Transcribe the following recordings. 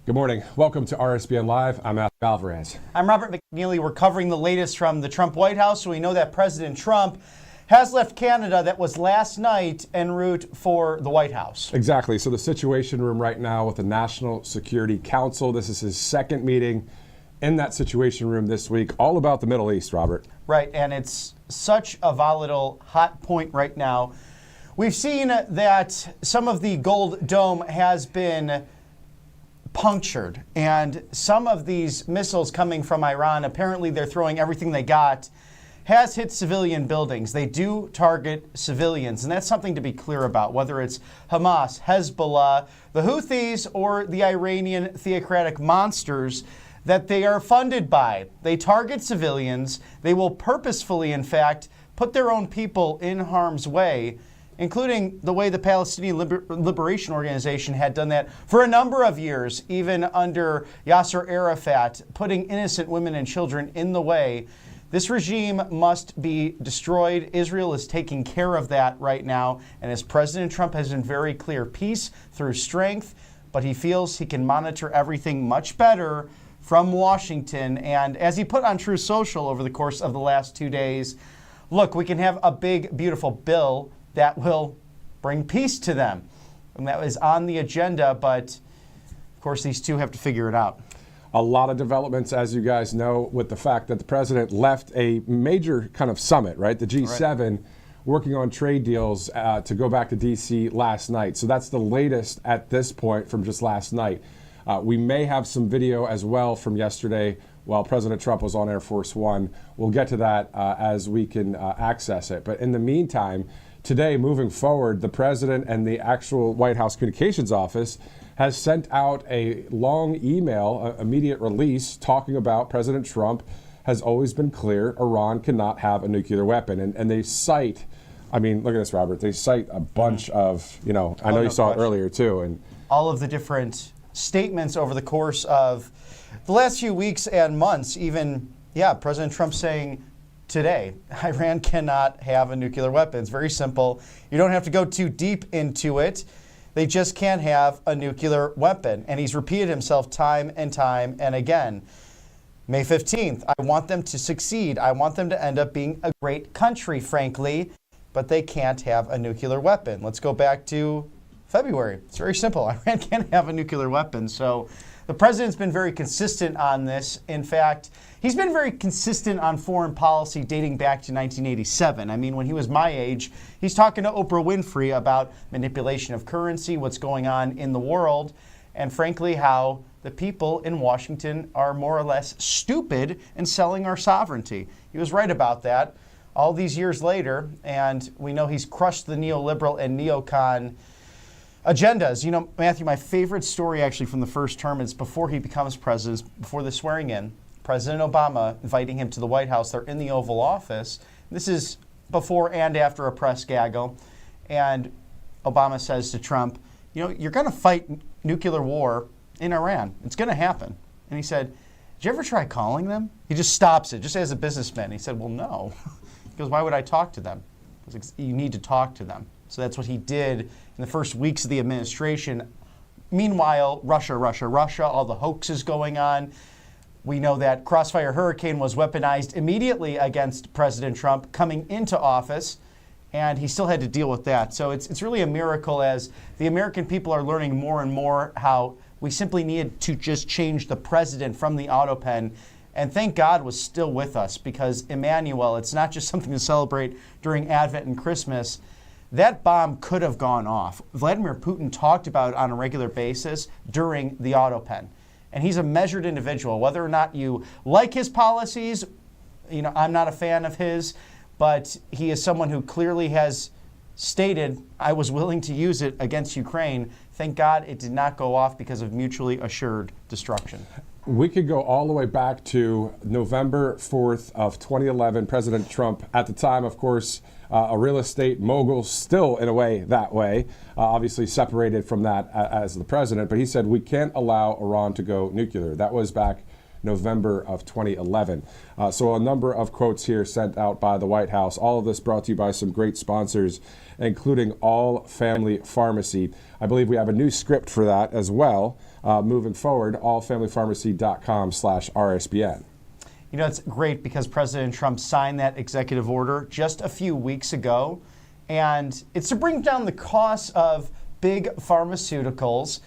Good morning. Welcome to RSBN Live. I'm Matthew Alvarez. I'm Robert McNeely. We're covering the latest from the Trump White House. So we know that President Trump has left Canada. That was last night en route for the White House. Exactly. So the Situation Room right now with the National Security Council. This is his second meeting in that Situation Room this week, all about the Middle East, Robert. Right, and it's such a volatile, hot point right now. We've seen that some of the Gold Dome has been punctured, and some of these missiles coming from Iran, apparently they're throwing everything they got, has hit civilian buildings. They do target civilians, and that's something to be clear about, whether it's Hamas, Hezbollah, the Houthis, or the Iranian theocratic monsters that they are funded by. They target civilians. They will purposefully, in fact, put their own people in harm's way, including the way the Palestinian Liberation Organization had done that for a number of years, even under Yasser Arafat, putting innocent women and children in the way. This regime must be destroyed. Israel is taking care of that right now. And as President Trump has been very clear, peace through strength, but he feels he can monitor everything much better from Washington. And as he put on Truth Social over the course of the last 2 days, look, we can have a big, beautiful bill that will bring peace to them. And that is on the agenda, but of course these two have to figure it out. A lot of developments, as you guys know, with the fact that the president left a major kind of summit, right? The G7, right, working on trade deals to go back to D.C. last night. So that's the latest at this point from just last night. We may have some video as well from yesterday while President Trump was on Air Force One. We'll get to that as we can access it. But in the meantime, today, moving forward, the president and the actual White House Communications Office has sent out a long email, immediate release, talking about President Trump has always been clear Iran cannot have a nuclear weapon. And they cite, I mean, look at this, Robert, they cite a bunch of, I know you saw it earlier too. And all of the different statements over the course of the last few weeks and months, even, President Trump saying, today, Iran cannot have a nuclear weapon. It's very simple. You don't have to go too deep into it. They just can't have a nuclear weapon. And he's repeated himself time and time and again. May 15th, I want them to succeed. I want them to end up being a great country, frankly, but they can't have a nuclear weapon. Let's go back to February. It's very simple. Iran can't have a nuclear weapon. So the president's been very consistent on this. In fact, he's been very consistent on foreign policy dating back to 1987. I mean, when he was my age, he's talking to Oprah Winfrey about manipulation of currency, what's going on in the world, and frankly, how the people in Washington are more or less stupid in selling our sovereignty. He was right about that all these years later, and we know he's crushed the neoliberal and neocon agendas. Matthew, my favorite story actually from the first term is before he becomes president, before the swearing in, President Obama inviting him to the White House. They're in the Oval Office. This is before and after a press gaggle. And Obama says to Trump, you're going to fight nuclear war in Iran. It's going to happen. And he said, did you ever try calling them? He just stops it, just as a businessman. He said, well, no. He goes, why would I talk to them? Because you need to talk to them. So that's what he did in the first weeks of the administration. Meanwhile, Russia, all the hoaxes going on. We know that Crossfire Hurricane was weaponized immediately against President Trump coming into office, and he still had to deal with that. So it's really a miracle as the American people are learning more and more how we simply needed to just change the president from the autopen. And thank God was still with us, because Emmanuel, it's not just something to celebrate during Advent and Christmas. That bomb could have gone off. Vladimir Putin talked about it on a regular basis during the autopen. And he's a measured individual. Whether or not you like his policies, I'm not a fan of his, but he is someone who clearly has stated, I was willing to use it against Ukraine. Thank God it did not go off because of mutually assured destruction. We could go all the way back to November 4th of 2011. President Trump, at the time, of course, a real estate mogul, still in a way that way, obviously separated from that as the president. But he said, we can't allow Iran to go nuclear. That was back November of 2011. So a number of quotes here sent out by the White House. All of this brought to you by some great sponsors, including All Family Pharmacy. I believe we have a new script for that as well. Moving forward, allfamilypharmacy.com/RSBN. You know, it's great because President Trump signed that executive order just a few weeks ago, and it's to bring down the costs of big pharmaceuticals,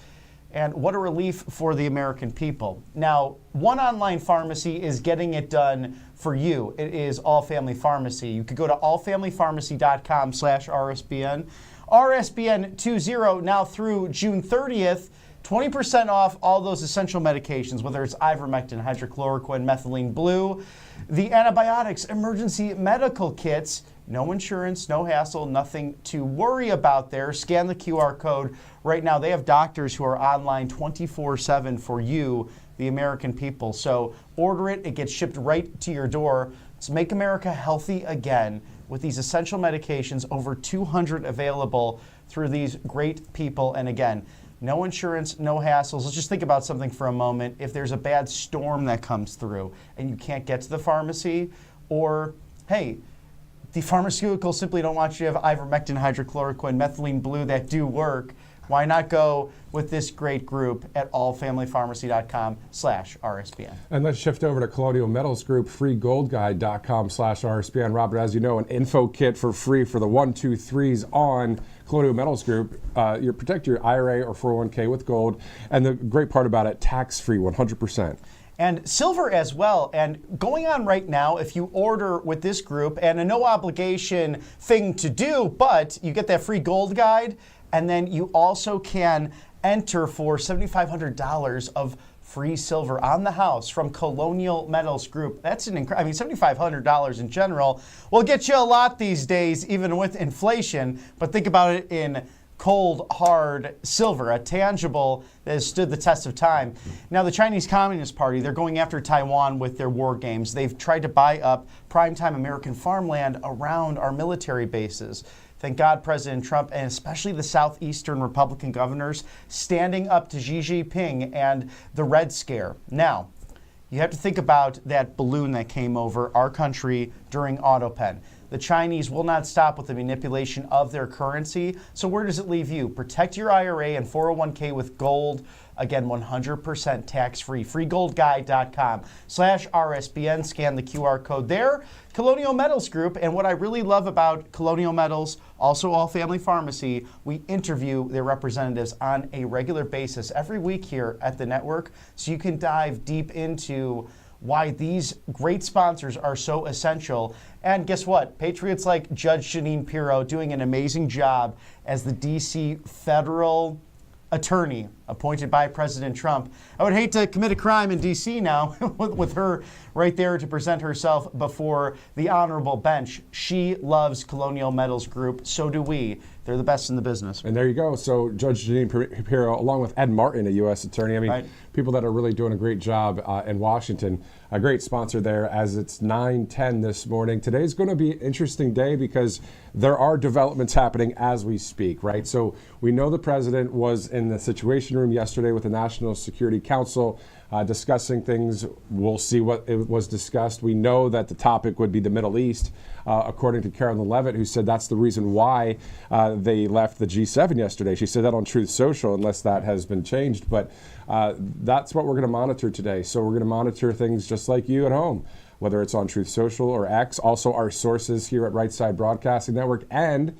and what a relief for the American people. Now, one online pharmacy is getting it done for you. It is All Family Pharmacy. You could go to allfamilypharmacy.com/RSBN. RSBN 20 now through June 30th. 20% off all those essential medications, whether it's ivermectin, hydrochloroquine, methylene blue, the antibiotics, emergency medical kits, no insurance, no hassle, nothing to worry about there. Scan the QR code. Right now, they have doctors who are online 24/7 for you, the American people. So order it. It gets shipped right to your door. Let's make America healthy again with these essential medications, over 200 available through these great people. And again, no insurance, no hassles. Let's just think about something for a moment. If there's a bad storm that comes through and you can't get to the pharmacy, or, hey, the pharmaceuticals simply don't want you to have ivermectin, hydrochloroquine, methylene blue that do work, why not go with this great group at allfamilypharmacy.com/RSBN? And let's shift over to Colonial Metals Group, freegoldguide.com/RSBN. Robert, as you know, an info kit for free for the 1, 2, 3s on Colonial Metals Group. You protect your IRA or 401k with gold. And the great part about it, tax-free, 100%. And silver as well. And going on right now, if you order with this group, and a no obligation thing to do, but you get that free gold guide, and then you also can enter for $7,500 of free silver on the house from Colonial Metals Group. That's an incredible, I mean, $7,500 in general will get you a lot these days, even with inflation. But think about it in cold, hard silver, a tangible that has stood the test of time. Now, the Chinese Communist Party, they're going after Taiwan with their war games. They've tried to buy up primetime American farmland around our military bases. Thank God President Trump, and especially the southeastern Republican governors, standing up to Xi Jinping and the Red Scare. Now, you have to think about that balloon that came over our country during AutoPen. The Chinese will not stop with the manipulation of their currency. So where does it leave you? Protect your IRA and 401k with gold. Again, 100% tax-free. freegoldguide.com/RSBN. Scan the QR code there. Colonial Metals Group. And what I really love about Colonial Metals, also All Family Pharmacy, we interview their representatives on a regular basis every week here at the network, so you can dive deep into why these great sponsors are so essential. And guess what? Patriots like Judge Jeanine Pirro doing an amazing job as the D.C. federal attorney appointed by President Trump. I would hate to commit a crime in D.C. now with her right there to present herself before the honorable bench. She loves Colonial Metals Group. So do we. They're the best in the business. And there you go. So Judge Jeanine Pirro, along with Ed Martin, a U.S. attorney. I mean, right. People that are really doing a great job in Washington. A great sponsor there as it's 9:10 this morning. Today's going to be an interesting day because there are developments happening as we speak, right? So we know the president was in the Situation Room yesterday with the National Security Council discussing things. We'll see what it was discussed. We know that the topic would be the Middle East, according to Carolyn Levitt, who said that's the reason why they left the G7 yesterday. She said that on Truth Social, unless that has been changed. But that's what we're going to monitor today. So we're going to monitor things just like you at home, whether it's on Truth Social or X. Also, our sources here at Right Side Broadcasting Network. And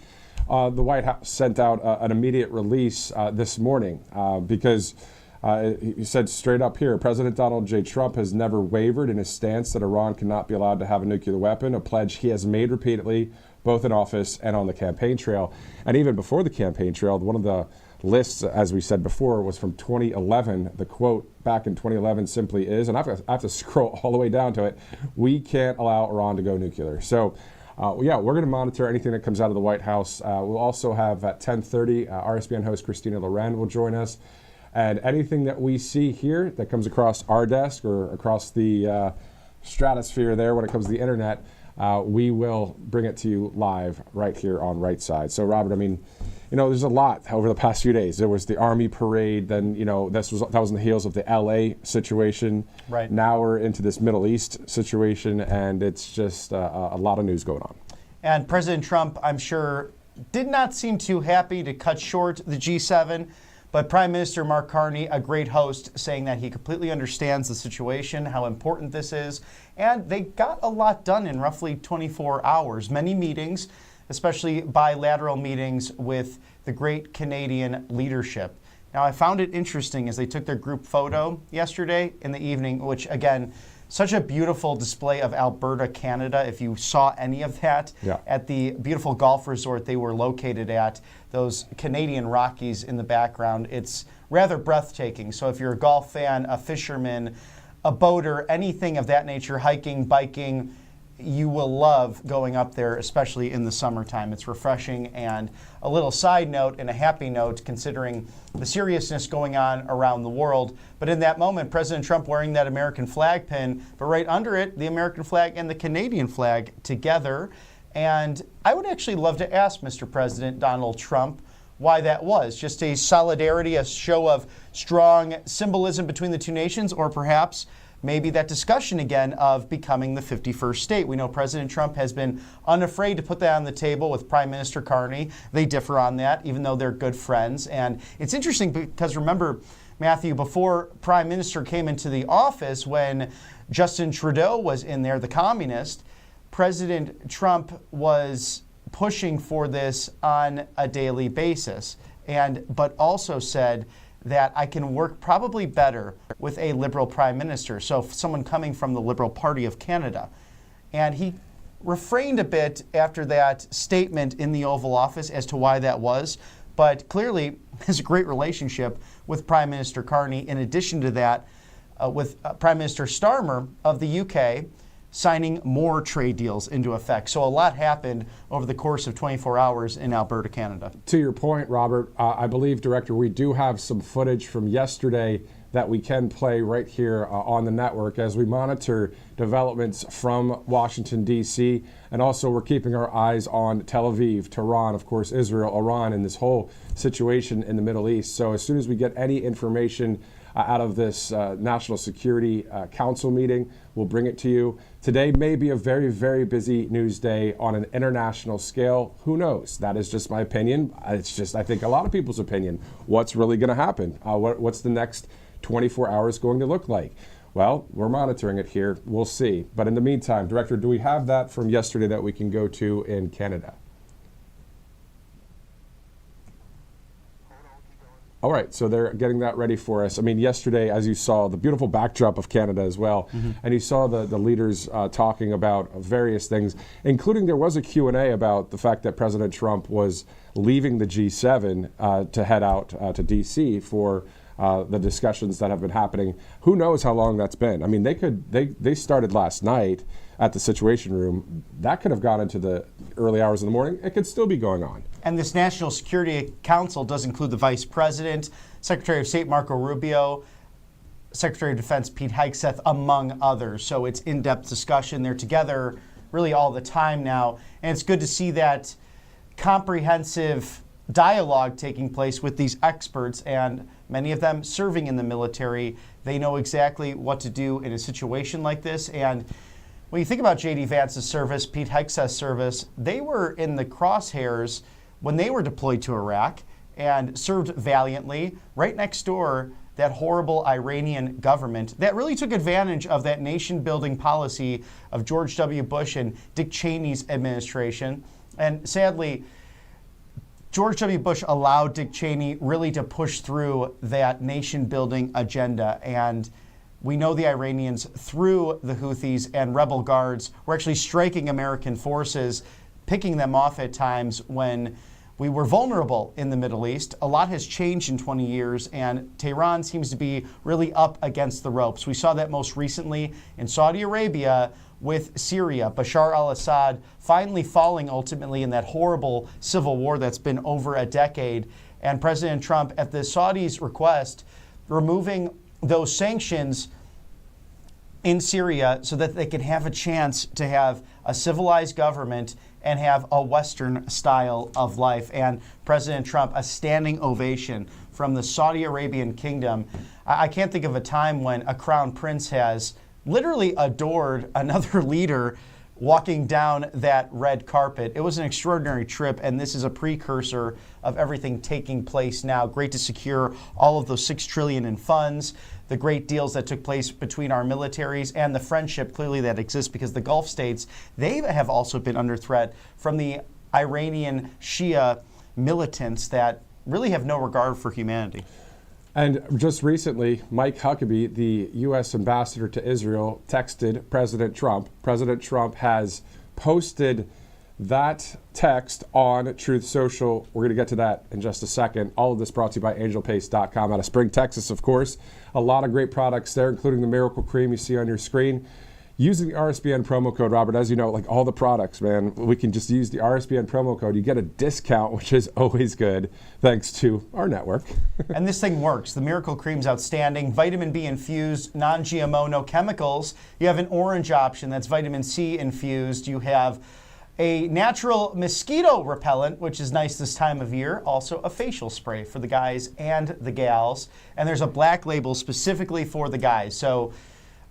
the White House sent out an immediate release this morning because he said straight up here, President Donald J. Trump has never wavered in his stance that Iran cannot be allowed to have a nuclear weapon, a pledge he has made repeatedly, both in office and on the campaign trail. And even before the campaign trail, one of the lists, as we said before, was from 2011. The quote back in 2011 simply is, and I have to scroll all the way down to it, we can't allow Iran to go nuclear. So yeah, we're going to monitor anything that comes out of the White House. We'll also have at 10:30, RSBN host Christina Loren will join us. And anything that we see here that comes across our desk or across the stratosphere there when it comes to the internet, we will bring it to you live right here on Right Side. So, Robert, I mean, there's a lot over the past few days. There was the Army parade, then, that was on the heels of the LA situation. Right. Now we're into this Middle East situation, and it's just a lot of news going on. And President Trump, I'm sure, did not seem too happy to cut short the G7, but Prime Minister Mark Carney, a great host, saying that he completely understands the situation, how important this is, and they got a lot done in roughly 24 hours. Many meetings, especially bilateral meetings with the great Canadian leadership. Now, I found it interesting as they took their group photo yesterday in the evening, which, again, such a beautiful display of Alberta, Canada. If you saw any of that at the beautiful golf resort they were located at, those Canadian Rockies in the background, it's rather breathtaking. So if you're a golf fan, a fisherman, a boater, anything of that nature, hiking, biking, you will love going up there, especially in the summertime. It's refreshing. And a little side note and a happy note, considering the seriousness going on around the world. But in that moment, President Trump wearing that American flag pin, but right under it, the American flag and the Canadian flag together. And I would actually love to ask Mr. President Donald Trump why that was. Just a solidarity, a show of strong symbolism between the two nations, or perhaps maybe that discussion again of becoming the 51st state. We know President Trump has been unafraid to put that on the table with Prime Minister Carney. They differ on that, even though they're good friends. And it's interesting because remember, Matthew, before Prime Minister came into the office, when Justin Trudeau was in there, the communist, President Trump was pushing for this on a daily basis, but also said that I can work probably better with a Liberal Prime Minister, so someone coming from the Liberal Party of Canada. And he refrained a bit after that statement in the Oval Office as to why that was, but clearly has a great relationship with Prime Minister Carney. In addition to that, with Prime Minister Starmer of the UK, signing more trade deals into effect. So a lot happened over the course of 24 hours in Alberta, Canada. To your point, Robert, I believe, Director, we do have some footage from yesterday that we can play right here on the network as we monitor developments from Washington, D.C. And also we're keeping our eyes on Tel Aviv, Tehran, of course, Israel, Iran, and this whole situation in the Middle East. So as soon as we get any information out of this National Security Council meeting, we'll bring it to you. Today may be a very, very busy news day on an international scale. Who knows? That is just my opinion. It's just, I think, a lot of people's opinion. What's really going to happen? What's the next 24 hours going to look like? Well, we're monitoring it here. We'll see. But in the meantime, Director, do we have that from yesterday that we can go to in Canada? All right, so they're getting that ready for us. I mean, yesterday, as you saw, the beautiful backdrop of Canada as well, and you saw the leaders talking about various things, including there was a Q&A about the fact that President Trump was leaving the G7 to head out to D.C. for the discussions that have been happening. Who knows how long that's been? I mean, they started last night at the Situation Room. That could have gone into the early hours of the morning. It could still be going on. And this National Security Council does include the Vice President, Secretary of State Marco Rubio, Secretary of Defense Pete Hegseth, among others. So it's in-depth discussion. They're together really all the time now. And it's good to see that comprehensive dialogue taking place with these experts, and many of them serving in the military. They know exactly what to do in a situation like this. And when you think about J.D. Vance's service, Pete Hegseth's service, they were in the crosshairs when they were deployed to Iraq and served valiantly. Right next door, that horrible Iranian government that really took advantage of that nation-building policy of George W. Bush and Dick Cheney's administration. And sadly, George W. Bush allowed Dick Cheney really to push through that nation-building agenda. And we know the Iranians, through the Houthis and rebel guards, were actually striking American forces, picking them off at times when we were vulnerable in the Middle East. A lot has changed in 20 years, and Tehran seems to be really up against the ropes. We saw that most recently in Saudi Arabia with Syria, Bashar al-Assad finally falling ultimately in that horrible civil war that's been over a decade. And President Trump, at the Saudis' request, removing those sanctions in Syria so that they can have a chance to have a civilized government and have a Western style of life. And President Trump, a standing ovation from the Saudi Arabian kingdom. I can't think of a time when a crown prince has literally adored another leader walking down that red carpet. It was an extraordinary trip, and this is a precursor of everything taking place now. Great to secure all of those $6 trillion in funds, the great deals that took place between our militaries, and the friendship clearly that exists, because the Gulf states, they have also been under threat from the Iranian Shia militants that really have no regard for humanity. And just recently, Mike Huckabee, the U.S. ambassador to Israel, texted President Trump. President Trump has posted that text on Truth Social. We're going to get to that in just a second. All of this brought to you by angelpaste.com out of Spring, Texas, of course. A lot of great products there, including the Miracle Cream you see on your screen. Using the RSBN promo code, Robert, as you know, like all the products, man, we can just use the RSBN promo code. You get a discount, which is always good, thanks to our network. And this thing works. The Miracle Cream's outstanding. Vitamin B infused, non-GMO, no chemicals. You have an orange option that's vitamin C infused. You have a natural mosquito repellent, which is nice this time of year. Also a facial spray for the guys and the gals. And there's a black label specifically for the guys. So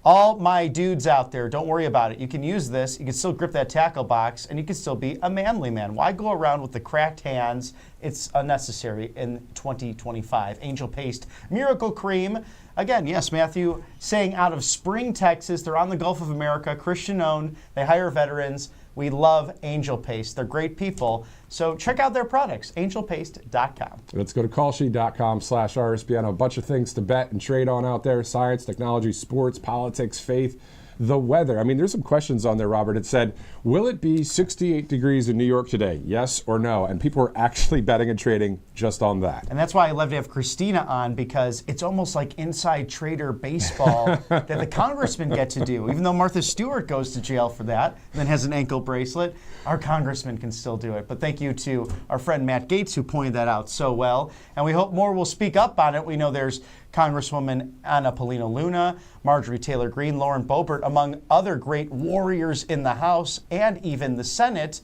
all my dudes out there, don't worry about it. You can use this. You can still grip that tackle box, and you can still be a manly man. Why go around with the cracked hands? It's unnecessary in 2025. Angel Paste Miracle Cream. Again, yes, Matthew saying out of Spring, Texas. They're on the Gulf of America, Christian-owned. They hire veterans. We love Angel Paste. They're great people. So check out their products, angelpaste.com. Let's go to callsheet.com/RSBN. A bunch of things to bet and trade on out there. Science, technology, sports, politics, faith, the weather. I mean, there's some questions on there, Robert. It said, will it be 68 degrees in New York today? Yes or no? And people are actually betting and trading just on that. And that's why I love to have Christina on, because it's almost like inside trader baseball that the congressmen get to do. Even though Martha Stewart goes to jail for that and then has an ankle bracelet, our congressman can still do it. But thank you to our friend Matt Gaetz, who pointed that out so well. And we hope more will speak up on it. We know there's Congresswoman Anna Paulina Luna, Marjorie Taylor Greene, Lauren Boebert, among other great warriors in the House and even the Senate.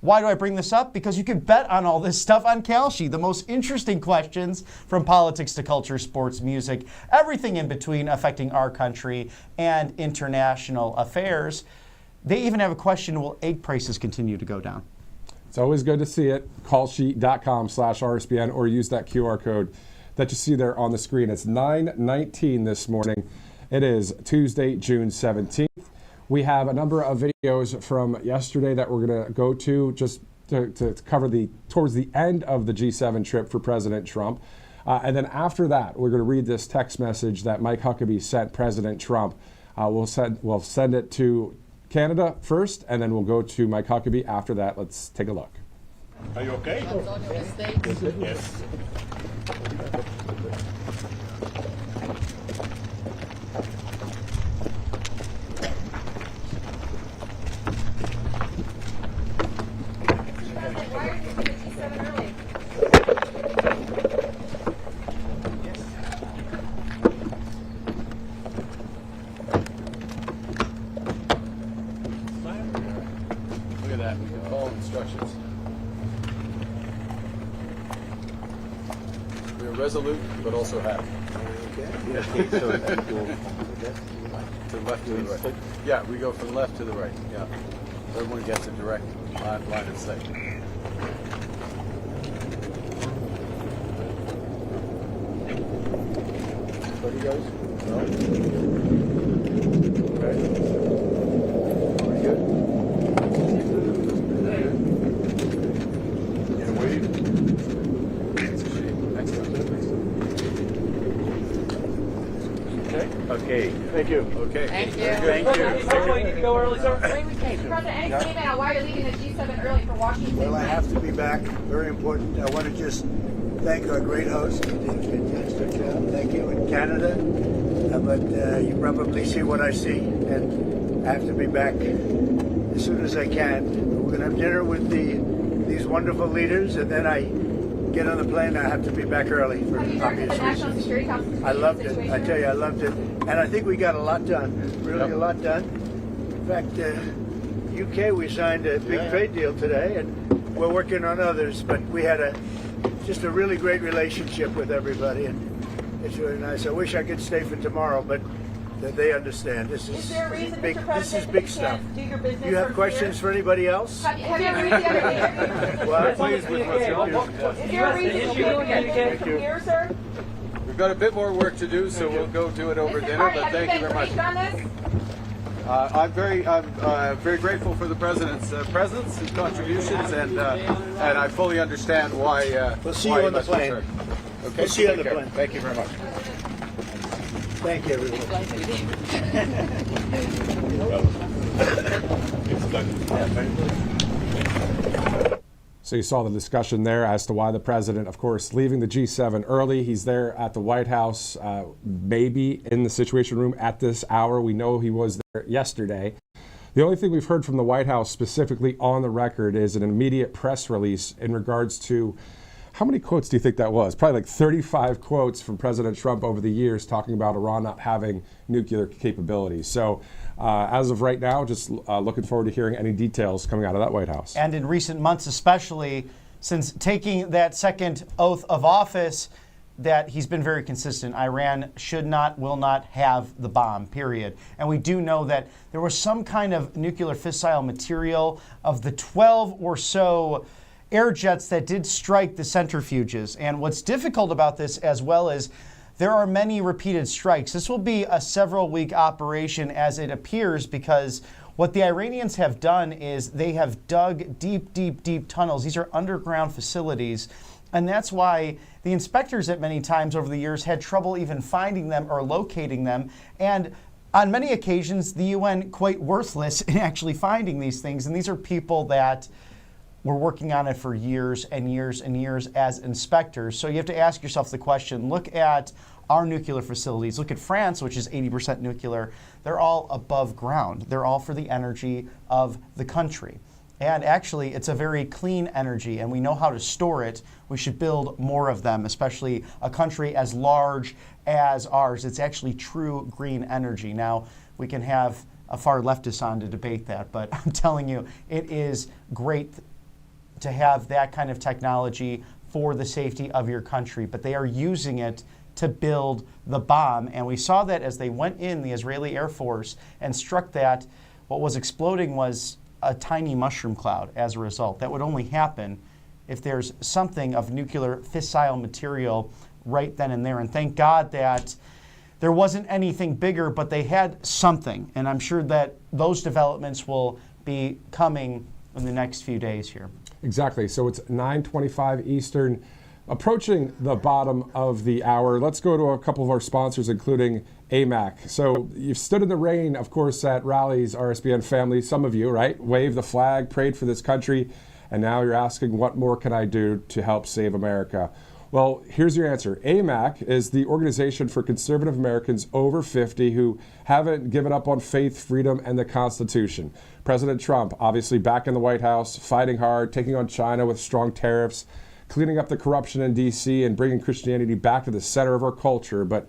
Why do I bring this up? Because you can bet on all this stuff on Kalshi. The most interesting questions from politics to culture, sports, music, everything in between affecting our country and international affairs. They even have a question, will egg prices continue to go down? It's always good to see it. Callsheet.com/RSBN, or use that QR code that you see there on the screen. It's 9:19 this morning. It is Tuesday, June 17th. We have a number of videos from yesterday that we're going to go to just to cover towards the end of the G7 trip for President Trump. And then after that, we're going to read this text message that Mike Huckabee sent President Trump. We'll send it to Canada first, and then we'll go to Mike Huckabee after that. Let's take a look. Are you okay? Yes. Why are you doing the G7 early? Look at that. We can follow instructions. We're resolute, but also happy. Okay. So to left to the right. Yeah, we go from left to the right. Yeah. Everyone gets a direct line of sight. Ready, guys? No. Okay. Very good. And wave. Next time. Okay. Okay. Thank you. Okay. Thank you. Thank you. You go early, sir. President, any statement on why you're leaving the G7 early for Washington? Well, I have to be back. Very important. I want to just thank our great host. He did a fantastic job. Thank you. In Canada. But you probably see what I see. And I have to be back as soon as I can. We're going to have dinner with these wonderful leaders. And then I get on the plane. I have to be back early for Have you heard of obvious the National reasons. Security Council? I loved it. I tell you, I loved it. And I think we got a lot done. Really a lot done. In fact, UK, we signed a big trade deal today, and we're working on others. But we had just a really great relationship with everybody, and it's really nice. I wish I could stay for tomorrow, but they understand. This is there a reason, big. Mr. This is President, big that you stuff. can't do your business You have from questions here? for anybody else? Have you ever reached the other Well, I'm Pleased with what you're doing. Is there a reason you can't do your business from here, sir? We've got a bit more work to do, so we'll go do it over Mr. dinner. Carney, But have you thank you been very much. briefed on this? I'm very grateful for the president's presence, his contributions, and I fully understand why. We'll see why you he on the must plane. return. Okay, We'll see you on take the care. plane. Thank you very much. Thank you, everyone. So you saw the discussion there as to why the president, of course, leaving the G7 early. He's there at the White House, maybe in the Situation Room at this hour. We know he was there yesterday. The only thing we've heard from the White House specifically on the record is an immediate press release in regards to how many quotes do you think that was? Probably like 35 quotes from President Trump over the years talking about Iran not having nuclear capabilities. So as of right now, just looking forward to hearing any details coming out of that White House. And in recent months, especially since taking that second oath of office, that he's been very consistent. Iran should not, will not have the bomb, period. And we do know that there was some kind of nuclear fissile material of the 12 or so air jets that did strike the centrifuges. And what's difficult about this as well is there are many repeated strikes. This will be a several-week operation as it appears, because what the Iranians have done is they have dug deep, deep, deep tunnels. These are underground facilities. And that's why the inspectors at many times over the years had trouble even finding them or locating them. And on many occasions, the UN quite worthless in actually finding these things. And these are people that were working on it for years and years and years as inspectors. So you have to ask yourself the question, look at our nuclear facilities. Look at France, which is 80% nuclear. They're all above ground. They're all for the energy of the country. And actually, it's a very clean energy, and we know how to store it. We should build more of them, especially a country as large as ours. It's actually true green energy. Now, we can have a far leftist on to debate that, but I'm telling you, it is great to have that kind of technology for the safety of your country. But they are using it to build the bomb. And we saw that as they went in, the Israeli Air Force, and struck that, what was exploding was a tiny mushroom cloud as a result. That would only happen if there's something of nuclear fissile material right then and there. And thank God that there wasn't anything bigger, but they had something. And I'm sure that those developments will be coming in the next few days here. Exactly. So it's 9:25 Eastern, approaching the bottom of the hour. Let's go to a couple of our sponsors, including AMAC. So you've stood in the rain, of course, at rallies, RSBN family, some of you, right? Waved the flag, prayed for this country, and now you're asking, what more can I do to help save America? Well, here's your answer. AMAC is the organization for conservative Americans over 50 who haven't given up on faith, freedom, and the Constitution. President Trump, obviously back in the White House, fighting hard, taking on China with strong tariffs, cleaning up the corruption in D.C. and bringing Christianity back to the center of our culture. But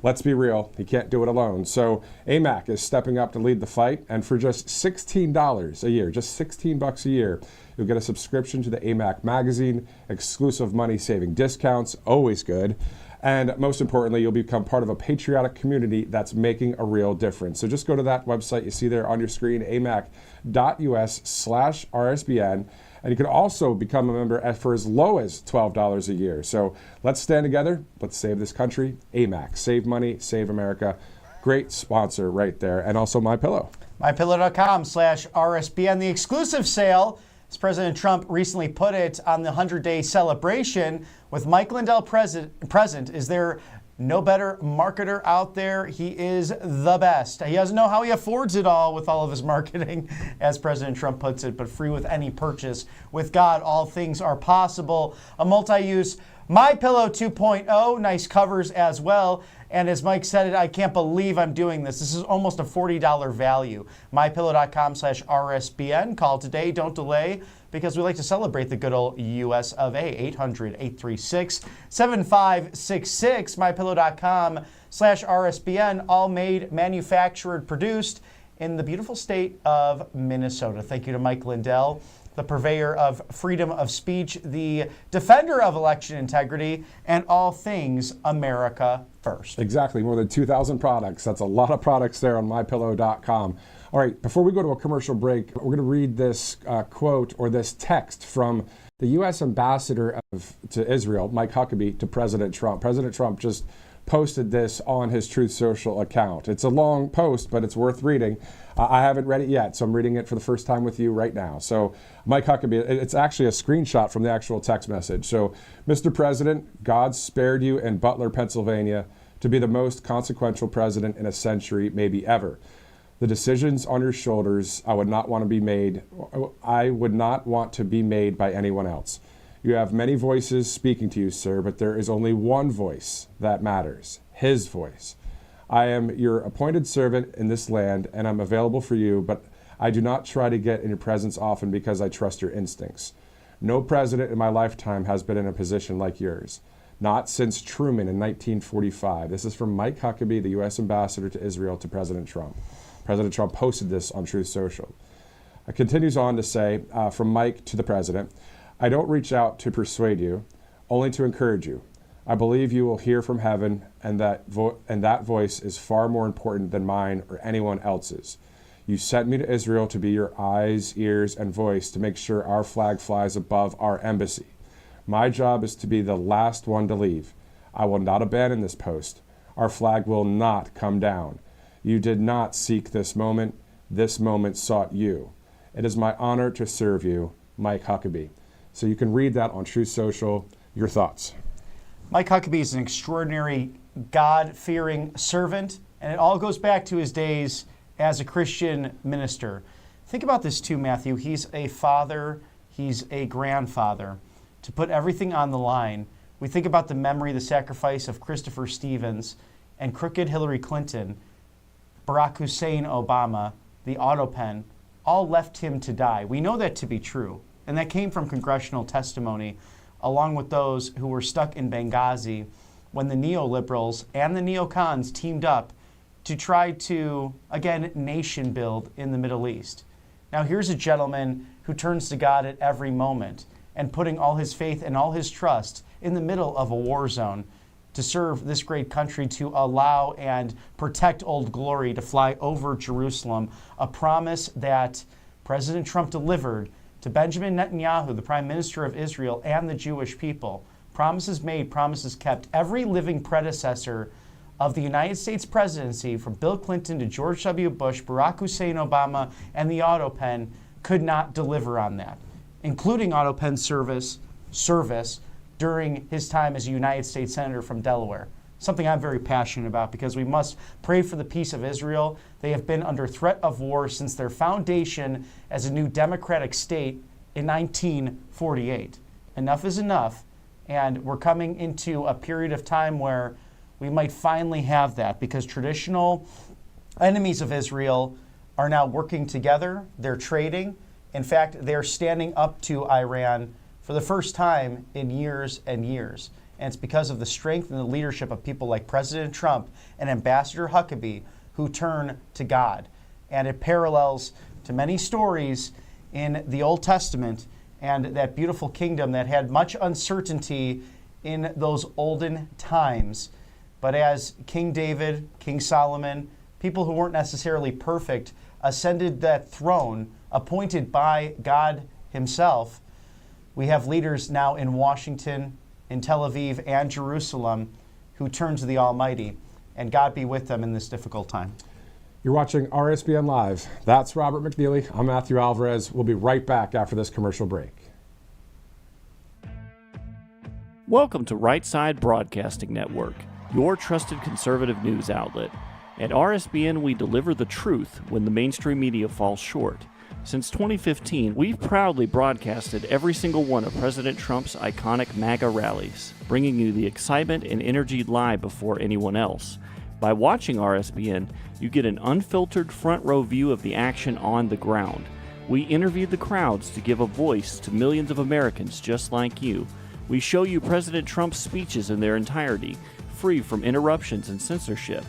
let's be real, he can't do it alone. So AMAC is stepping up to lead the fight. And for just $16 a year, just $16 a year, you'll get a subscription to the AMAC magazine, exclusive money-saving discounts, always good. And most importantly, you'll become part of a patriotic community that's making a real difference. So just go to that website you see there on your screen, amac.us/RSBN. And you can also become a member for as low as $12 a year. So let's stand together. Let's save this country. AMAC. Save money, save America. Great sponsor right there. And also MyPillow. MyPillow.com/RSBN. The exclusive sale, as President Trump recently put it, on the 100-day celebration with Mike Lindell present. Is there no better marketer out there? He is the best. He doesn't know how he affords it all with all of his marketing, as President Trump puts it, but free with any purchase. With God, all things are possible. A multi-use MyPillow 2.0, nice covers as well. And as Mike said it, I can't believe I'm doing this. This is almost a $40 value. MyPillow.com/RSBN. Call today, don't delay, because we like to celebrate the good old US of A. 800-836-7566. MyPillow.com/RSBN. All made, manufactured, produced in the beautiful state of Minnesota. Thank you to Mike Lindell, the purveyor of freedom of speech, the defender of election integrity, and all things America first. Exactly, more than 2,000 products. That's a lot of products there on mypillow.com. All right, before we go to a commercial break, we're going to read this quote or this text from the U.S. ambassador to Israel, Mike Huckabee, to President Trump. President Trump just posted this on his Truth Social account. It's a long post, but it's worth reading. I haven't read it yet, so I'm reading it for the first time with you right now. So, Mike Huckabee, it's actually a screenshot from the actual text message. So, Mr. President, God spared you in Butler, Pennsylvania, to be the most consequential president in a century, maybe ever. The decisions on your shoulders, I would not want to be made by anyone else. You have many voices speaking to you, sir, but there is only one voice that matters, his voice. I am your appointed servant in this land, and I'm available for you, but I do not try to get in your presence often because I trust your instincts. No president in my lifetime has been in a position like yours. Not since Truman in 1945. This is from Mike Huckabee, the U.S. ambassador to Israel, to President Trump. President Trump posted this on Truth Social. It continues on to say, from Mike to the president, I don't reach out to persuade you, only to encourage you. I believe you will hear from heaven, and that voice is far more important than mine or anyone else's. You sent me to Israel to be your eyes, ears, and voice to make sure our flag flies above our embassy. My job is to be the last one to leave. I will not abandon this post. Our flag will not come down. You did not seek this moment sought you. It is my honor to serve you, Mike Huckabee. So you can read that on Truth Social. Your thoughts? Mike Huckabee is an extraordinary God-fearing servant, and it all goes back to his days as a Christian minister. Think about this too, Matthew. He's a father, he's a grandfather. To put everything on the line, we think about the memory, the sacrifice of Christopher Stevens and crooked Hillary Clinton, Barack Hussein Obama, the auto pen, all left him to die. We know that to be true, and that came from congressional testimony, along with those who were stuck in Benghazi when the neoliberals and the neocons teamed up to try to, again, nation build in the Middle East. Now here's a gentleman who turns to God at every moment and putting all his faith and all his trust in the middle of a war zone to serve this great country, to allow and protect Old Glory to fly over Jerusalem, a promise that President Trump delivered to Benjamin Netanyahu, the Prime Minister of Israel, and the Jewish people. Promises made, promises kept. Every living predecessor of the United States presidency, from Bill Clinton to George W. Bush, Barack Hussein Obama, and the auto pen, could not deliver on that, including auto pen service during his time as a United States Senator from Delaware. Something I'm very passionate about, because we must pray for the peace of Israel. They have been under threat of war since their foundation as a new democratic state in 1948. Enough is enough, and we're coming into a period of time where we might finally have that, because traditional enemies of Israel are now working together. They're trading. In fact, they're standing up to Iran for the first time in years and years. And it's because of the strength and the leadership of people like President Trump and Ambassador Huckabee, who turn to God. And it parallels to many stories in the Old Testament and that beautiful kingdom that had much uncertainty in those olden times. But as King David, King Solomon, people who weren't necessarily perfect, ascended that throne appointed by God himself, we have leaders now in Washington, in Tel Aviv, and Jerusalem who turn to the Almighty, and God be with them in this difficult time. You're watching RSBN Live. That's Robert McNeely. I'm Matthew Alvarez. We'll be right back after this commercial break. Welcome to Right Side Broadcasting Network, your trusted conservative news outlet. At RSBN, we deliver the truth when the mainstream media falls short. Since 2015, we've proudly broadcasted every single one of President Trump's iconic MAGA rallies, bringing you the excitement and energy live before anyone else. By watching RSBN, you get an unfiltered front row view of the action on the ground. We interview the crowds to give a voice to millions of Americans just like you. We show you President Trump's speeches in their entirety, free from interruptions and censorship.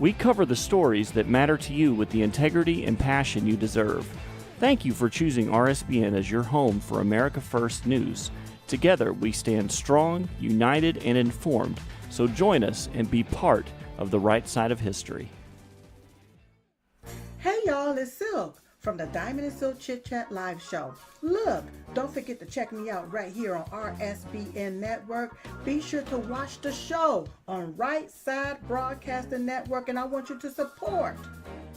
We cover the stories that matter to you with the integrity and passion you deserve. Thank you for choosing RSBN as your home for America First News. Together, we stand strong, united, and informed. So join us and be part of the right side of history. Hey y'all, it's Silk from the Diamond and Silk Chit Chat live show. Look, don't forget to check me out right here on RSBN Network. Be sure to watch the show on Right Side Broadcasting Network, and I want you to support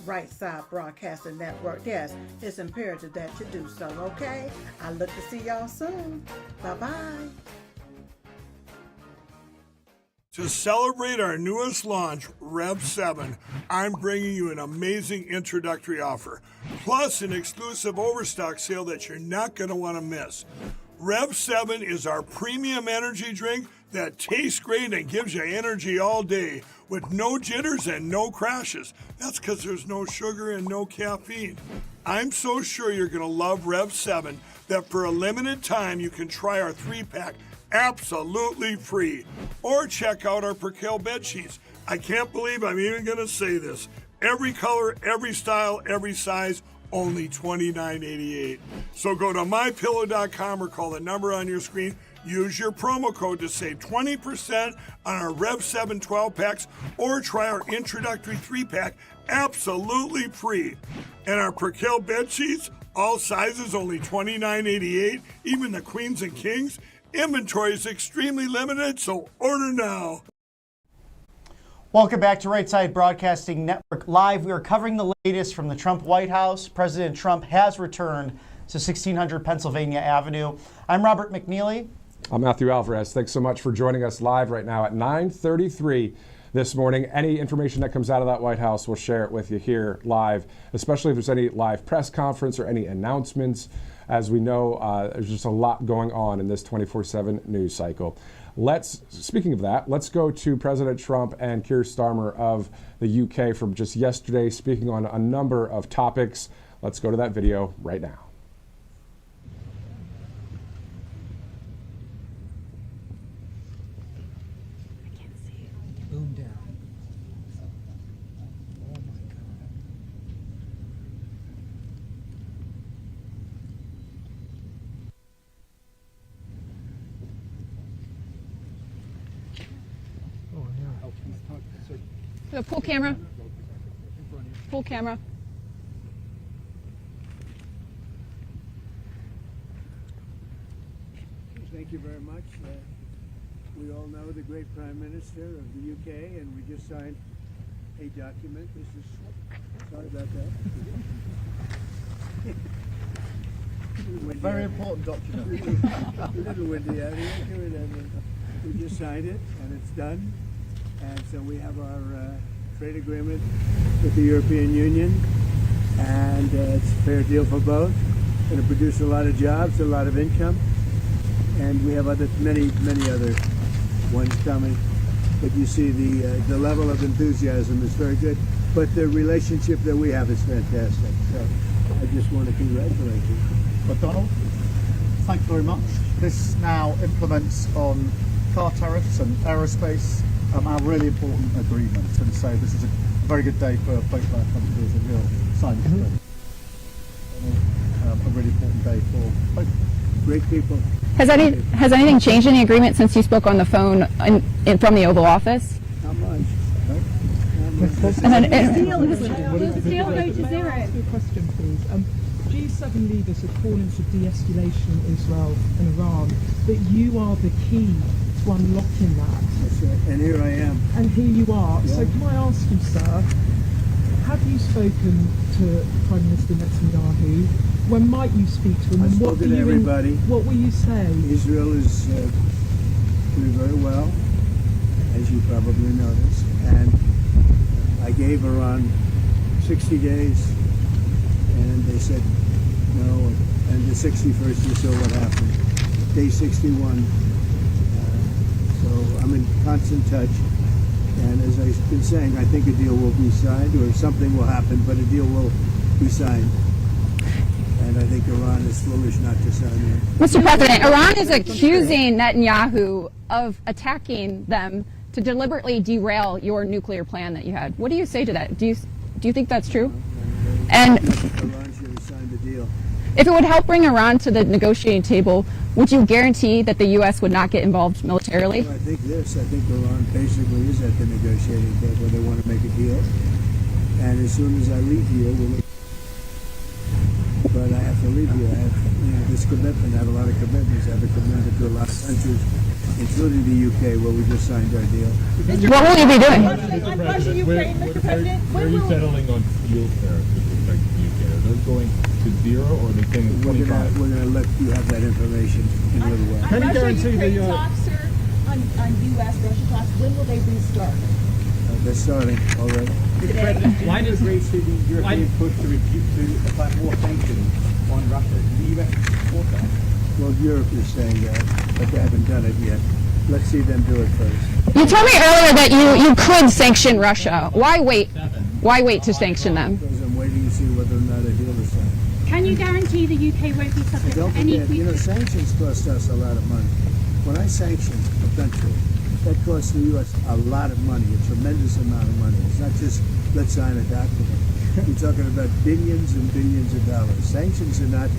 Right Side Broadcasting Network. Yes, it's imperative that you do so, okay? I look to see y'all soon. Bye-bye. To celebrate our newest launch, Rev 7, I'm bringing you an amazing introductory offer, plus an exclusive overstock sale that you're not going to want to miss. Rev 7 is our premium energy drink that tastes great and gives you energy all day with no jitters and no crashes. That's because there's no sugar and no caffeine. I'm so sure you're going to love Rev 7 that for a limited time you can try our 3-pack absolutely free. Or check out our Percale bed sheets. I can't believe I'm even going to say this. Every color, every style, every size, only $29.88. So go to mypillow.com or call the number on your screen. Use your promo code to save 20% on our Rev 7 12-packs or try our introductory 3-pack absolutely free. And our Percale bed sheets, all sizes, only $29.88, even the queens and kings. Inventory is extremely limited, so order now. Welcome back to Right Side Broadcasting Network Live. We are covering the latest from the Trump White House. President Trump has returned to 1600 Pennsylvania Avenue. I'm Robert McNeely. I'm Matthew Alvarez. Thanks so much for joining us live right now at 9:33 this morning. Any information that comes out of that White House, we'll share it with you here live, especially if there's any live press conference or any announcements. As we know, there's just a lot going on in this 24/7 news cycle. Speaking of that, let's go to President Trump and Keir Starmer of the UK from just yesterday, speaking on a number of topics. Let's go to that video right now. Boom down. So pull camera. Pull camera. Thank you very much. We all know the great Prime Minister of the UK, and we just signed a document. This is sorry about that. Very important document. A little windy out here. We just signed it, and it's done. And so we have our trade agreement with the European Union, and it's a fair deal for both. Going to produce a lot of jobs, a lot of income, and we have many other ones coming. But you see the level of enthusiasm is very good. But the relationship that we have is fantastic. So I just want to congratulate you. But Donald, thank you very much. This now implements on car tariffs and aerospace, our really important agreements. And so this is a very good day for both our countries, and we'll sign this day. A really important day for both. Great people. Has anything changed in the agreement since you spoke on the phone from the Oval Office? Not much. And then Deal go to zero. Ask you a question, please. G7 leaders have called for de-escalation in Israel and Iran, but you are the key to unlocking that. That's right. And here I am. And here you are. Yeah. So can I ask you, sir, have you spoken to Prime Minister Netanyahu? When might you speak to him? I've spoken to everybody. What will you say? Israel is doing very well, as you probably noticed. And I gave Iran 60 days, and they said no. And the 61st, you saw what happened. Day 61. So I'm in constant touch. And as I've been saying, I think a deal will be signed, or something will happen, but a deal will be signed. And I think Iran is foolish not to sign it. Mr. President, Iran is accusing Netanyahu of attacking them to deliberately derail your nuclear plan that you had. What do you say to that? Do you think that's true? And Iran should have signed the deal. if it would help bring Iran to the negotiating table, would you guarantee that the U.S. would not get involved militarily? Well, I think Iran basically is at the negotiating table. They want to make a deal. And as soon as I leave here, but I have to leave here. I have this commitment. I have a lot of commitments. I have a commitment to a lot of countries, including the UK, where we just signed our deal. What will you be doing? Where are you settling on steel tariffs with respect to the UK? Are those going to zero, or are they saying 25? We're going to let you have that information in a little while. Can you guarantee the talks, sir, on U.S.-Russia talks, when will they restart? They're starting already. Why does Greece see the European push to apply more sanctions on Russia? Do the U.S. support that? Well, Europe is saying that, but they haven't done it yet. Let's see them do it first. You told me earlier that you could sanction Russia. Why wait? Why wait to sanction them? Because I'm waiting to see whether or not a deal is signed. Can you guarantee the UK won't be subject Don't to any forget, sanctions cost us a lot of money. When I sanction a country, that costs the U.S. a lot of money, a tremendous amount of money. It's not just let's sign a document. We're talking about billions and billions of dollars. Sanctions are not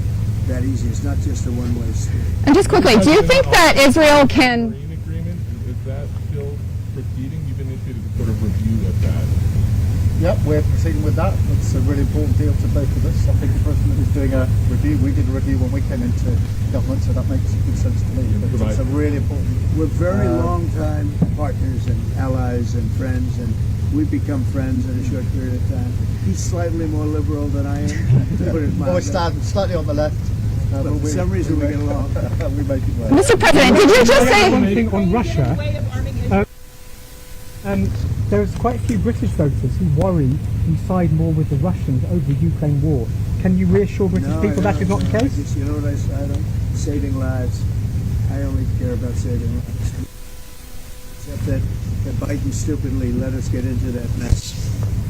that easy. It's not just a one-way street. And just quickly, do you think that Israel can? Agreement, is that still proceeding? You've initiated a sort of review of that. Yep, we're proceeding with that. It's a really important deal to both of us. I think the President is doing a review. We did a review when we came into government, so that makes good sense to me. But it's a really important... We're very long-time partners and allies and friends, and we've become friends in a short period of time. He's slightly more liberal than I am. To put it Well, we stand slightly on the left. but for some reason we get along. We make it work. Mr. President, did you just say... One thing on Russia. There's quite a few British voters who worry you side more with the Russians over the Ukraine war. Can you reassure British people that is not the case? You know what I don't? Saving lives. I only care about saving lives. Except that Biden stupidly let us get into that mess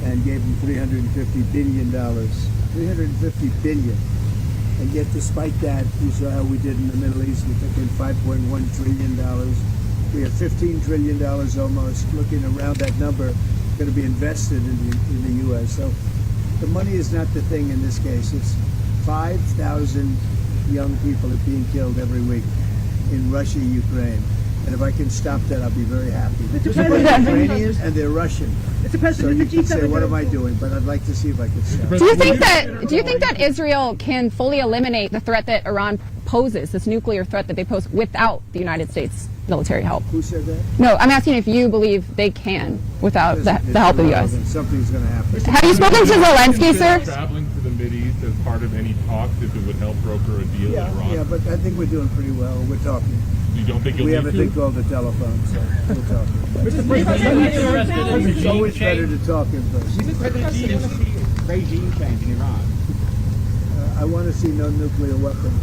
and gave them $350 billion. $350 billion. And yet, despite that, you saw how we did in the Middle East. We took in $5.1 trillion. We have $15 trillion almost, looking around that number, going to be invested in the U.S. So the money is not the thing in this case. It's 5,000 young people are being killed every week in Russia, Ukraine. And if I can stop that, I'll be very happy. They're Ukrainians and they're Russian. So you can say, what am I doing? But I'd like to see if I can stop. Do you think that Israel can fully eliminate the threat that Iran poses, this nuclear threat that they pose, without the United States military help? Who said that? No, I'm asking if you believe they can without the help of the U.S. Something's going to happen. Have you spoken to Zelensky, sir? Traveling to the Mideast as part of any talks, if it would help broker a deal in Iran? Yeah, but I think we're doing pretty well. We're talking. You don't think you'll We need have a to? thing called the telephone, so we're talking. It's always better to talk in person. Mr. President, do you want to see regime change in Iran? I want to see no nuclear weapon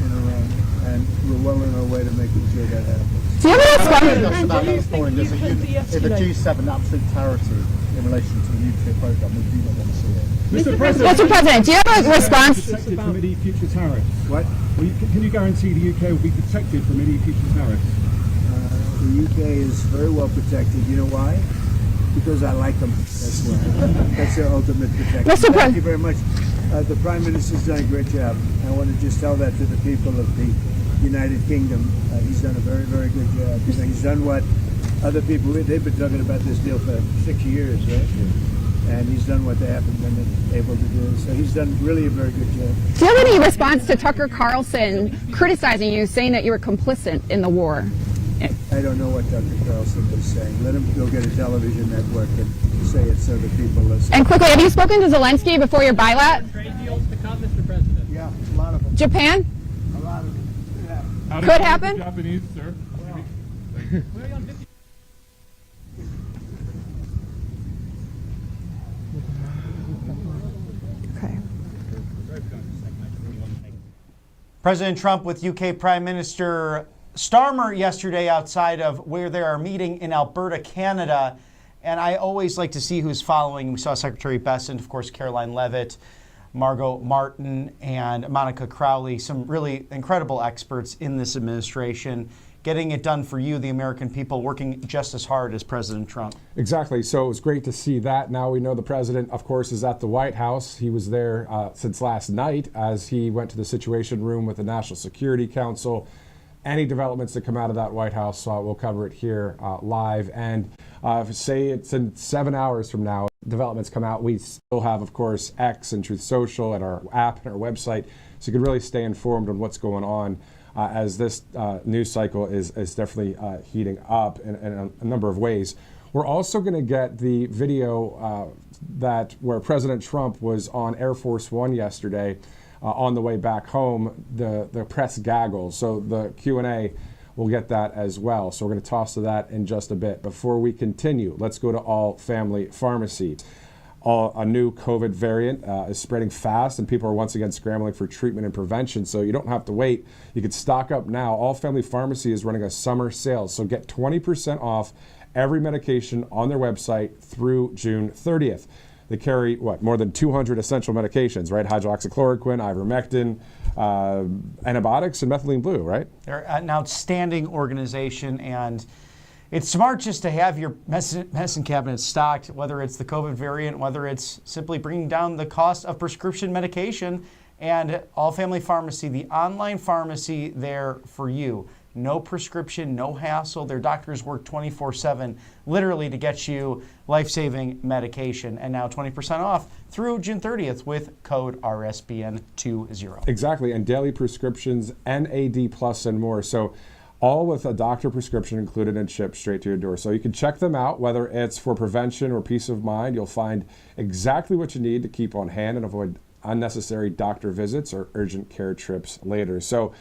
in Iran, and we're well on our way to making sure that happens. Do you have Just about that point, there's a G7 absolute clarity in relation to the nuclear program. We do not want to see it. Mr. President, Mr. President, do you have a response? Protected from any future tariffs. What? Can you guarantee the UK will be protected from any future tariffs? The UK is very well protected. You know why? Because I like them. That's why. That's their ultimate protection. Thank you very much. The Prime Minister's done a great job. I want to just tell that to the people of the United Kingdom. He's done a very, very good job. He's done what other people, they've been talking about this deal for 6 years, right? And he's done what they haven't been able to do. So he's done really a very good job. Do you have any response to Tucker Carlson criticizing you, saying that you were complicit in the war? I don't know what Tucker Carlson was saying. Let him go get a television network and say it so that people listen. And quickly, have you spoken to Zelensky before your bilat? Trade deals to come, Mr. President. Yeah, a lot of them. Japan? A lot of them. Yeah. Could happen? Japanese, sir. Okay. President Trump with UK Prime Minister Starmer yesterday outside of where they are meeting in Alberta, Canada. And I always like to see who's following. We saw Secretary Bessent, of course, Caroline Leavitt, Margot Martin, and Monica Crowley, some really incredible experts in this administration, getting it done for you, the American people, working just as hard as President Trump. Exactly. So it was great to see that. Now we know the president, of course, is at the White House. He was there since last night as he went to the Situation Room with the National Security Council. Any developments that come out of that White House, we'll cover it here live. And say it's in 7 hours from now, developments come out. We still have, of course, X and Truth Social and our app and our website, so you can really stay informed on what's going on as this news cycle is definitely heating up in a number of ways. We're also going to get the video where President Trump was on Air Force One yesterday on the way back home, the press gaggle. So the Q&A, we'll get that as well. So we're going to toss to that in just a bit. Before we continue, let's go to All Family Pharmacy. A new COVID variant is spreading fast, and people are once again scrambling for treatment and prevention. So you don't have to wait. You can stock up now. All Family Pharmacy is running a summer sale. So get 20% off every medication on their website through June 30th. They carry, more than 200 essential medications, right? Hydroxychloroquine, ivermectin, antibiotics, and methylene blue, right? They're an outstanding organization, and it's smart just to have your medicine cabinet stocked, whether it's the COVID variant, whether it's simply bringing down the cost of prescription medication. And All Family Pharmacy, the online pharmacy there for you. No prescription, no hassle. Their doctors work 24/7, literally to get you life-saving medication. And now 20% off through June 30th with code RSBN20. Exactly, and daily prescriptions, NAD plus and more. So all with a doctor prescription included and shipped straight to your door. So you can check them out, whether it's for prevention or peace of mind. You'll find exactly what you need to keep on hand and avoid unnecessary doctor visits or urgent care trips later. So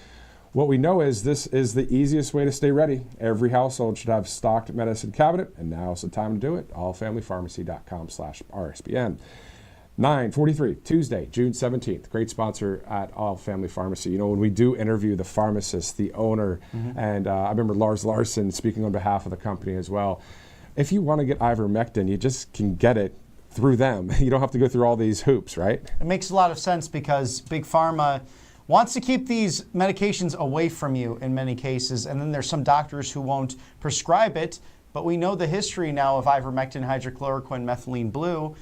what we know is this is the easiest way to stay ready. Every household should have stocked medicine cabinet, and now's the time to do it. allfamilypharmacy.com/RSBN. 9:43, Tuesday, June 17th. Great sponsor at All Family Pharmacy. You know, when we do interview the pharmacist, the owner, and I remember Lars Larson speaking on behalf of the company as well. If you want to get ivermectin, you just can get it through them. You don't have to go through all these hoops, right? It makes a lot of sense because Big Pharma wants to keep these medications away from you in many cases, and then there's some doctors who won't prescribe it, but we know the history now of ivermectin, hydrochloroquine, methylene blue,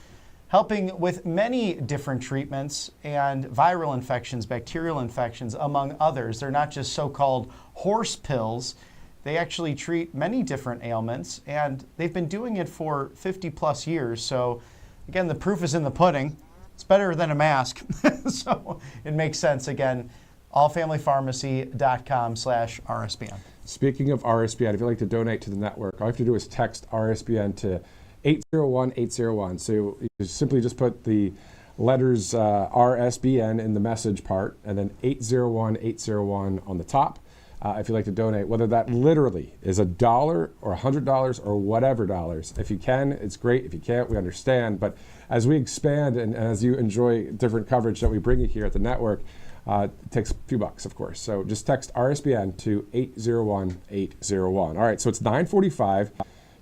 helping with many different treatments and viral infections, bacterial infections, among others. They're not just so-called horse pills. They actually treat many different ailments, and they've been doing it for 50 plus years. So again, the proof is in the pudding. It's better than a mask. So it makes sense. Again, allfamilypharmacy.com/RSBN. Speaking of RSBN, if you'd like to donate to the network, all you have to do is text RSBN to 801-801. So you simply just put the letters RSBN in the message part, and then 801-801 on the top. If you'd like to donate, whether that literally is $1 or $100 or whatever dollars. If you can, it's great. If you can't, we understand. But as we expand and as you enjoy different coverage that we bring you here at the network, it takes a few bucks, of course. So just text RSBN to 801-801. All right, so it's 9:45,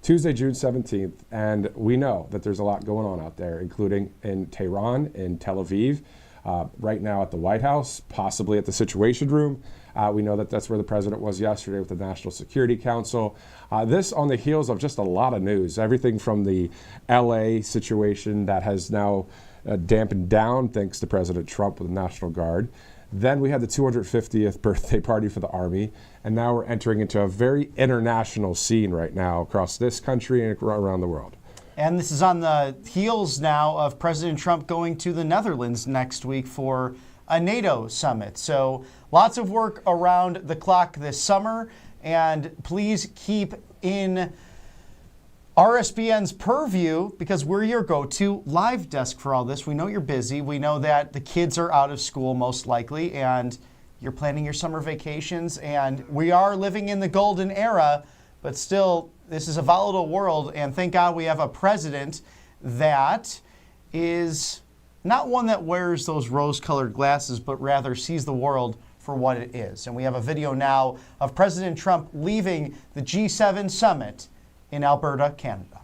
Tuesday, June 17th, and we know that there's a lot going on out there, including in Tehran, in Tel Aviv, right now at the White House, possibly at the Situation Room. We know that that's where the president was yesterday with the National Security Council. This on the heels of just a lot of news, everything from the LA situation that has now dampened down thanks to President Trump with the National Guard. Then we had the 250th birthday party for the Army, and now we're entering into a very international scene right now across this country and around the world. And this is on the heels now of President Trump going to the Netherlands next week for a NATO summit. So lots of work around the clock this summer, and please keep in RSBN's purview because we're your go-to live desk for all this. We know you're busy. We know that the kids are out of school most likely, and you're planning your summer vacations, and we are living in the golden era, but still, this is a volatile world, and thank God we have a president that is not one that wears those rose-colored glasses, but rather sees the world for what it is. And we have a video now of President Trump leaving the G7 summit in Alberta, Canada.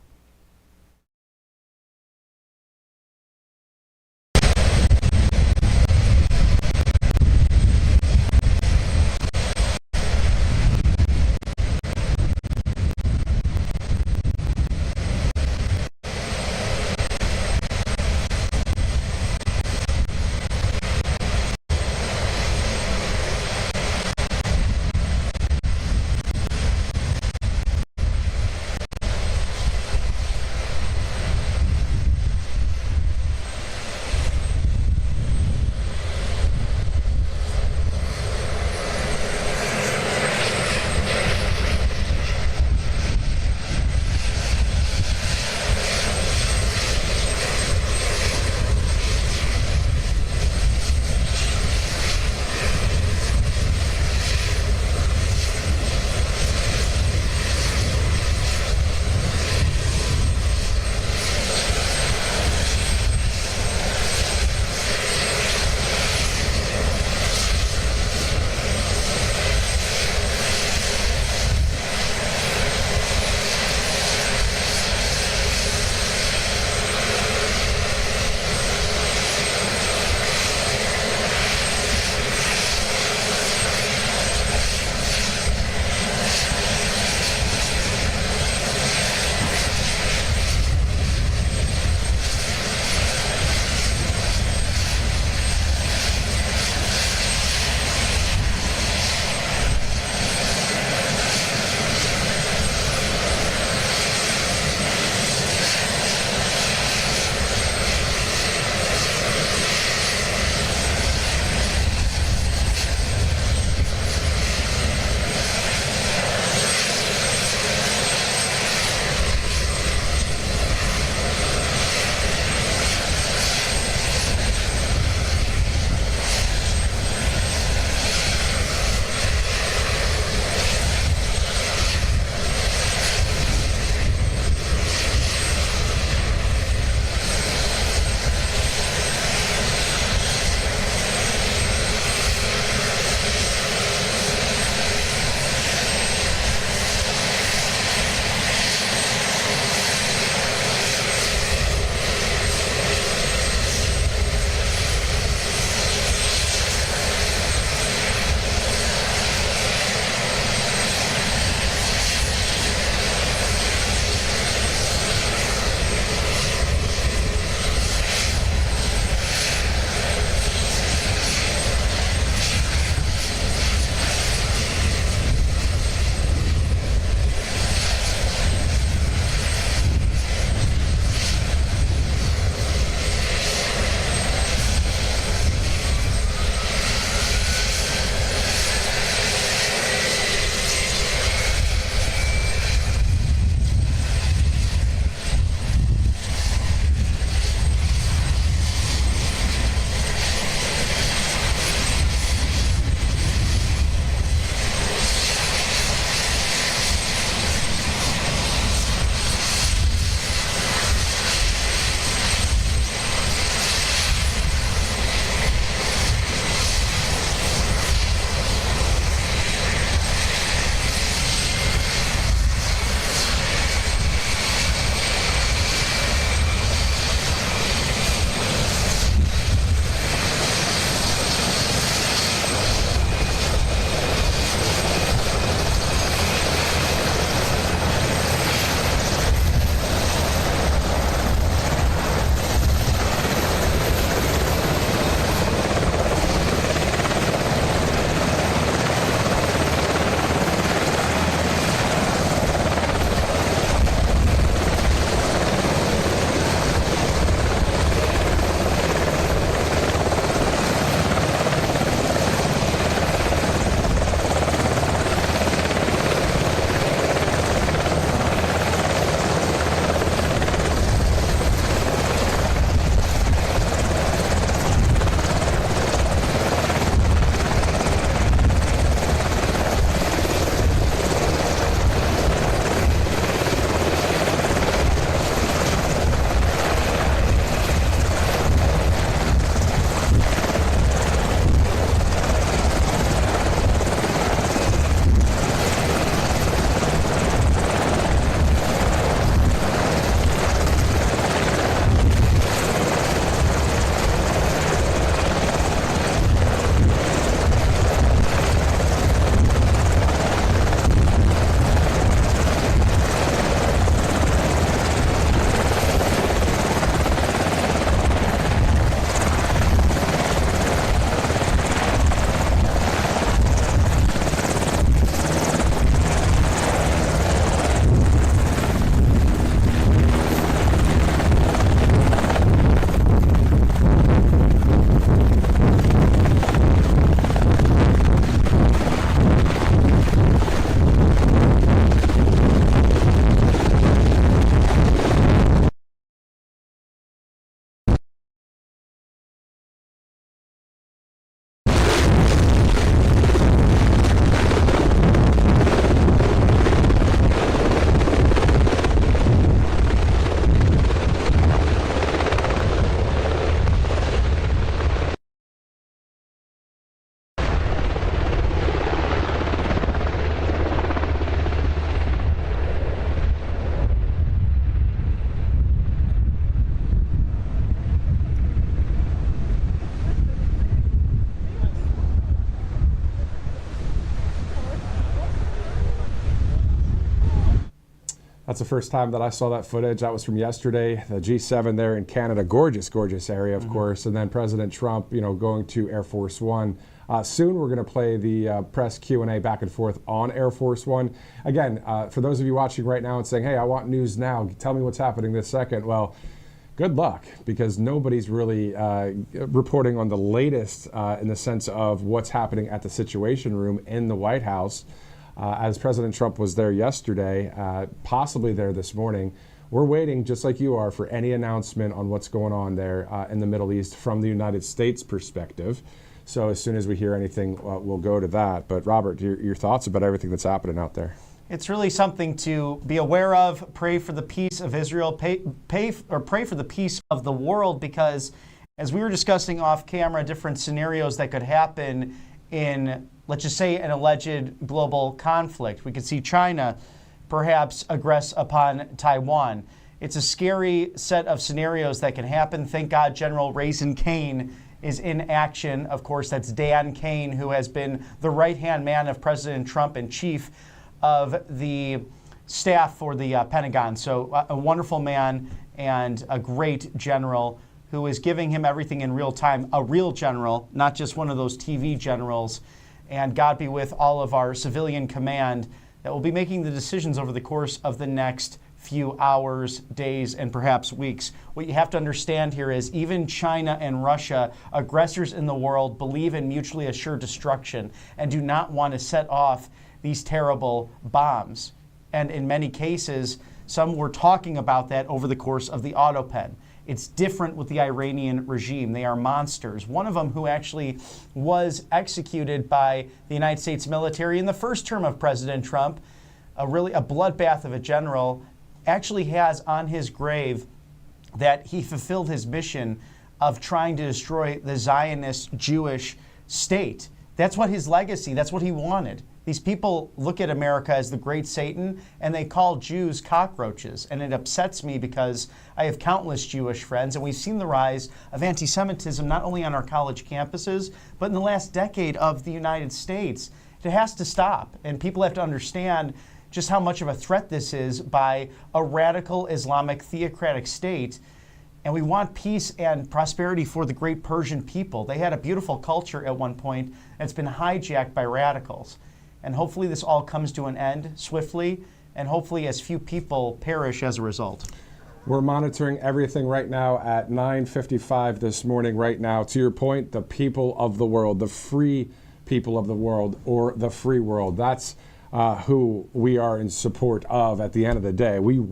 That's the first time that I saw that footage. That was from yesterday. The G7 there in Canada, gorgeous, gorgeous area, of course. And then President Trump, going to Air Force One. Soon we're going to play the press Q&A back and forth on Air Force One. Again, for those of you watching right now and saying, hey, I want news now, tell me what's happening this second. Well, good luck, because nobody's really reporting on the latest in the sense of what's happening at the Situation Room in the White House. As President Trump was there yesterday, possibly there this morning, we're waiting, just like you are, for any announcement on what's going on there in the Middle East from the United States perspective. So as soon as we hear anything, we'll go to that. But Robert, your thoughts about everything that's happening out there? It's really something to be aware of. Pray for the peace of Israel. Pray for the peace of the world, because as we were discussing off camera, different scenarios that could happen in, let's just say, an alleged global conflict. We could see China perhaps aggress upon Taiwan. It's a scary set of scenarios that can happen. Thank God General Raisin Kane is in action. Of course, that's Dan Kane, who has been the right-hand man of President Trump and chief of the staff for the Pentagon. So a wonderful man and a great general who is giving him everything in real time. A real general, not just one of those TV generals. And God be with all of our civilian command that will be making the decisions over the course of the next few hours, days, and perhaps weeks. What you have to understand here is even China and Russia, aggressors in the world, believe in mutually assured destruction and do not want to set off these terrible bombs. And in many cases, some were talking about that over the course of the AutoPen. It's different with the Iranian regime. They are monsters. One of them, who actually was executed by the United States military in the first term of President Trump, a bloodbath of a general, actually has on his grave that he fulfilled his mission of trying to destroy the Zionist Jewish state. That's what his legacy, that's what he wanted. These people look at America as the great Satan, and they call Jews cockroaches. And it upsets me because I have countless Jewish friends, and we've seen the rise of anti-Semitism not only on our college campuses, but in the last decade of the United States. It has to stop, and people have to understand just how much of a threat this is by a radical Islamic theocratic state. And we want peace and prosperity for the great Persian people. They had a beautiful culture at one point that's been hijacked by radicals. And hopefully this all comes to an end swiftly, and hopefully as few people perish as a result. We're monitoring everything right now at 9:55 this morning right now. To your point, the people of the world, the free people of the world, or the free world. That's who we are in support of at the end of the day. We don't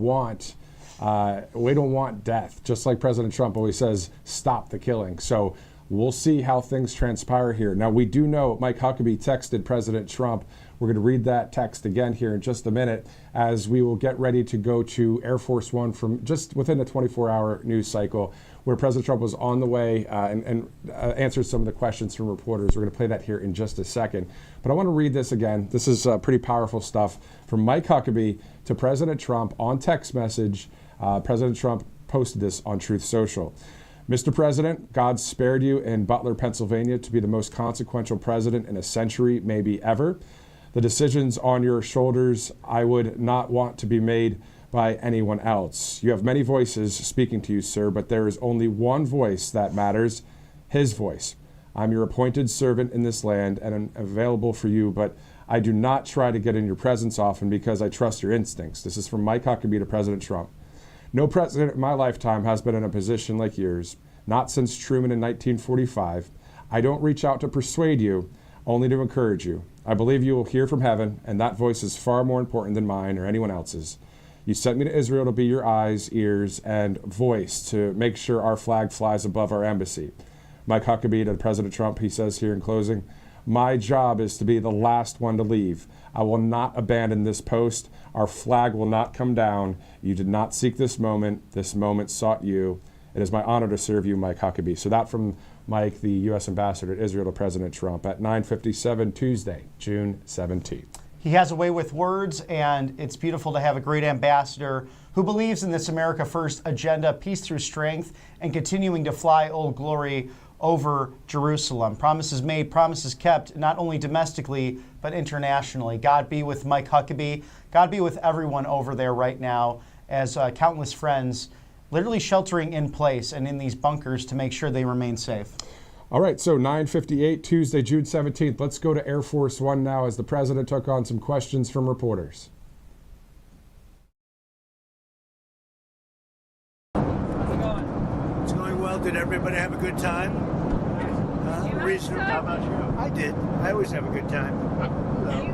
want death. Just like President Trump always says, stop the killing. So we'll see how things transpire here. Now, we do know Mike Huckabee texted President Trump. We're going to read that text again here in just a minute, as we will get ready to go to Air Force One from just within the 24-hour news cycle, where President Trump was on the way and answered some of the questions from reporters. We're going to play that here in just a second. But I want to read this again. This is pretty powerful stuff from Mike Huckabee to President Trump on text message. President Trump posted this on Truth Social. Mr. President, God spared you in Butler, Pennsylvania to be the most consequential president in a century, maybe ever. The decisions on your shoulders I would not want to be made by anyone else. You have many voices speaking to you, sir, but there is only one voice that matters, his voice. I'm your appointed servant in this land and I'm available for you, but I do not try to get in your presence often because I trust your instincts. This is from Mike Huckabee to President Trump. No president in my lifetime has been in a position like yours, not since Truman in 1945. I don't reach out to persuade you, only to encourage you. I believe you will hear from heaven, and that voice is far more important than mine or anyone else's. You sent me to Israel to be your eyes, ears, and voice to make sure our flag flies above our embassy. Mike Huckabee to President Trump, he says here in closing, my job is to be the last one to leave. I will not abandon this post. Our flag will not come down. You did not seek this moment. This moment sought you. It is my honor to serve you, Mike Huckabee. So that from Mike, the U.S. Ambassador to Israel to President Trump at 9:57 Tuesday, June 17th. He has a way with words, and it's beautiful to have a great ambassador who believes in this America First agenda, peace through strength, and continuing to fly Old Glory over Jerusalem. Promises made, promises kept, not only domestically, but internationally. God be with Mike Huckabee. God God be with everyone over there right now, as countless friends literally sheltering in place and in these bunkers to make sure they remain safe. All right, so 9:58, Tuesday, June 17th. Let's go to Air Force One now as the president took on some questions from reporters. It's going well. Did everybody have a good time? How about you? I did. I always have a good time. Hello.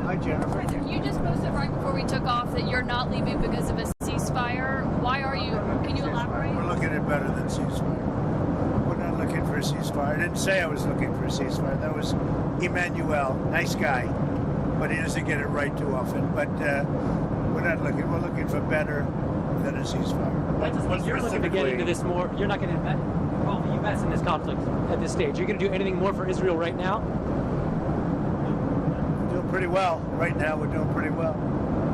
Hi, Jennifer. You just posted right before we took off that you're not leaving because of a ceasefire. Why are you? Can you elaborate? We're looking at better than ceasefire. We're not looking for a ceasefire. I didn't say I was looking for a ceasefire. That was Emmanuel. Nice guy. But he doesn't get it right too often. But we're not looking. We're looking for better than a ceasefire. You're looking to get into this more. You're not going to involve the U.S. in this conflict at this stage. You're going to do anything more for Israel right now? We're doing pretty well. Right now, we're doing pretty well.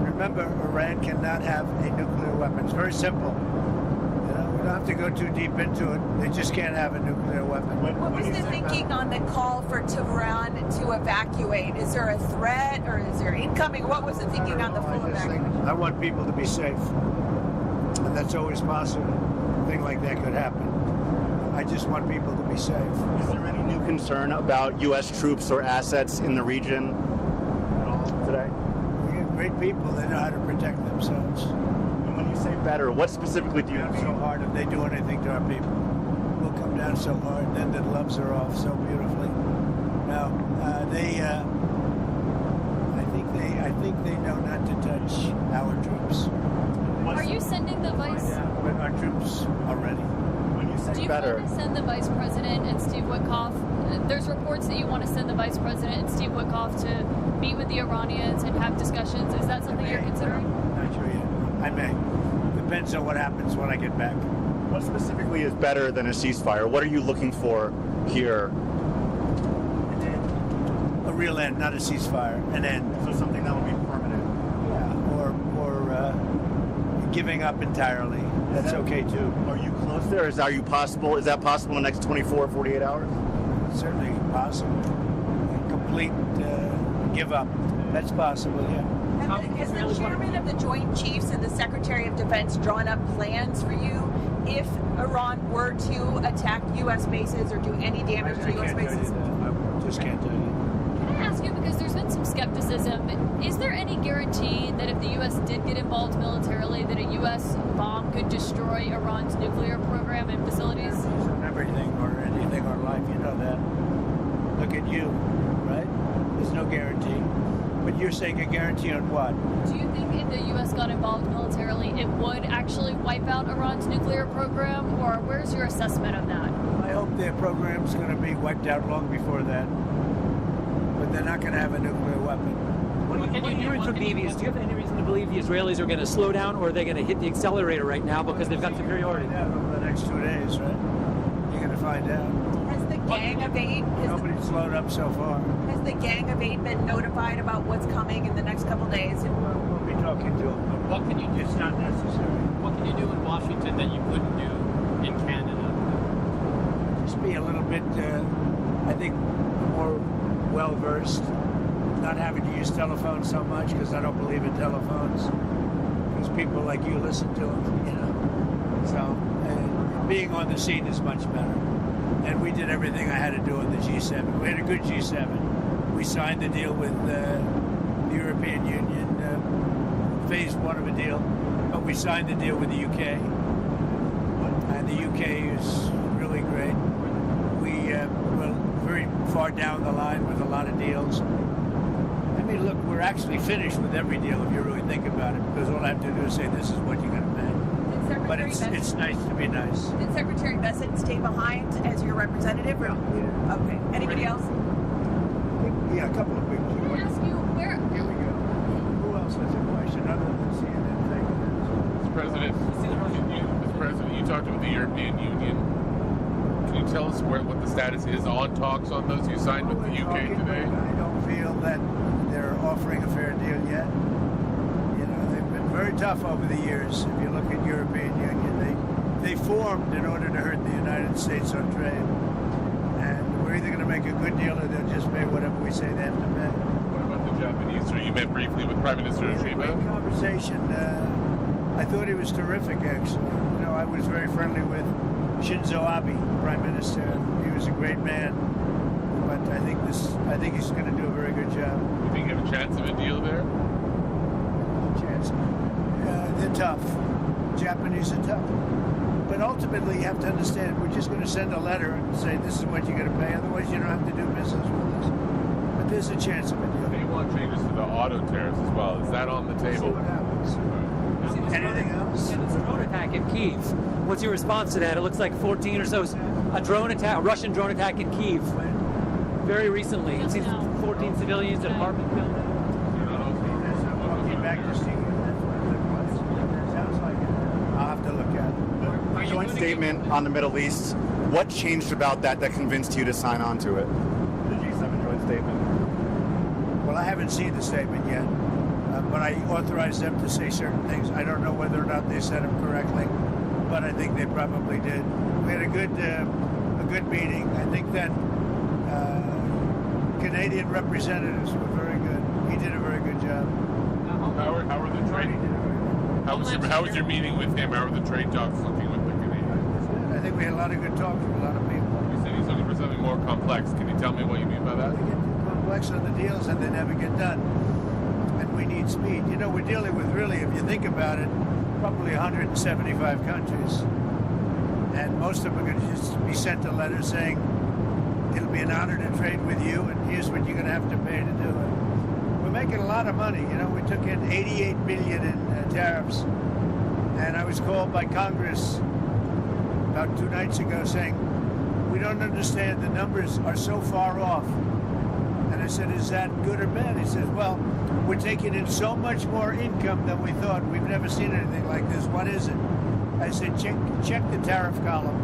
Remember, Iran cannot have a nuclear weapon. It's very simple. You know, we don't have to go too deep into it. They just can't have a nuclear weapon. What was the thinking on the call for Tehran to evacuate? Is there a threat or is there incoming? What was the thinking on the full evacuation? I want people to be safe. And that's always possible. A thing like that could happen. I just want people to be safe. Is there any new concern about U.S. troops or assets in the region at all today? We have great people. They know how to protect themselves. And when you say better, what specifically do you mean? So hard if they do anything to our people. We'll come down so hard, then the gloves are off so beautifully. Now, I think they know not to touch our troops. Are you sending the vice? But our troops are ready. When you say Do you better, plan to send the vice president and Steve Witkoff? There's reports that you want to send the vice president and Steve Witkoff to meet with the Iranians and have discussions. Is that something you're considering? Not sure yet. I may. Depends on what happens when I get back. what specifically is better than a ceasefire? What are you looking for here? A real end, not a ceasefire. An end. So something that will be permanent. Yeah, or giving up entirely. That's okay too. Are you close there? Is that possible in the next 24, 48 hours? Certainly possible. A complete give up. That's possible, yeah. Has the chairman of the Joint Chiefs and the Secretary of Defense drawn up plans for you if Iran were to attack U.S. bases or do any damage to U.S. bases? I just can't tell you. Can I ask you, because there's been some skepticism, is there any guarantee that if the U.S. did get involved militarily, that a U.S. bomb could destroy Iran's nuclear program and facilities? Everything or anything or life, you know that. Look at you, right? There's no guarantee. But you're saying a guarantee on what? Do you think if the U.S. got involved militarily, it would actually wipe out Iran's nuclear program? Or where's your assessment of that? I hope their program's going to be wiped out long before that. But they're not going to have a nuclear weapon. Can you hear it from BBs? Do you have any reason to believe the Israelis are going to slow down, or are they going to hit the accelerator right now because they've got superiority? Yeah, over the next 2 days, right? You're going to find out. Has the Gang of Eight? Nobody's slowed up so far. Has the Gang of Eight been notified about what's coming in the next couple days? We'll be talking to them. But what can you do? It's not necessary. What can you do in Washington that you couldn't do in Canada? Just be a little bit, I think, more well-versed. Not having to use telephones so much, because I don't believe in telephones. Because people like you listen to them, you know. So being on the scene is much better. And we did everything I had to do in the G7. We had a good G7. We signed the deal with the European Union, phase one of a deal. But we signed the deal with the UK. And the UK is really great. We're very far down the line with a lot of deals. I mean, look, we're actually finished with every deal if you really think about it, because all I have to do is say this is what you're going to pay. But it's nice to be nice. Did Secretary Bessent stay behind as your representative? Or? Okay. Anybody else? Yeah, a couple of people. Can I ask you, where... Here we go. Who else has a question other than CNN? Mr. President, you talked about the European Union. Can you tell us what the status is on talks on those you signed with the UK today? I don't feel that they're offering a fair deal yet. You know, they've been very tough over the years. If you look at European Union, they formed in order to hurt the United States on trade. And we're either going to make a good deal or they'll just pay whatever we say they have to pay. What about the Japanese, or you met briefly with Prime Minister Oshima? Great conversation. I thought he was terrific, actually. You know, I was very friendly with Shinzo Abe, Prime Minister, and he was a great man. But I think he's going to do a very good job. You think you have a chance of a deal there? Chance. They're tough. Japanese are tough. But ultimately, you have to understand, we're just going to send a letter and say, this is what you're going to pay. Otherwise, you don't have to do business with us. But there's a chance of a deal. They want changes to the auto tariffs as well. Is that on the table? See what happens. Anything else? And the drone attack in Kyiv. What's your response to that? It looks like 14 or so, a Russian drone attack in Kyiv. Very recently. It seems 14 civilians, an apartment building. Walking back to see you. Sounds like it. I'll have to look at it. Joint statement on the Middle East. What changed about that convinced you to sign on to it? The G7 joint statement. Well, I haven't seen the statement yet, but I authorized them to say certain things. I don't know whether or not they said them correctly, but I think they probably did. We had a good meeting. I think that Canadian representatives were very good. He did a very good job. How are the trade? How was your meeting with him? How are the trade talks looking with the Canadians? I think we had a lot of good talks with a lot of people. You said he's looking for something more complex. Can you tell me what you mean by that? They get too complex on the deals and they never get done. And we need speed. You know, we're dealing with, really, if you think about it, probably 175 countries. And most of them are going to just be sent a letter saying, it'll be an honor to trade with you, and here's what you're going to have to pay to do it. We're making a lot of money. You know, we took in $88 billion in tariffs, and I was called by Congress about 2 nights ago saying, we don't understand, the numbers are so far off. And I said, is that good or bad? He says, well, we're taking in so much more income than we thought. We've never seen anything like this. What is it? I said, check the tariff column.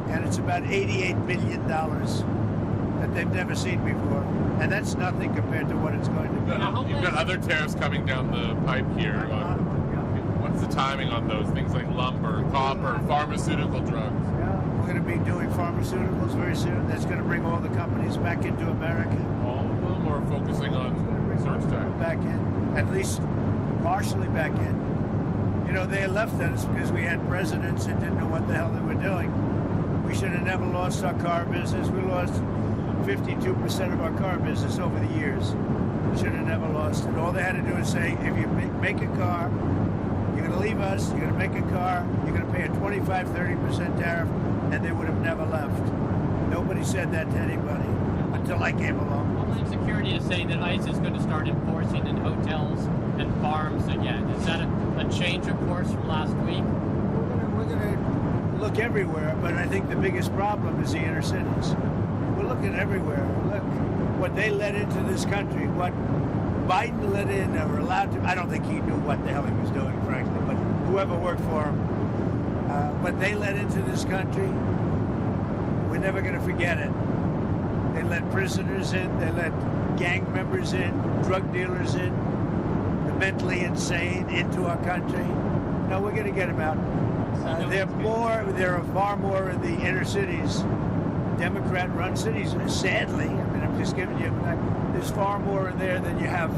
And it's about $88 billion that they've never seen before. And that's nothing compared to what it's going to be. You've got other tariffs coming down the pipe here. What's the timing on those? Things like lumber, copper, pharmaceutical drugs. We're going to be doing pharmaceuticals very soon. That's going to bring all the companies back into America. All of them, or focusing on research time? Back in, at least partially back in. You know, they left us because we had presidents that didn't know what the hell they were doing. We should have never lost our car business. We lost 52% of our car business over the years. Should have never lost it. All they had to do is say, if you make a car, you're going to leave us, you're going to make a car, you're going to pay a 25-30% tariff, and they would have never left. Nobody said that to anybody until I came along. Homeland Security is saying that ICE is going to start enforcing in hotels and farms again. Is that a change of course from last week? We're going to look everywhere, but I think the biggest problem is the inner cities. We're looking everywhere. Look, what they let into this country, what Biden let in or allowed to, I don't think he knew what the hell he was doing, frankly, but whoever worked for him. What they let into this country, we're never going to forget it. They let prisoners in, they let gang members in, drug dealers in, the mentally insane into our country. No, we're going to get them out. There are far more in the inner cities, Democrat-run cities, sadly. I mean, I'm just giving you, there's far more in there than you have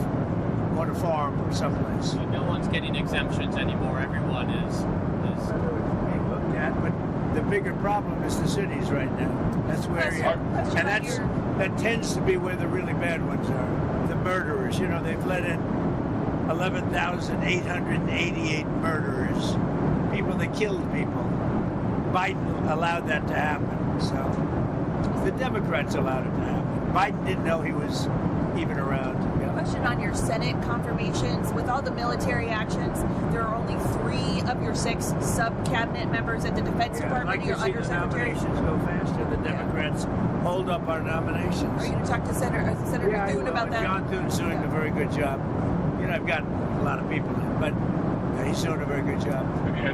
on a farm or someplace. No one's getting exemptions anymore. Everyone is being looked at, but the bigger problem is the cities right now. That's where and that tends to be where the really bad ones are. The murderers, you know, they've let in 11,888 murderers, people that killed people. Biden allowed that to happen, so the Democrats allowed it to happen. Biden didn't know he was even around. Question on your Senate confirmations. With all the military actions, there are only 3 of your 6 sub-cabinet members at the Defense Department. I'd like to see the nominations go faster. The Democrats hold up our nominations. Are you going to talk to Senator Thune about that? John Thune's doing a very good job. You know, I've got a lot of people in, but he's doing a very good job.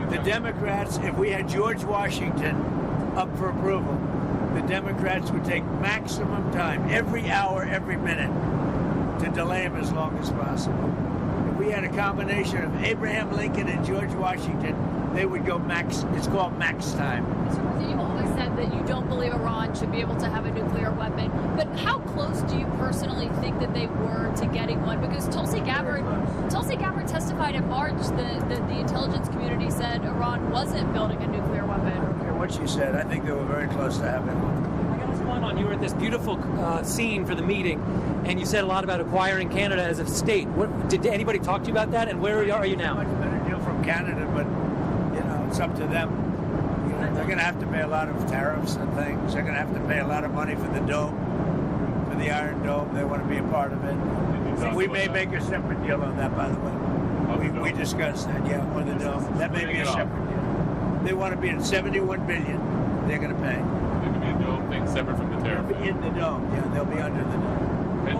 The Democrats, if we had George Washington up for approval, the Democrats would take maximum time, every hour, every minute, to delay him as long as possible. If we had a combination of Abraham Lincoln and George Washington, they would go max. It's called max time. Mr. President, you've always said that you don't believe Iran should be able to have a nuclear weapon. But how close do you personally think that they were to getting one? Because Tulsi Gabbard testified in March that the intelligence community said Iran wasn't building a nuclear weapon. I don't care what she said. I think they were very close to having one. I got this one on. You were at this beautiful scene for the meeting, and you said a lot about acquiring Canada as a state. Did anybody talk to you about that? And where are you now? Much better deal from Canada, but it's up to them. They're going to have to pay a lot of tariffs and things. They're going to have to pay a lot of money for the dome, for the Iron Dome. They want to be a part of it. We may make a separate deal on that, by the way. We discussed that, on the dome. That may be a separate deal. They want to be at $71 billion. They're going to pay. They're going to be a dome thing separate from the tariff. They'll be in the dome. Yeah, they'll be under the dome. And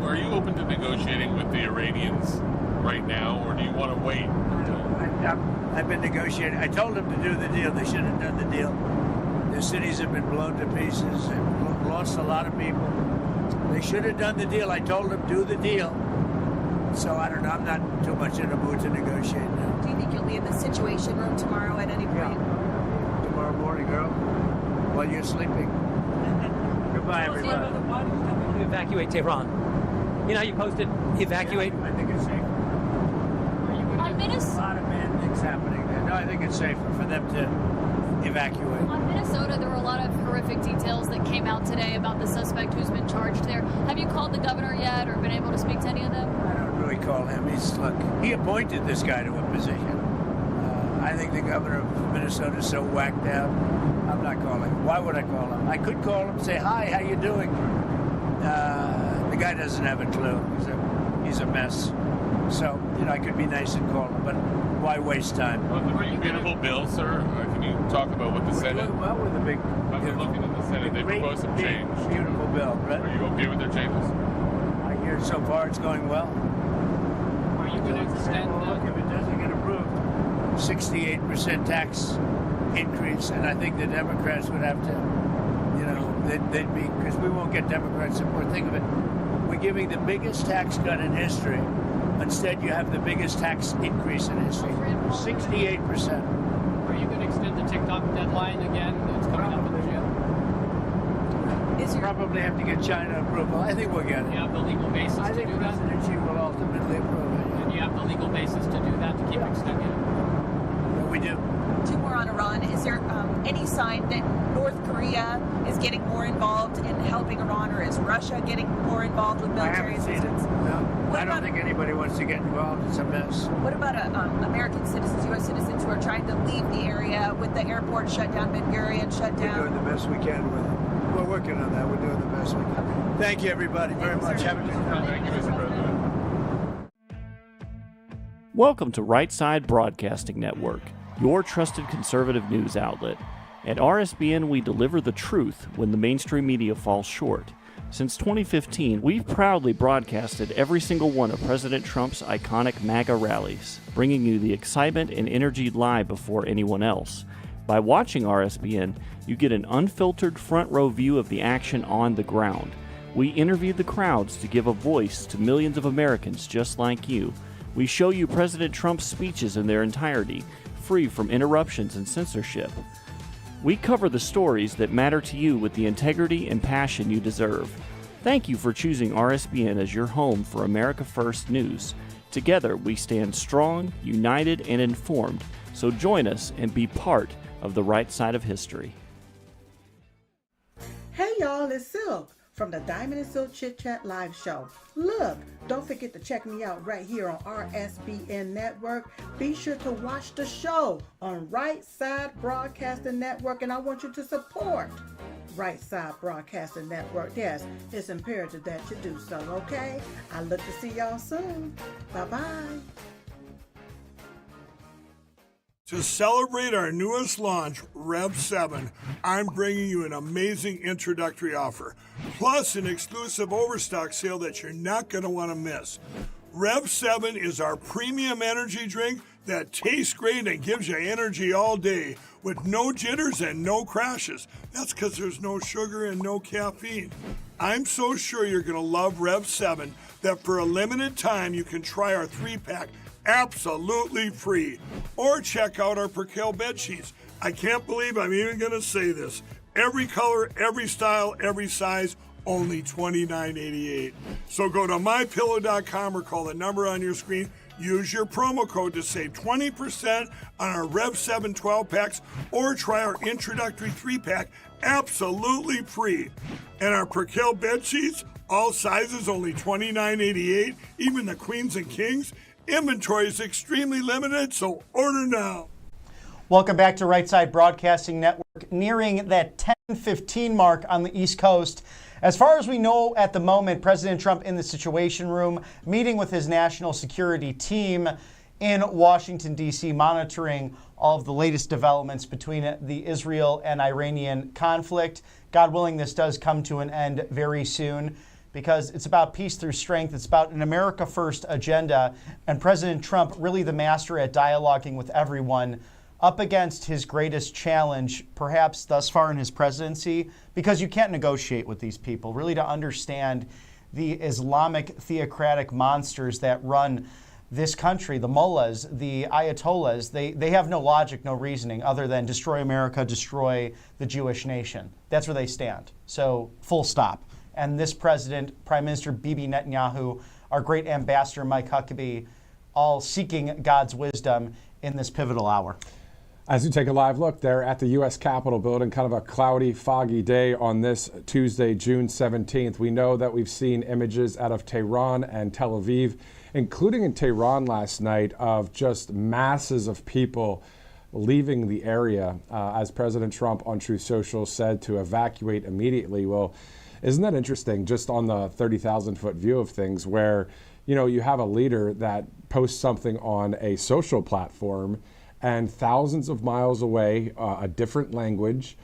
are you open to negotiating with the Iranians right now, or do you want to wait? I've been negotiating. I told them to do the deal. They should have done the deal. Their cities have been blown to pieces. They've lost a lot of people. They should have done the deal. I told them, do the deal. So I don't know. I'm not too much in a mood to negotiate now. Do you think you'll be in the Situation Room tomorrow at any point? Tomorrow morning, girl, while you're sleeping. Goodbye, everybody. Why do you have to evacuate Tehran? You know how you posted evacuate? I think it's safer. A lot of bad things happening there. No, I think it's safer for them to evacuate. On Minnesota, there were a lot of horrific details that came out today about the suspect who's been charged there. Have you called the governor yet or been able to speak to any of them? I don't really call him. He appointed this guy to a position. I think the governor of Minnesota is so whacked out. I'm not calling. Why would I call him? I could call him, say, hi, how you doing? The guy doesn't have a clue. He's a mess. So, I could be nice and call him, but why waste time? On the beautiful bill, sir, can you talk about what the Senate... Well, with the big... I've been looking at the Senate. They proposed some change. Beautiful bill, right? Are you okay with their changes? I hear so far it's going well. Are you going to extend if it doesn't get approved, 68% tax increase, and I think the Democrats would have to, they'd be... Because we won't get Democrat support. Think of it. We're giving the biggest tax cut in history. Instead, you have the biggest tax increase in history, 68%. Are you going to extend the TikTok deadline again? It's coming up in June. Probably have to get China approval. I think we'll get it. You have the legal basis I to think do that? President Xi will ultimately approve it. And you have the legal basis to do that, to keep extending it? We do. Two more on Iran. Is there any sign that North Korea is getting more involved in helping Iran, or is Russia getting more involved with military assistance? I don't think anybody wants to get involved. It's a mess. What about American citizens, U.S. citizens who are trying to leave the area with the airport shut down, Ben Gurion shut down? We're doing the best we can with it. We're working on that. We're doing the best we can. Thank you, everybody, very much. Have a good time. Thank you, Mr. President. Welcome to Right Side Broadcasting Network, your trusted conservative news outlet. At RSBN, we deliver the truth when the mainstream media falls short. Since 2015, we've proudly broadcasted every single one of President Trump's iconic MAGA rallies, bringing you the excitement and energy live before anyone else. By watching RSBN, you get an unfiltered front row view of the action on the ground. We interview the crowds to give a voice to millions of Americans just like you. We show you President Trump's speeches in their entirety, free from interruptions and censorship. We cover the stories that matter to you with the integrity and passion you deserve. Thank you for choosing RSBN as your home for America First News. Together, we stand strong, united, and informed. So join us and be part of the right side of history. Hey y'all, it's Silk from the Diamond and Silk Chit Chat live show. Look, don't forget to check me out right here on RSBN Network. Be sure to watch the show on Right Side Broadcasting Network, and I want you to support Right Side Broadcasting Network. Yes, it's imperative that you do so, okay? I look to see y'all soon. Bye-bye. To celebrate our newest launch, Rev 7, I'm bringing you an amazing introductory offer, plus an exclusive overstock sale that you're not going to want to miss. Rev 7 is our premium energy drink that tastes great and gives you energy all day with no jitters and no crashes. That's because there's no sugar and no caffeine. I'm so sure you're going to love Rev 7 that for a limited time you can try our 3-pack absolutely free. Or check out our Percale bed sheets. I can't believe I'm even going to say this. Every color, every style, every size, only $29.88. So go to mypillow.com or call the number on your screen. Use your promo code to save 20% on our Rev 7 12-packs or try our introductory 3-pack absolutely free. And our Percale bed sheets, all sizes only $29.88, even the queens and kings. Inventory is extremely limited, so order now. Welcome back to Right Side Broadcasting Network, nearing that 10:15 mark on the East Coast. As far as we know at the moment, President Trump in the Situation Room, meeting with his national security team in Washington, D.C., monitoring all of the latest developments between the Israel and Iranian conflict. God willing, this does come to an end very soon, because it's about peace through strength. It's about an America First agenda, and President Trump really the master at dialoguing with everyone, up against his greatest challenge, perhaps thus far in his presidency, because you can't negotiate with these people, really to understand the Islamic theocratic monsters that run this country, the mullahs, the ayatollahs. They have no logic, no reasoning other than destroy America, destroy the Jewish nation. That's where they stand. So full stop. And this president, Prime Minister Bibi Netanyahu, our great ambassador Mike Huckabee, all seeking God's wisdom in this pivotal hour. As you take a live look there at the U.S. Capitol building, kind of a cloudy, foggy day on this Tuesday, June 17th. We know that we've seen images out of Tehran and Tel Aviv, including in Tehran last night, of just masses of people leaving the area, as President Trump on Truth Social said to evacuate immediately. Well, isn't that interesting, just on the 30,000-foot view of things, where, you know, you have a leader that posts something on a social platform, and thousands of miles away, a different language,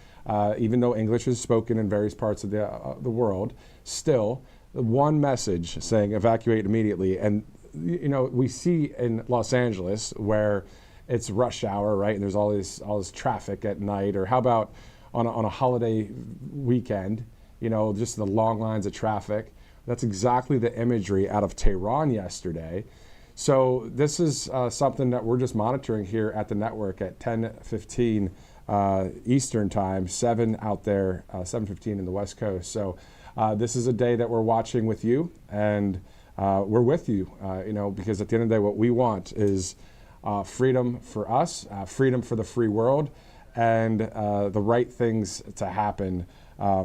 even though English is spoken in various parts of the world, still one message saying evacuate immediately. And, you know, we see in Los Angeles where it's rush hour, right? And there's all this traffic at night. Or how about on a holiday weekend, you know, just the long lines of traffic. That's exactly the imagery out of Tehran yesterday. So this is something that we're just monitoring here at the network at 10:15 Eastern time, 7 out there, 7:15 in the West Coast. So this is a day that we're watching with you, and we're with you, you know, because at the end of the day, what we want is freedom for us, freedom for the free world, and the right things to happen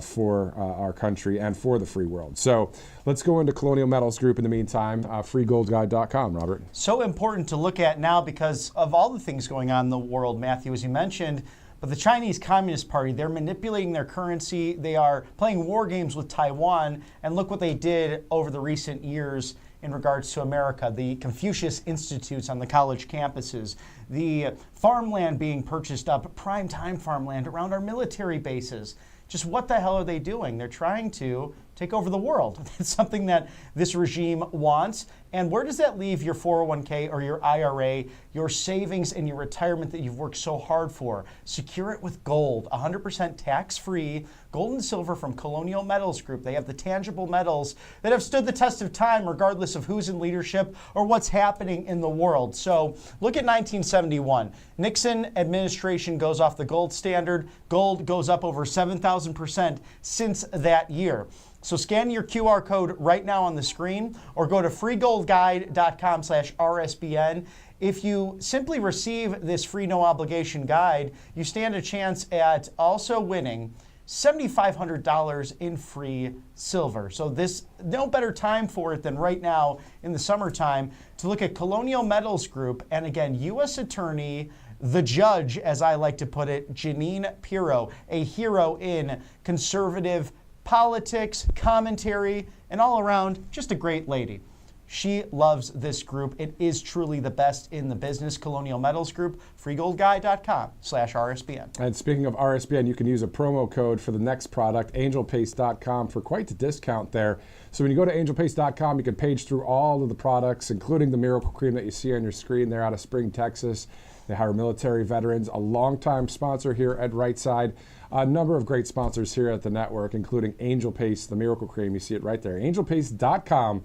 for our country and for the free world. So let's go into Colonial Metals Group in the meantime, freegoldguide.com, Robert. So important to look at now because of all the things going on in the world, Matthew, as you mentioned. But the Chinese Communist Party, they're manipulating their currency. They are playing war games with Taiwan. And look what they did over the recent years in regards to America. The Confucius Institutes on the college campuses, the farmland being purchased up, prime time farmland around our military bases. Just what the hell are they doing? They're trying to take over the world. It's something that this regime wants. And where does that leave your 401k or your IRA, your savings and your retirement that you've worked so hard for? Secure it with gold, 100% tax-free, gold and silver from Colonial Metals Group. They have the tangible metals that have stood the test of time regardless of who's in leadership or what's happening in the world. So look at 1971. Nixon administration goes off the gold standard. Gold goes up over 7,000% since that year. So scan your QR code right now on the screen or go to freegoldguide.com/RSBN. If you simply receive this free no obligation guide, you stand a chance at also winning $7,500 in free silver. So this, no better time for it than right now in the summertime to look at Colonial Metals Group. And again, U.S. Attorney, the judge, as I like to put it, Jeanine Pirro, a hero in conservative politics, commentary, and all around, just a great lady. She loves this group. It is truly the best in the business. Colonial Metals Group, freegoldguide.com/RSBN. And speaking of RSBN, you can use a promo code for the next product, angelpaste.com, for quite the discount there. So when you go to angelpaste.com, you can page through all of the products, including the Miracle Cream that you see on your screen there out of Spring, Texas. They hire military veterans, a longtime sponsor here at Right Side. A number of great sponsors here at the network, including Angel Paste, the Miracle Cream. You see it right there, angelpaste.com.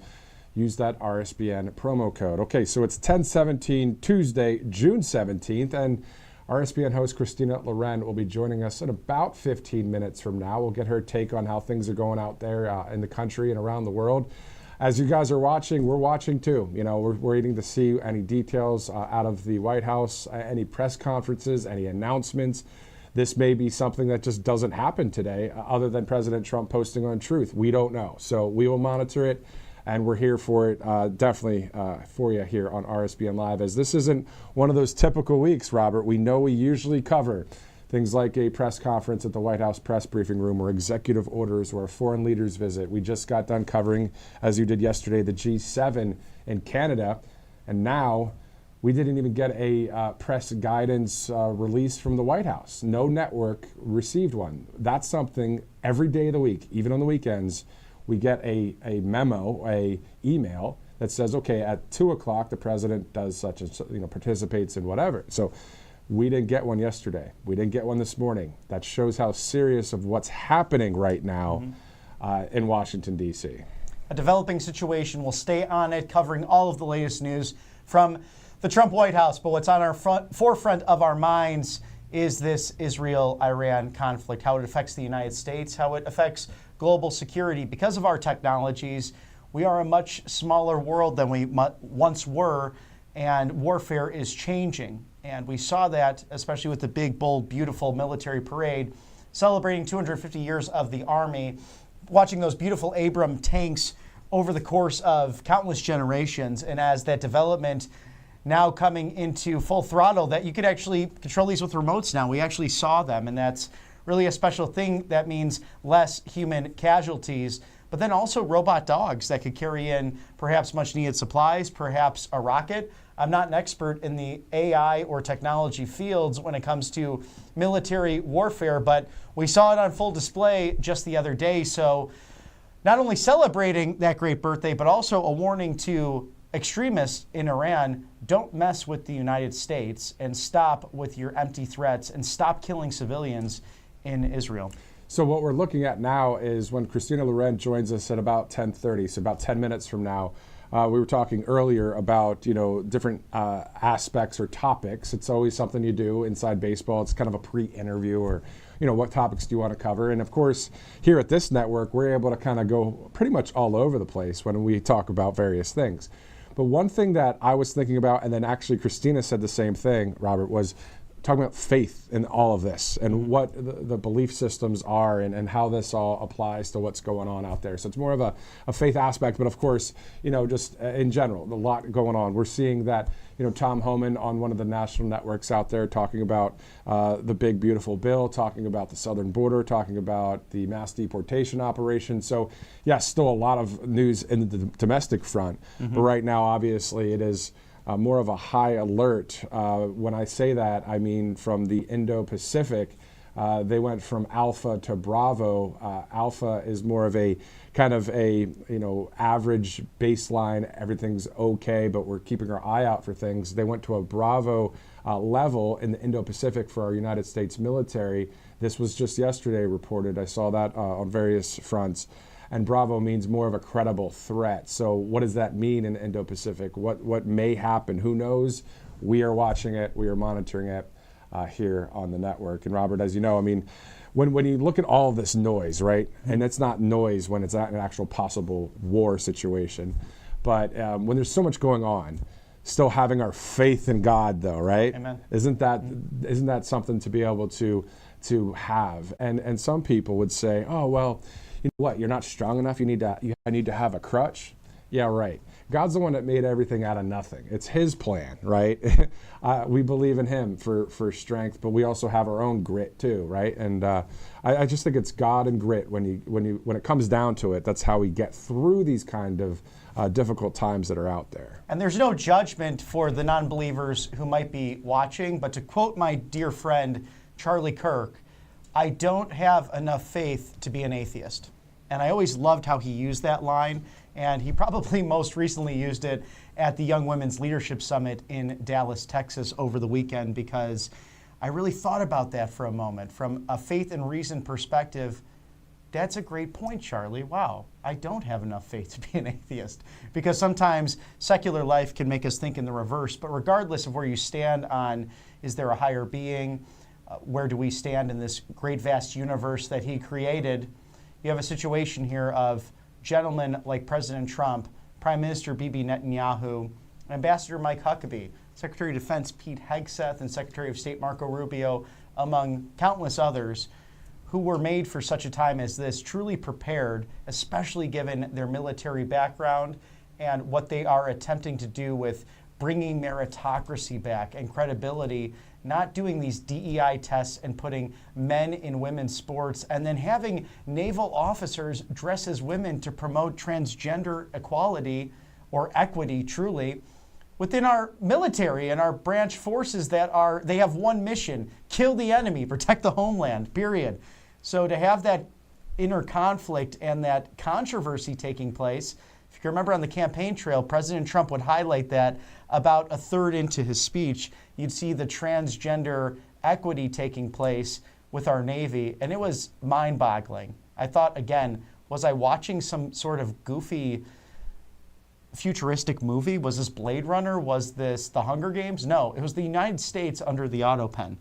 use that RSBN promo code. Okay, so it's 10/17 Tuesday, June 17th, and RSBN host Christina Loren will be joining us in about 15 minutes from now. We'll get her take on how things are going out there in the country and around the world. As you guys are watching, we're watching too. You know, we're waiting to see any details out of the White House, any press conferences, any announcements. This may be something that just doesn't happen today, other than President Trump posting on Truth. We don't know. So we will monitor it, and we're here for it, definitely for you here on RSBN Live, as this isn't one of those typical weeks, Robert. We know we usually cover things like a press conference at the White House press briefing room, or executive orders, or a foreign leaders visit. We just got done covering, as you did yesterday, the G7 in Canada, and now we didn't even get a press guidance release from the White House. No network received one. That's something every day of the week, even on the weekends, we get a memo, a email that says, okay, at 2 o'clock, the president does such and such, participates in whatever. So we didn't get one yesterday. We didn't get one this morning. That shows how serious of what's happening right now in Washington, D.C. A developing situation. We'll stay on it, covering all of the latest news from the Trump White House. But what's on our forefront of our minds is this Israel-Iran conflict, how it affects the United States, how it affects global security. Because of our technologies, we are a much smaller world than we once were, and warfare is changing. And we saw that, especially with the big, bold, beautiful military parade celebrating 250 years of the Army, watching those beautiful Abrams tanks over the course of countless generations. And as that development now coming into full throttle, that you could actually control these with remotes now. We actually saw them, and that's really a special thing. That means less human casualties, but then also robot dogs that could carry in perhaps much needed supplies, perhaps a rocket. I'm not an expert in the AI or technology fields when it comes to military warfare, but we saw it on full display just the other day. So not only celebrating that great birthday, but also a warning to extremists in Iran: don't mess with the United States, and stop with your empty threats, and stop killing civilians in Israel. So what we're looking at now is when Christina Loren joins us at about 10:30, so about 10 minutes from now. We were talking earlier about, different aspects or topics. It's always something you do inside baseball. It's kind of a pre-interview, or, what topics do you want to cover? And of course, here at this network, we're able to kind of go pretty much all over the place when we talk about various things. But one thing that I was thinking about, and then actually Christina said the same thing, Robert, was talking about faith in all of this, and what the belief systems are, and how this all applies to what's going on out there. So it's more of a faith aspect, but of course, just in general, a lot going on. We're seeing that, Tom Homan on one of the national networks out there talking about the big, beautiful bill, talking about the southern border, talking about the mass deportation operation. So yes, still a lot of news in the domestic front, but right now, obviously, it is more of a high alert. When I say that, I mean from the Indo-Pacific. They went from Alpha to Bravo. Alpha is more of a kind of a average baseline. Everything's okay, but we're keeping our eye out for things. They went to a Bravo level in the Indo-Pacific for our United States military. This was just yesterday reported. I saw that on various fronts. And Bravo means more of a credible threat. So what does that mean in Indo-Pacific? What may happen? Who knows? We are watching it. We are monitoring it here on the network. And Robert, as you know, I mean, when you look at all of this noise, right? And it's not noise when it's not an actual possible war situation. But when there's so much going on, still having our faith in God, though, right? Amen. Isn't that something to be able to have? And some people would say, oh, well, you know what? You're not strong enough. You need to have a crutch. Yeah, right. God's the one that made everything out of nothing. It's His plan, right? We believe in Him for strength, but we also have our own grit too, right? And I just think it's God and grit when it comes down to it. That's how we get through these kind of difficult times that are out there. And there's no judgment for the non-believers who might be watching, but to quote my dear friend Charlie Kirk, I don't have enough faith to be an atheist. And I always loved how he used that line, and he probably most recently used it at the Young Women's Leadership Summit in Dallas, Texas over the weekend, because I really thought about that for a moment. From a faith and reason perspective, That's a great point, Charlie. Wow, I don't have enough faith to be an atheist, because sometimes secular life can make us think in the reverse. But regardless of where you stand on, is there a higher being? Where do we stand in this great vast universe that he created? You have a situation here of gentlemen like President Trump, Prime Minister Bibi Netanyahu, Ambassador Mike Huckabee, Secretary of Defense Pete Hegseth, and Secretary of State Marco Rubio, among countless others, who were made for such a time as this, truly prepared, especially given their military background and what they are attempting to do with bringing meritocracy back and credibility, not doing these DEI tests and putting men in women's sports, and then having naval officers dress as women to promote transgender equality or equity, truly, within our military and our branch forces they have one mission: kill the enemy, protect the homeland, period. So to have that inner conflict and that controversy taking place, if you remember on the campaign trail, President Trump would highlight that about a third into his speech, you'd see the transgender equity taking place with our Navy, and it was mind-boggling. I thought, again, was I watching some sort of goofy futuristic movie? Was this Blade Runner? Was this The Hunger Games? No, it was the United States under the auto pen.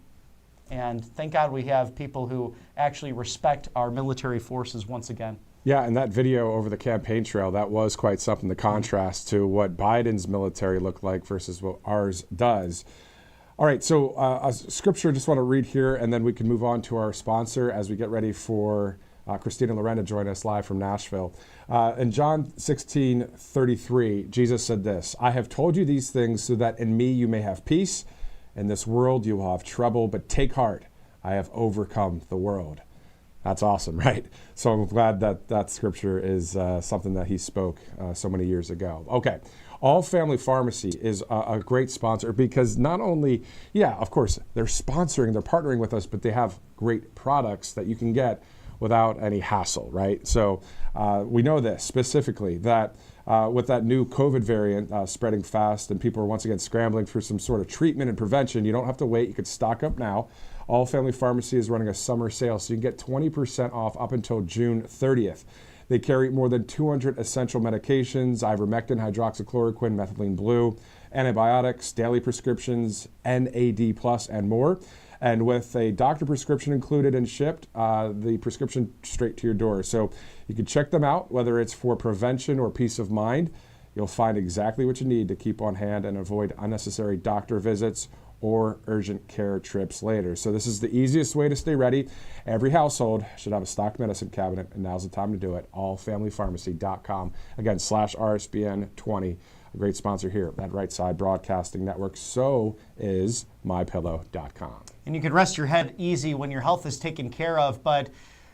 And thank God we have people who actually respect our military forces once again. Yeah, and that video over the campaign trail, that was quite something, the contrast to what Biden's military looked like versus what ours does. All right, so a scripture I just want to read here, and then we can move on to our sponsor as we get ready for Christina Loren to join us live from Nashville. In John 16:33, Jesus said this: "I have told you these things so that in me you may have peace. In this world you will have trouble, but take heart, I have overcome the world." That's awesome, right? So I'm glad that that scripture is something that he spoke so many years ago. Okay, All Family Pharmacy is a great sponsor because not only, yeah, of course, they're sponsoring, they're partnering with us, but they have great products that you can get without any hassle, right? So we know this specifically, that with that new COVID variant spreading fast and people are once again scrambling for some sort of treatment and prevention, you don't have to wait. You could stock up now. All Family Pharmacy is running a summer sale, so you can get 20% off up until June 30th. They carry more than 200 essential medications: ivermectin, hydroxychloroquine, methylene blue, antibiotics, daily prescriptions, NAD+, and more. And with a doctor prescription included and shipped, the prescription straight to your door. So you can check them out, whether it's for prevention or peace of mind. You'll find exactly what you need to keep on hand and avoid unnecessary doctor visits or urgent care trips later. So this is the easiest way to stay ready. Every household should have a stocked medicine cabinet, and now's the time to do it. allfamilypharmacy.com. Again, /RSBN20. A great sponsor here at Right Side Broadcasting Network. So is MyPillow.com. And you can rest your head easy when your health is taken care of, but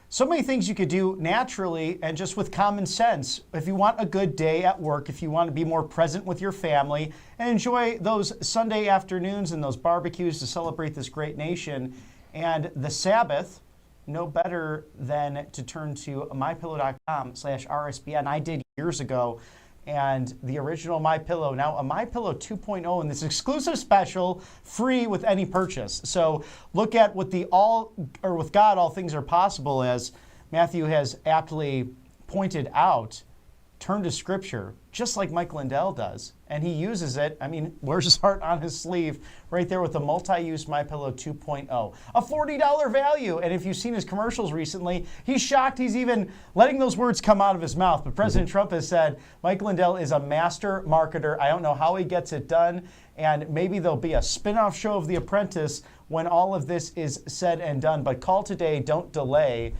so many things you could do naturally and just with common sense. If you want a good day at work, if you want to be more present with your family and enjoy those Sunday afternoons and those barbecues to celebrate this great nation and the Sabbath, no better than to turn to mypillow.com/RSBN. I did years ago. And the original MyPillow, now a MyPillow 2.0 in this exclusive special, free with any purchase. So look at what with God, all things are possible, as Matthew has aptly pointed out. Turn to Scripture, just like Mike Lindell does. And he uses it, wears his heart on his sleeve, right there with the multi-use MyPillow 2.0. A $40 value. And if you've seen his commercials recently, he's shocked he's even letting those words come out of his mouth. But President Trump has said, Mike Lindell is a master marketer. I don't know how he gets it done. And maybe there'll be a spin-off show of The Apprentice when all of this is said and done. But call today, don't delay.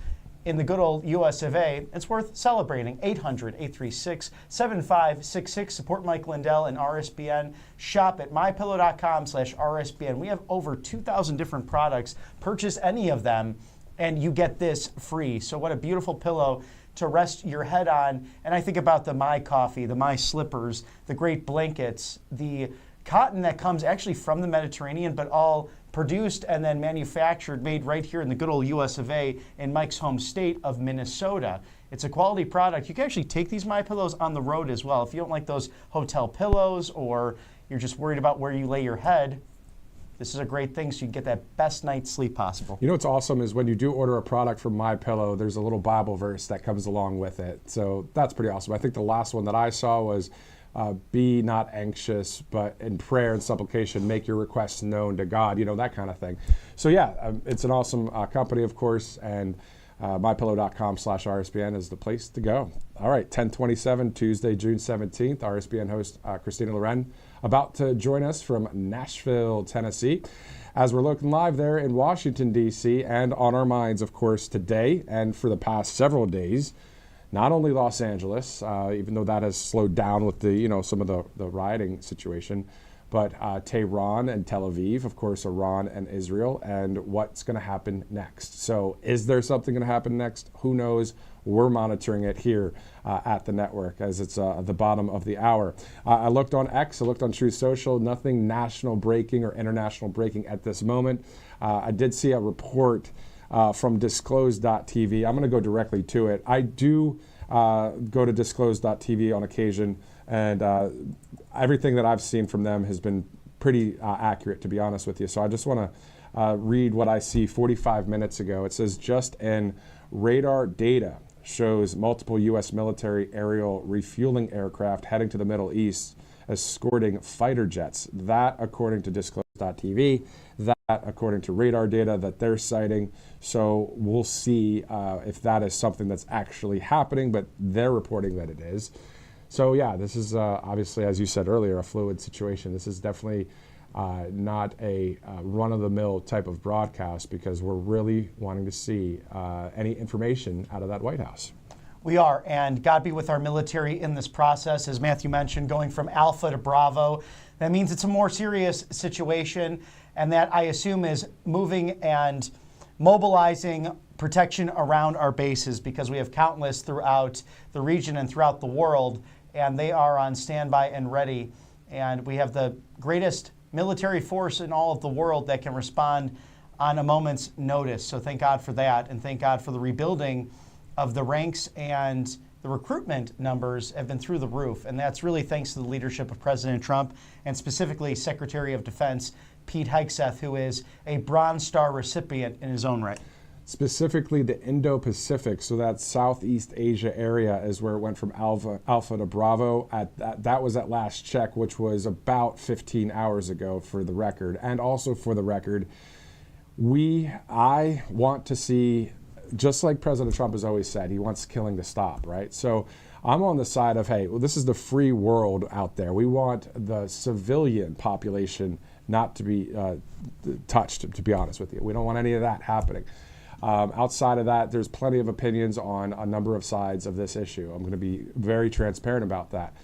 In the good old US of A, it's worth celebrating. 800-836-7566. Support Mike Lindell and RSBN. Shop at mypillow.com/RSBN. We have over 2,000 different products. Purchase any of them, and you get this free. So what a beautiful pillow to rest your head on. And I think about the My Coffee, the My Slippers, the great blankets, the cotton that comes actually from the Mediterranean, but all produced and then manufactured, made right here in the good old US of A in Mike's home state of Minnesota. It's a quality product. You can actually take these MyPillows on the road as well. If you don't like those hotel pillows or you're just worried about where you lay your head, this is a great thing so you can get that best night's sleep possible. You know what's awesome is when you do order a product from MyPillow, there's a little Bible verse that comes along with it. So that's pretty awesome. I think the last one that I saw was, be not anxious, but in prayer and supplication, make your requests known to God, that kind of thing. So yeah, it's an awesome company, of course, and mypillow.com/RSBN is the place to go. All right, 10/27, Tuesday, June 17th, RSBN host Christina Loren about to join us from Nashville, Tennessee, as we're looking live there in Washington, D.C., and on our minds, of course, today and for the past several days, not only Los Angeles, even though that has slowed down with the, some of the rioting situation, but Tehran and Tel Aviv, of course, Iran and Israel, and what's going to happen next. So is there something going to happen next? Who knows? We're monitoring it here at the network as it's the bottom of the hour. I looked on X, I looked on Truth Social, nothing national breaking or international breaking at this moment. I did see a report from disclose.tv. I'm going to go directly to it. I do go to disclose.tv on occasion, and everything that I've seen from them has been pretty accurate, to be honest with you. So I just want to read what I see 45 minutes ago. It says, just in radar data shows multiple U.S. military aerial refueling aircraft heading to the Middle East, escorting fighter jets. That, according to disclose.tv, that according to radar data that they're citing. So we'll see if that is something that's actually happening, but they're reporting that it is. So yeah, this is obviously, as you said earlier, a fluid situation. This is definitely not a run-of-the-mill type of broadcast, because we're really wanting to see any information out of that White House. We are, and God be with our military in this process. As Matthew mentioned, going from Alpha to Bravo, that means it's a more serious situation, and that, I assume, is moving and mobilizing protection around our bases, because we have countless throughout the region and throughout the world, and they are on standby and ready. And we have the greatest military force in all of the world that can respond on a moment's notice. So thank God for that, and thank God for the rebuilding of the ranks, and the recruitment numbers have been through the roof. And that's really thanks to the leadership of President Trump, and specifically Secretary of Defense Pete Hegseth, who is a Bronze Star recipient in his own right. Specifically the Indo-Pacific, so that Southeast Asia area is where it went from Alpha to Bravo. That was at last check, which was about 15 hours ago, for the record. And also for the record, I want to see, just like President Trump has always said, he wants killing to stop, right? So I'm on the side of, hey, well, this is the free world out there. We want the civilian population not to be touched, to be honest with you. We don't want any of that happening. Outside of that, there's plenty of opinions on a number of sides of this issue. I'm going to be very transparent about that.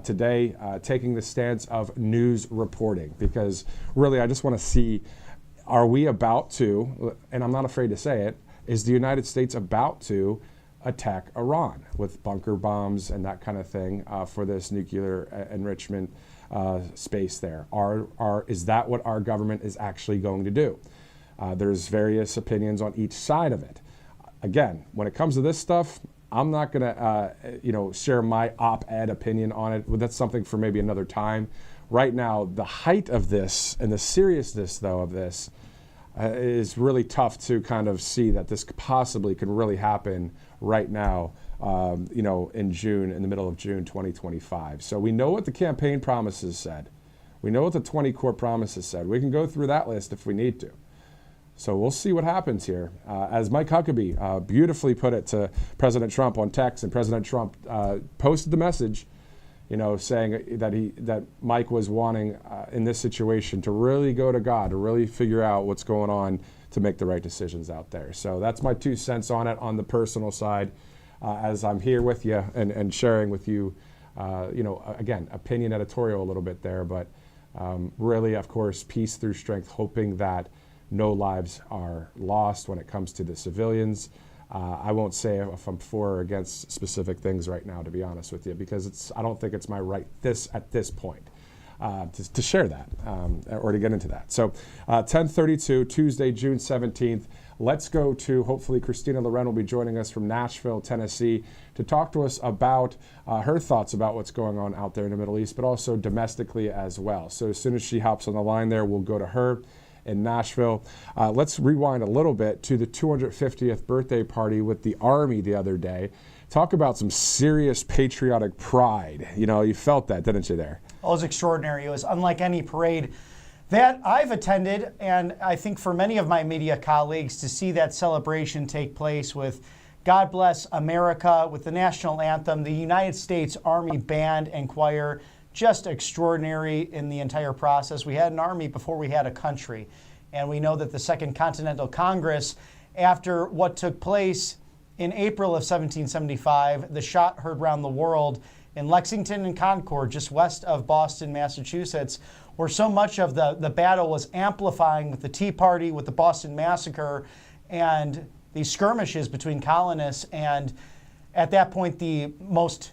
Today, taking the stance of news reporting, because really I just want to see, are we about to, and I'm not afraid to say it, is the United States about to attack Iran with bunker bombs and that kind of thing for this nuclear enrichment space there? Is that what our government is actually going to do? There's various opinions on each side of it. Again, when it comes to this stuff, I'm not going to, share my op-ed opinion on it. That's something for maybe another time. Right now, the height of this and the seriousness, though, of this is really tough to kind of see that this possibly could really happen right now, in June, in the middle of June 2025. So we know what the campaign promises said. We know what the 20 core promises said. We can go through that list if we need to. So we'll see what happens here. As Mike Huckabee beautifully put it to President Trump on text, and President Trump posted the message, saying that Mike was wanting in this situation to really go to God, to really figure out what's going on, to make the right decisions out there. So that's my 2 cents on it, on the personal side, as I'm here with you and sharing with you, again, opinion editorial a little bit there, but really, of course, peace through strength, hoping that no lives are lost when it comes to the civilians. I won't say if I'm for or against specific things right now, to be honest with you, because I don't think it's my right at this point to share that or to get into that. So 10:32, Tuesday, June 17th, let's go to, hopefully, Christina Loren will be joining us from Nashville, Tennessee, to talk to us about her thoughts about what's going on out there in the Middle East, but also domestically as well. So as soon as she hops on the line there, we'll go to her in Nashville. Let's rewind a little bit to the 250th birthday party with the Army the other day. Talk about some serious patriotic pride. You know, you felt that, didn't you, there? It was extraordinary. It was unlike any parade that I've attended, and I think for many of my media colleagues, to see that celebration take place with God Bless America, with the national anthem, the United States Army Band and Choir, just extraordinary in the entire process. We had an army before we had a country, and we know that the Second Continental Congress, after what took place in April of 1775, the shot heard around the world in Lexington and Concord, just west of Boston, Massachusetts, where so much of the battle was amplifying with the Tea Party, with the Boston Massacre, and these skirmishes between colonists, and at that point, the most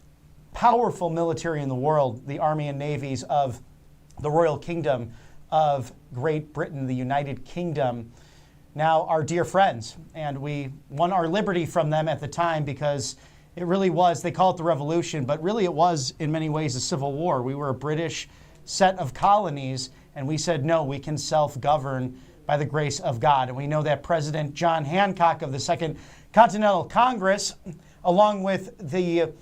powerful military in the world, the Army and Navies of the Royal Kingdom of Great Britain, the United Kingdom, now our dear friends. And we won our liberty from them at the time because it really was, they call it the Revolution, but really it was in many ways a civil war. We were a British set of colonies, and we said, no, we can self-govern by the grace of God. And we know that President John Hancock of the Second Continental Congress, along with the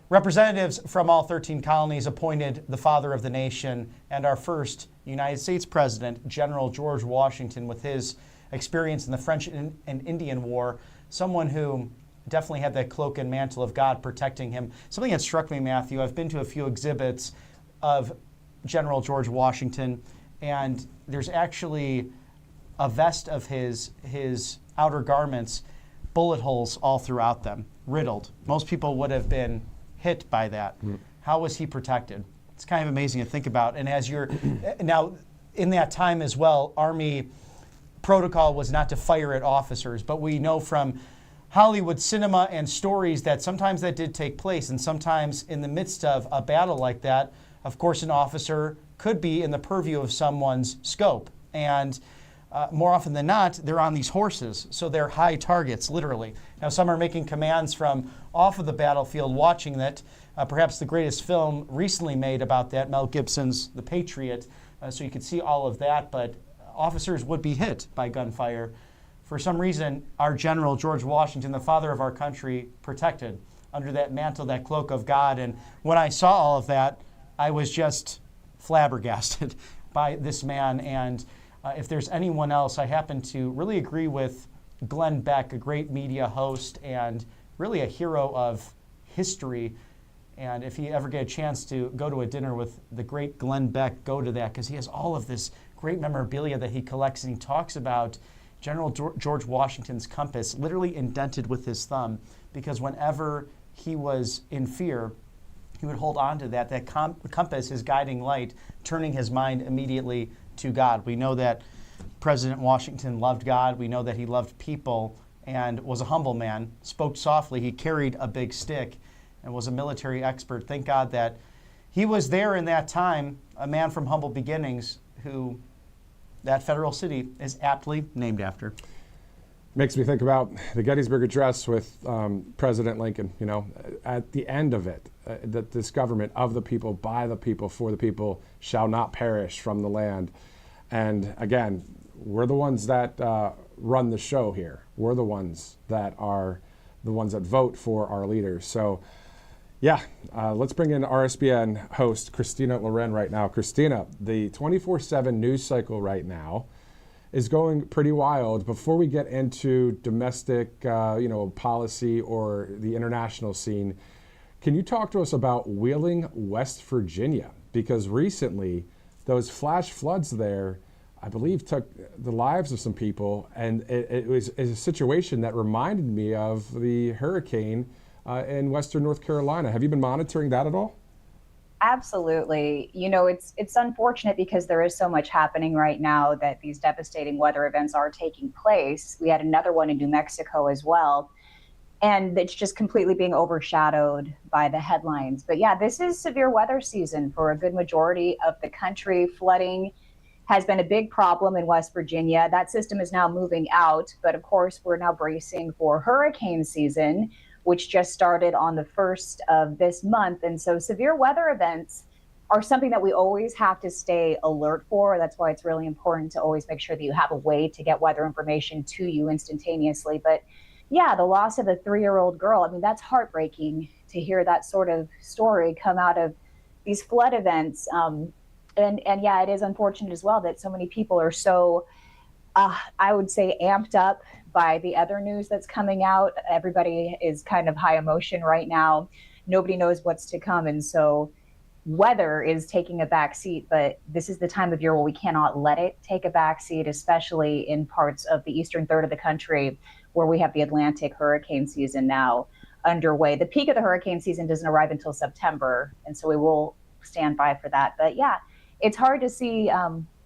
representatives from all 13 colonies, appointed the father of the nation and our first United States president, General George Washington, with his experience in the French and Indian War, someone who definitely had that cloak and mantle of God protecting him. Something that struck me, Matthew, I've been to a few exhibits of General George Washington, and there's actually a vest of his outer garments, bullet holes all throughout them, riddled. Most people would have been hit by that. How was he protected? It's kind of amazing to think about. And as you're now in that time as well, Army protocol was not to fire at officers, but we know from Hollywood cinema and stories that sometimes that did take place, and sometimes in the midst of a battle like that, of course, an officer could be in the purview of someone's scope. And more often than not, they're on these horses, so they're high targets, literally. Now, some are making commands from off of the battlefield, watching that. Perhaps the greatest film recently made about that, Mel Gibson's The Patriot, so you could see all of that, but officers would be hit by gunfire. For some reason, our General George Washington, the father of our country, protected under that mantle, that cloak of God. And when I saw all of that, I was just flabbergasted by this man. And if there's anyone else, I happen to really agree with Glenn Beck, a great media host and really a hero of history. And if you ever get a chance to go to a dinner with the great Glenn Beck, go to that, because he has all of this great memorabilia that he collects, and he talks about General George Washington's compass, literally indented with his thumb, because whenever he was in fear, he would hold on to that compass, his guiding light, turning his mind immediately to God. We know that President Washington loved God. We know that he loved people and was a humble man, spoke softly. He carried a big stick and was a military expert. Thank God that he was there in that time, a man from humble beginnings who that federal city is aptly named after. Makes me think about the Gettysburg Address with President Lincoln, you know, at the end of it, that this government of the people, by the people, for the people, shall not perish from the land. And again, we're the ones that run the show here. We're the ones that are the ones that vote for our leaders. So yeah, let's bring in RSBN host Christina Loren right now. Christina, the 24/7 news cycle right now is going pretty wild. Before we get into domestic, policy or the international scene, can you talk to us about Wheeling, West Virginia? Because recently, those flash floods there, I believe, took the lives of some people, and it was a situation that reminded me of the hurricane in Western North Carolina. Have you been monitoring that at all? Absolutely. You know, it's unfortunate because there is so much happening right now that these devastating weather events are taking place. We had another one in New Mexico as well. And it's just completely being overshadowed by the headlines. But yeah, this is severe weather season for a good majority of the country. Flooding has been a big problem in West Virginia. That system is now moving out, but of course, we're now bracing for hurricane season, which just started on the 1st of this month. And so severe weather events are something that we always have to stay alert for. That's why it's really important to always make sure that you have a way to get weather information to you instantaneously. But yeah, the loss of a 3-year-old girl, I mean, that's heartbreaking to hear that sort of story come out of these flood events. And yeah, it is unfortunate as well that so many people are so, I would say, amped up by the other news that's coming out. Everybody is kind of high emotion right now. Nobody knows what's to come. And so weather is taking a back seat, but this is the time of year where we cannot let it take a back seat, especially in parts of the eastern third of the country where we have the Atlantic hurricane season now underway. The peak of the hurricane season doesn't arrive until September, and so we will stand by for that. But yeah, it's hard to see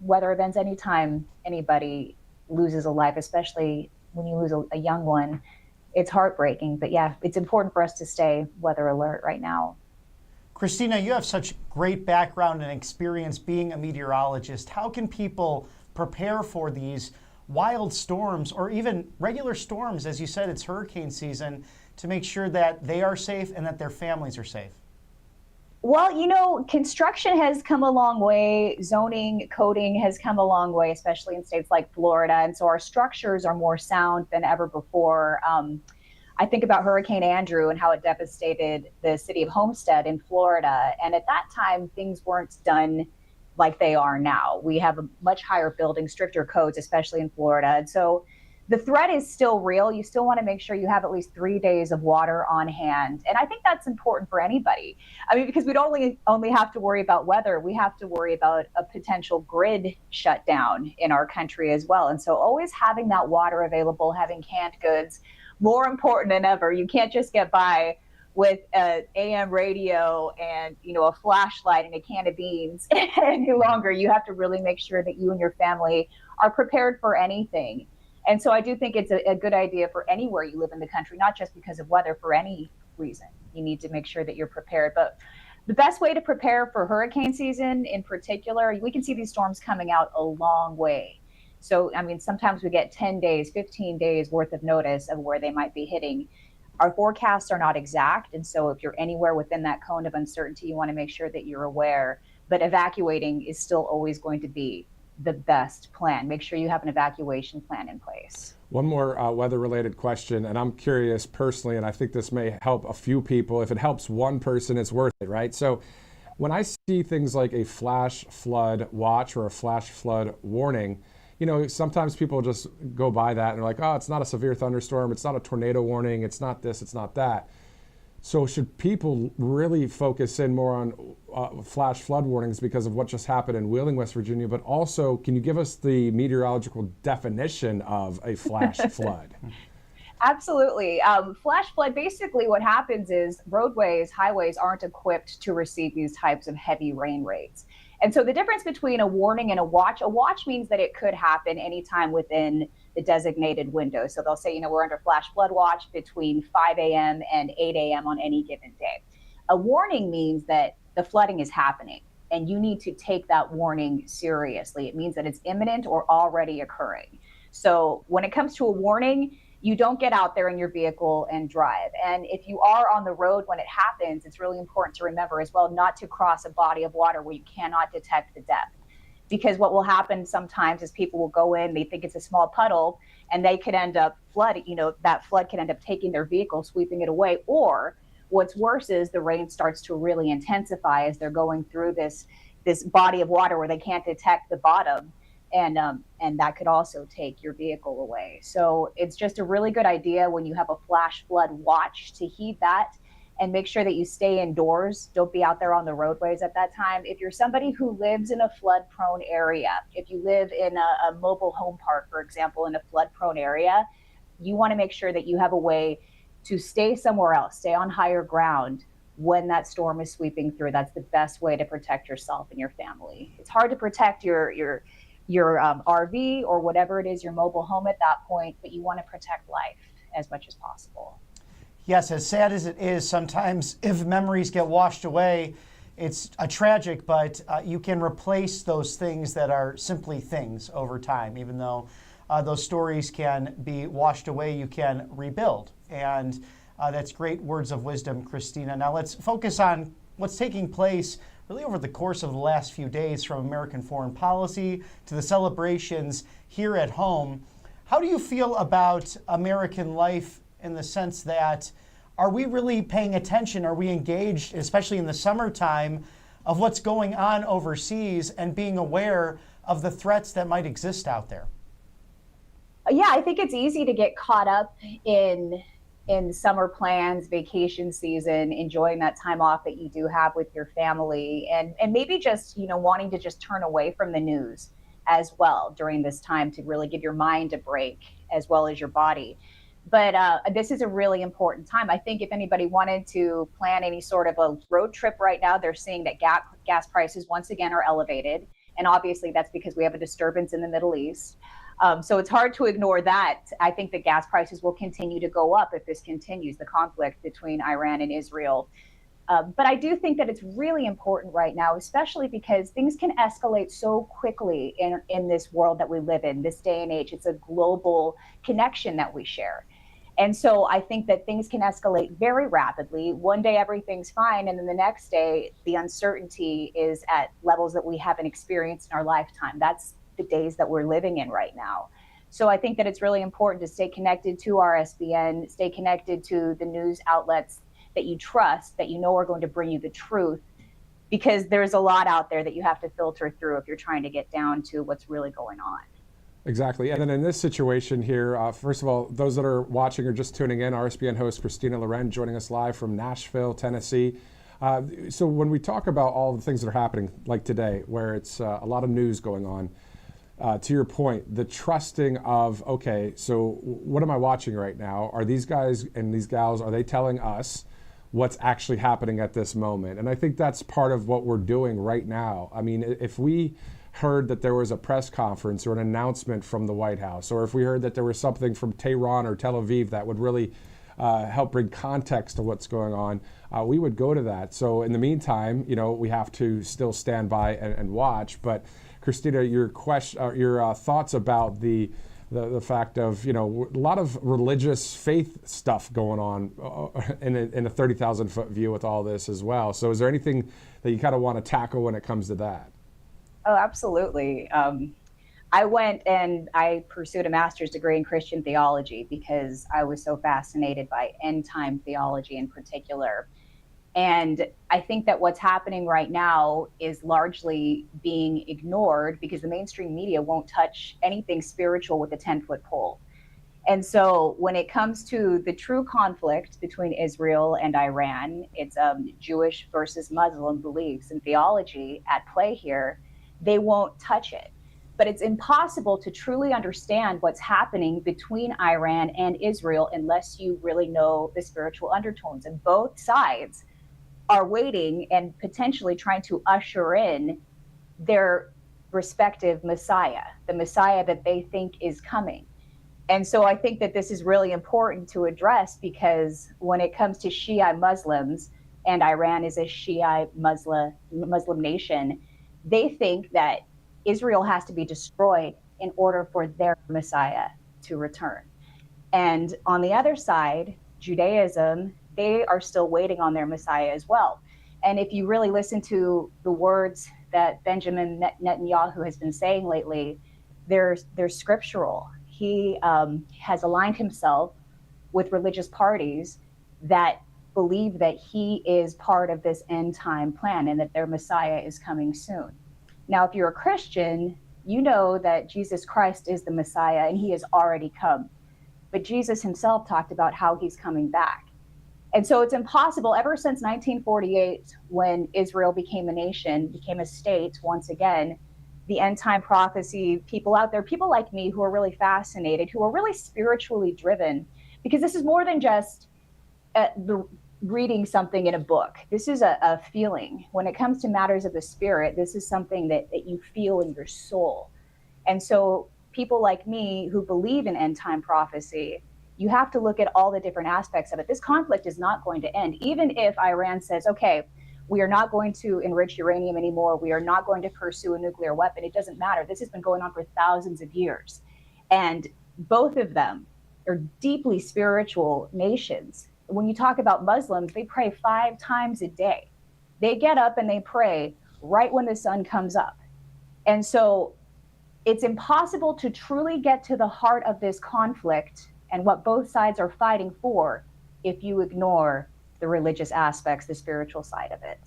weather events anytime anybody loses a life, especially when you lose a young one. It's heartbreaking, but yeah, it's important for us to stay weather alert right now. Christina, you have such great background and experience being a meteorologist. How can people prepare for these wild storms or even regular storms? As you said, it's hurricane season, to make sure that they are safe and that their families are safe. Well, you know, construction has come a long way. Zoning, coding has come a long way, especially in states like Florida. And so our structures are more sound than ever before. I think about Hurricane Andrew and how it devastated the city of Homestead in Florida. And at that time, things weren't done like they are now. We have a much higher building, stricter codes, especially in Florida. And so the threat is still real. You still want to make sure you have at least 3 days of water on hand. And I think that's important for anybody. I mean, because we don't only have to worry about weather, we have to worry about a potential grid shutdown in our country as well. And so always having that water available, having canned goods, more important than ever. You can't just get by with an AM radio and, you know, a flashlight and a can of beans any longer. You have to really make sure that you and your family are prepared for anything. And so I do think it's a good idea for anywhere you live in the country, not just because of weather, for any reason. You need to make sure that you're prepared. But the best way to prepare for hurricane season in particular, we can see these storms coming out a long way. So, I mean, sometimes we get 10 days, 15 days worth of notice of where they might be hitting. Our forecasts are not exact. And so if you're anywhere within that cone of uncertainty, you want to make sure that you're aware. But evacuating is still always going to be the best plan. Make sure you have an evacuation plan in place. One more weather-related question, and I'm curious personally, and I think this may help a few people. If it helps one person, it's worth it, right? So when I see things like a flash flood watch or a flash flood warning, you know, sometimes people just go by that and they're like, oh, it's not a severe thunderstorm, it's not a tornado warning, it's not this, it's not that. So should people really focus in more on flash flood warnings because of what just happened in Wheeling, West Virginia, but also can you give us the meteorological definition of a flash flood? Absolutely. Flash flood, basically what happens is roadways, highways aren't equipped to receive these types of heavy rain rates. And so the difference between a warning and a watch means that it could happen anytime within the designated window. So they'll say, you know, we're under flash flood watch between 5 a.m. and 8 a.m. on any given day. A warning means that the flooding is happening and you need to take that warning seriously. It means that it's imminent or already occurring. So when it comes to a warning, you don't get out there in your vehicle and drive. And if you are on the road when it happens, it's really important to remember as well not to cross a body of water where you cannot detect the depth. Because what will happen sometimes is people will go in, they think it's a small puddle, and they could end up flooding, you know, that flood could end up taking their vehicle, sweeping it away. Or what's worse is the rain starts to really intensify as they're going through this body of water where they can't detect the bottom. And that could also take your vehicle away. So it's just a really good idea when you have a flash flood watch to heed that and make sure that you stay indoors. Don't be out there on the roadways at that time. If you're somebody who lives in a flood prone area, if you live in a mobile home park, for example, in a flood prone area, you want to make sure that you have a way to stay somewhere else, stay on higher ground when that storm is sweeping through. That's the best way to protect yourself and your family. It's hard to protect your RV or whatever it is, your mobile home at that point, but you want to protect life as much as possible. Yes, as sad as it is, sometimes if memories get washed away, it's a tragic, but you can replace those things that are simply things over time. Even though those stories can be washed away, you can rebuild. And that's great words of wisdom, Christina. Now let's focus on what's taking place really over the course of the last few days, from American foreign policy to the celebrations here at home. How do you feel about American life in the sense that, are we really paying attention? Are we engaged, especially in the summertime, of what's going on overseas and being aware of the threats that might exist out there? Yeah, I think it's easy to get caught up in summer plans, vacation season, enjoying that time off that you do have with your family, and maybe just, wanting to just turn away from the news as well during this time to really give your mind a break as well as your body. But this is a really important time. I think if anybody wanted to plan any sort of a road trip right now, they're seeing that gas prices once again are elevated. And obviously that's because we have a disturbance in the Middle East. So it's hard to ignore that. I think that gas prices will continue to go up if this continues, the conflict between Iran and Israel. But I do think that it's really important right now, especially because things can escalate so quickly in this world that we live in, this day and age. It's a global connection that we share. And so I think that things can escalate very rapidly. One day everything's fine, and then the next day the uncertainty is at levels that we haven't experienced in our lifetime. That's the days that we're living in right now. So I think that it's really important to stay connected to RSBN, stay connected to the news outlets that you trust, that you know are going to bring you the truth, because there's a lot out there that you have to filter through if you're trying to get down to what's really going on. Exactly. And then in this situation here, first of all, those that are watching or just tuning in, RSBN host Christina Loren joining us live from Nashville, Tennessee. So when we talk about all the things that are happening, like today, where it's a lot of news going on, to your point, the trusting of, okay, so what am I watching right now? Are these guys and these gals, are they telling us what's actually happening at this moment? And I think that's part of what we're doing right now. I mean, if we heard that there was a press conference or an announcement from the White House, or if we heard that there was something from Tehran or Tel Aviv that would really help bring context to what's going on, we would go to that. So in the meantime, we have to still stand by and watch. But Christina, your thoughts about the fact of, a lot of religious faith stuff going on in a 30,000 foot view with all this as well. So is there anything that you kind of want to tackle when it comes to that? Oh, absolutely. I went and I pursued a master's degree in Christian theology because I was so fascinated by end time theology in particular. And I think that what's happening right now is largely being ignored because the mainstream media won't touch anything spiritual with a 10-foot pole. And so when it comes to the true conflict between Israel and Iran, it's Jewish versus Muslim beliefs and theology at play here. They won't touch it. But it's impossible to truly understand what's happening between Iran and Israel unless you really know the spiritual undertones. And both sides are waiting and potentially trying to usher in their respective Messiah, the Messiah that they think is coming. And so I think that this is really important to address, because when it comes to Shia Muslims, and Iran is a Shia Muslim nation, they think that Israel has to be destroyed in order for their Messiah to return. And on the other side, Judaism, they are still waiting on their Messiah as well. And if you really listen to the words that Benjamin Netanyahu has been saying lately, they're scriptural. He has aligned himself with religious parties that believe that he is part of this end time plan and that their Messiah is coming soon. Now, if you're a Christian, you know that Jesus Christ is the Messiah and he has already come. But Jesus himself talked about how he's coming back. And so it's impossible, ever since 1948, when Israel became a nation, became a state once again, the end time prophecy, people out there, people like me who are really fascinated, who are really spiritually driven, because this is more than just reading something in a book. This is a feeling. When it comes to matters of the spirit, this is something that you feel in your soul. And so people like me who believe in end time prophecy, you have to look at all the different aspects of it. This conflict is not going to end. Even if Iran says, okay, we are not going to enrich uranium anymore. We are not going to pursue a nuclear weapon. It doesn't matter. This has been going on for thousands of years. And both of them are deeply spiritual nations. When you talk about Muslims, they pray 5 times a day. They get up and they pray right when the sun comes up. And so it's impossible to truly get to the heart of this conflict and what both sides are fighting for if you ignore the religious aspects, the spiritual side of it.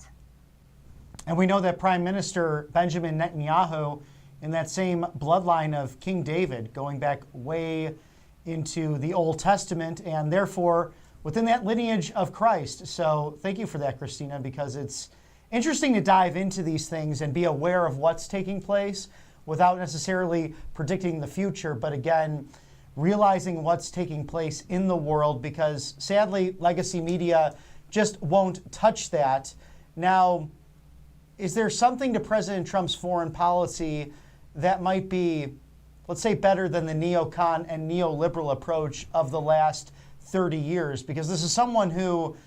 And we know that Prime Minister Benjamin Netanyahu, in that same bloodline of King David, going back way into the Old Testament, and therefore within that lineage of Christ. So thank you for that, Christina, because it's interesting to dive into these things and be aware of what's taking place without necessarily predicting the future, but again, realizing what's taking place in the world, because sadly, legacy media just won't touch that. Now, is there something to President Trump's foreign policy that might be, let's say, better than the neocon and neoliberal approach of the last 30 years? Because this is someone who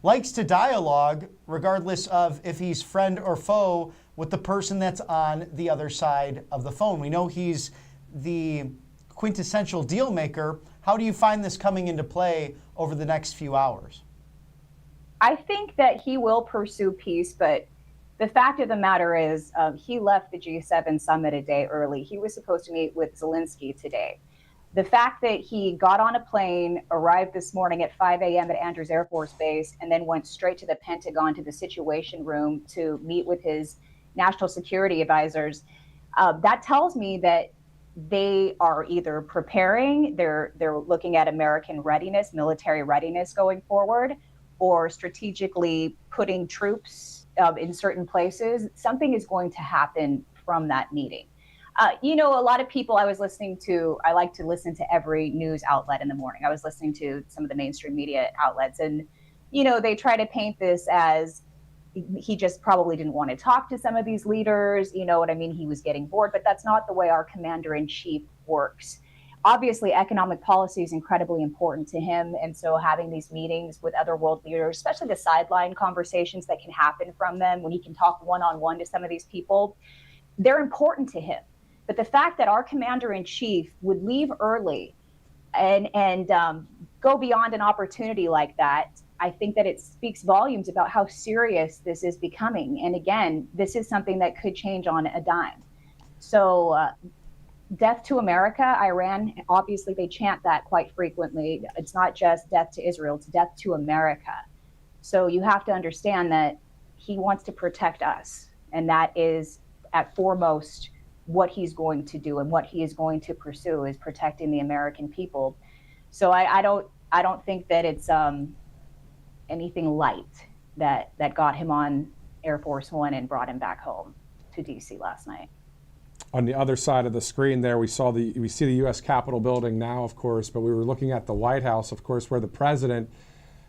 likes to dialogue regardless of if he's friend or foe with the person that's on the other side of the phone. We know he's the quintessential deal maker. How do you find this coming into play over the next few hours? I think that he will pursue peace, but the fact of the matter is he left the G7 summit a day early. He was supposed to meet with Zelensky today. The fact that he got on a plane, arrived this morning at 5 a.m. at Andrews Air Force Base, and then went straight to the Pentagon, to the Situation Room, to meet with his national security advisors, that tells me that they are either preparing, they're looking at American readiness, military readiness going forward, or strategically putting troops in certain places. Something is going to happen from that meeting. A lot of people I like to listen to every news outlet in the morning. I was listening to some of the mainstream media outlets, and, they try to paint this as he just probably didn't want to talk to some of these leaders. You know what I mean? He was getting bored, but that's not the way our commander-in-chief works. Obviously, economic policy is incredibly important to him. And so having these meetings with other world leaders, especially the sideline conversations that can happen from them when he can talk one-on-one to some of these people, they're important to him. But the fact that our commander-in-chief would leave early and go beyond an opportunity like that, I think that it speaks volumes about how serious this is becoming. And again, this is something that could change on a dime. So death to America, Iran, obviously they chant that quite frequently. It's not just death to Israel, it's death to America. So you have to understand that he wants to protect us. And that is at foremost what he's going to do, and what he is going to pursue is protecting the American people. So I don't think that it's anything light that got him on Air Force One and brought him back home to DC last night. On the other side of the screen there, we see the U.S. Capitol building now, of course, but we were looking at the White House, of course, where the president,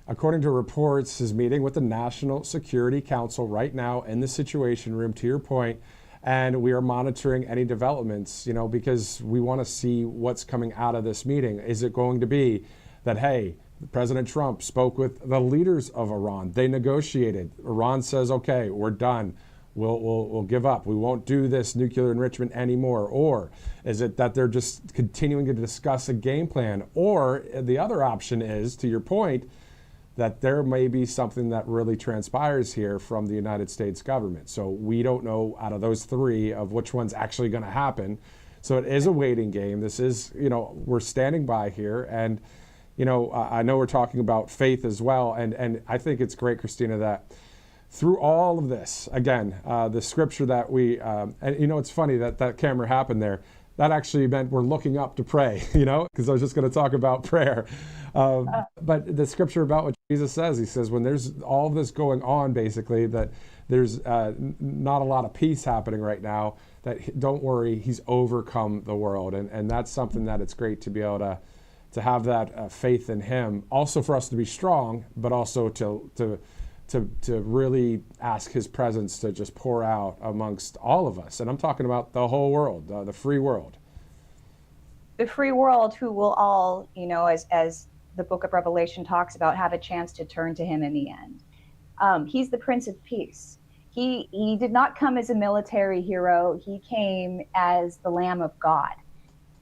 according to reports, is meeting with the National Security Council right now in the Situation Room, to your point, and we are monitoring any developments, because we want to see what's coming out of this meeting. Is it going to be that, hey, President Trump spoke with the leaders of Iran, they negotiated, Iran says, okay, we're done. We'll give up. We won't do this nuclear enrichment anymore. Or is it that they're just continuing to discuss a game plan? Or the other option is, to your point, that there may be something that really transpires here from the United States government. So we don't know out of those three of which one's actually going to happen. So it is a waiting game. This is, we're standing by here. And, I know we're talking about faith as well. And I think it's great, Christina, that through all of this, again, the scripture that we, and it's funny that camera happened there. That actually meant we're looking up to pray, because I was just going to talk about prayer. But the scripture about what Jesus says, he says, when there's all of this going on, basically, that there's not a lot of peace happening right now, that don't worry, he's overcome the world. And that's something that it's great to be able to have that faith in him. Also for us to be strong, but also to really ask his presence to just pour out amongst all of us. And I'm talking about the whole world, the free world. The free world, who will all, as the book of Revelation talks about, have a chance to turn to him in the end. He's the Prince of Peace. He did not come as a military hero. He came as the Lamb of God.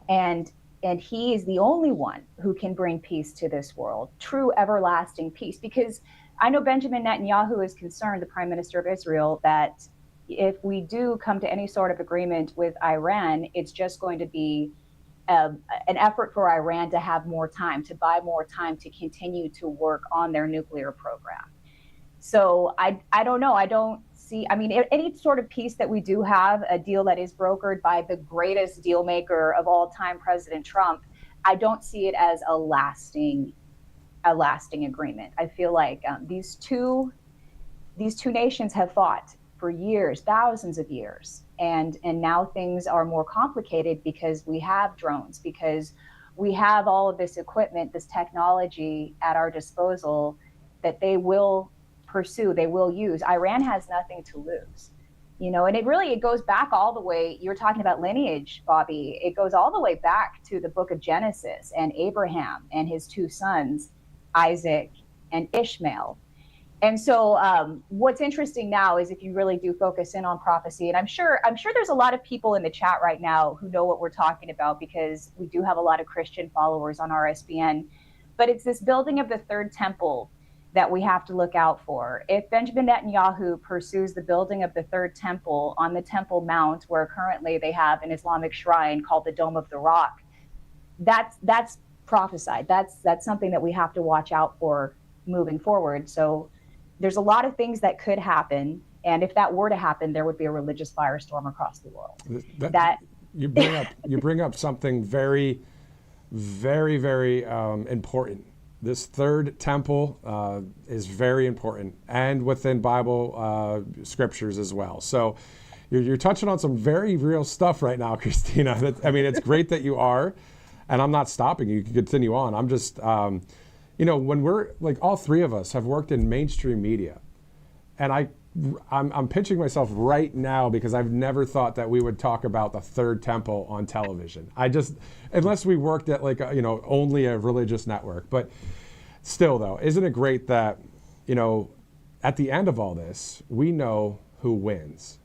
And he is the only one who can bring peace to this world, true everlasting peace. Because I know Benjamin Netanyahu is concerned, the Prime Minister of Israel, that if we do come to any sort of agreement with Iran, it's just going to be an effort for Iran to have more time, to buy more time to continue to work on their nuclear program. So I don't know. I don't see, I mean, any sort of peace that we do have, a deal that is brokered by the greatest deal maker of all time, President Trump, I don't see it as a lasting agreement. I feel like these two nations have fought for years, thousands of years, and now things are more complicated because we have drones, because we have all of this equipment, this technology at our disposal that they will pursue, they will use. Iran has nothing to lose, and it goes back all the way. You're talking about lineage, Bobby. It goes all the way back to the book of Genesis and Abraham and his two sons, Isaac and Ishmael. And so what's interesting now is if you really do focus in on prophecy, and I'm sure there's a lot of people in the chat right now who know what we're talking about, because we do have a lot of Christian followers on RSBN, but it's this building of the third temple that we have to look out for. If Benjamin Netanyahu pursues the building of the third temple on the Temple Mount, where currently they have an Islamic shrine called the Dome of the Rock, that's prophesied. That's something that we have to watch out for moving forward. So there's a lot of things that could happen, and if that were to happen, there would be a religious firestorm across the world. You bring up something very, very, very important. This third temple is very important, and within Bible scriptures as well. So you're touching on some very real stuff right now, Christina. I mean, it's great that you are, and I'm not stopping you. You can continue on. I'm just, when we're like, all three of us have worked in mainstream media, and I'm pinching myself right now because I've never thought that we would talk about the third temple on television. Unless we worked at only a religious network. But still, though, isn't it great that, at the end of all this, we know who wins,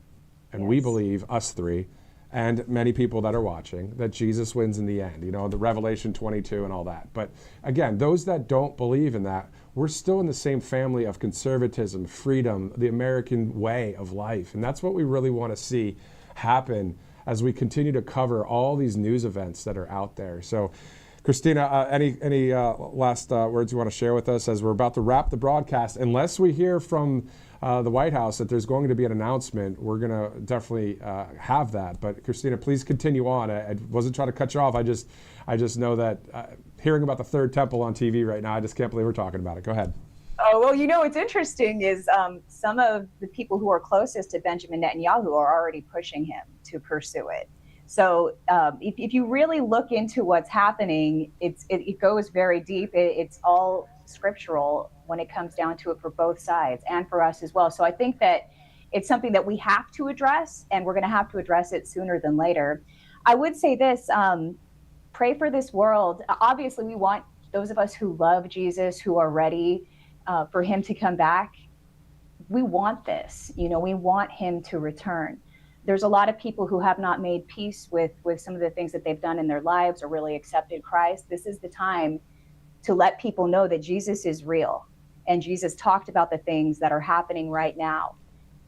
and we believe, us three, and many people that are watching, that Jesus wins in the end, the Revelation 22 and all that. But again, those that don't believe in that, we're still in the same family of conservatism, freedom, the American way of life. And that's what we really want to see happen as we continue to cover all these news events that are out there. So, Christina, any last words you want to share with us as we're about to wrap the broadcast? Unless we hear from the White House that there's going to be an announcement, we're going to definitely have that. But Christina, please continue on. I wasn't trying to cut you off. I just know that hearing about the third temple on TV right now, I just can't believe we're talking about it. Go ahead. Oh, well, what's interesting is some of the people who are closest to Benjamin Netanyahu are already pushing him to pursue it. So if you really look into what's happening, it goes very deep. It's all scriptural when it comes down to it for both sides and for us as well. So I think that it's something that we have to address, and we're going to have to address it sooner than later. I would say this, pray for this world. Obviously, we want those of us who love Jesus, who are ready for him to come back. We want this, we want him to return. There's a lot of people who have not made peace with some of the things that they've done in their lives or really accepted Christ. This is the time to let people know that Jesus is real, and Jesus talked about the things that are happening right now.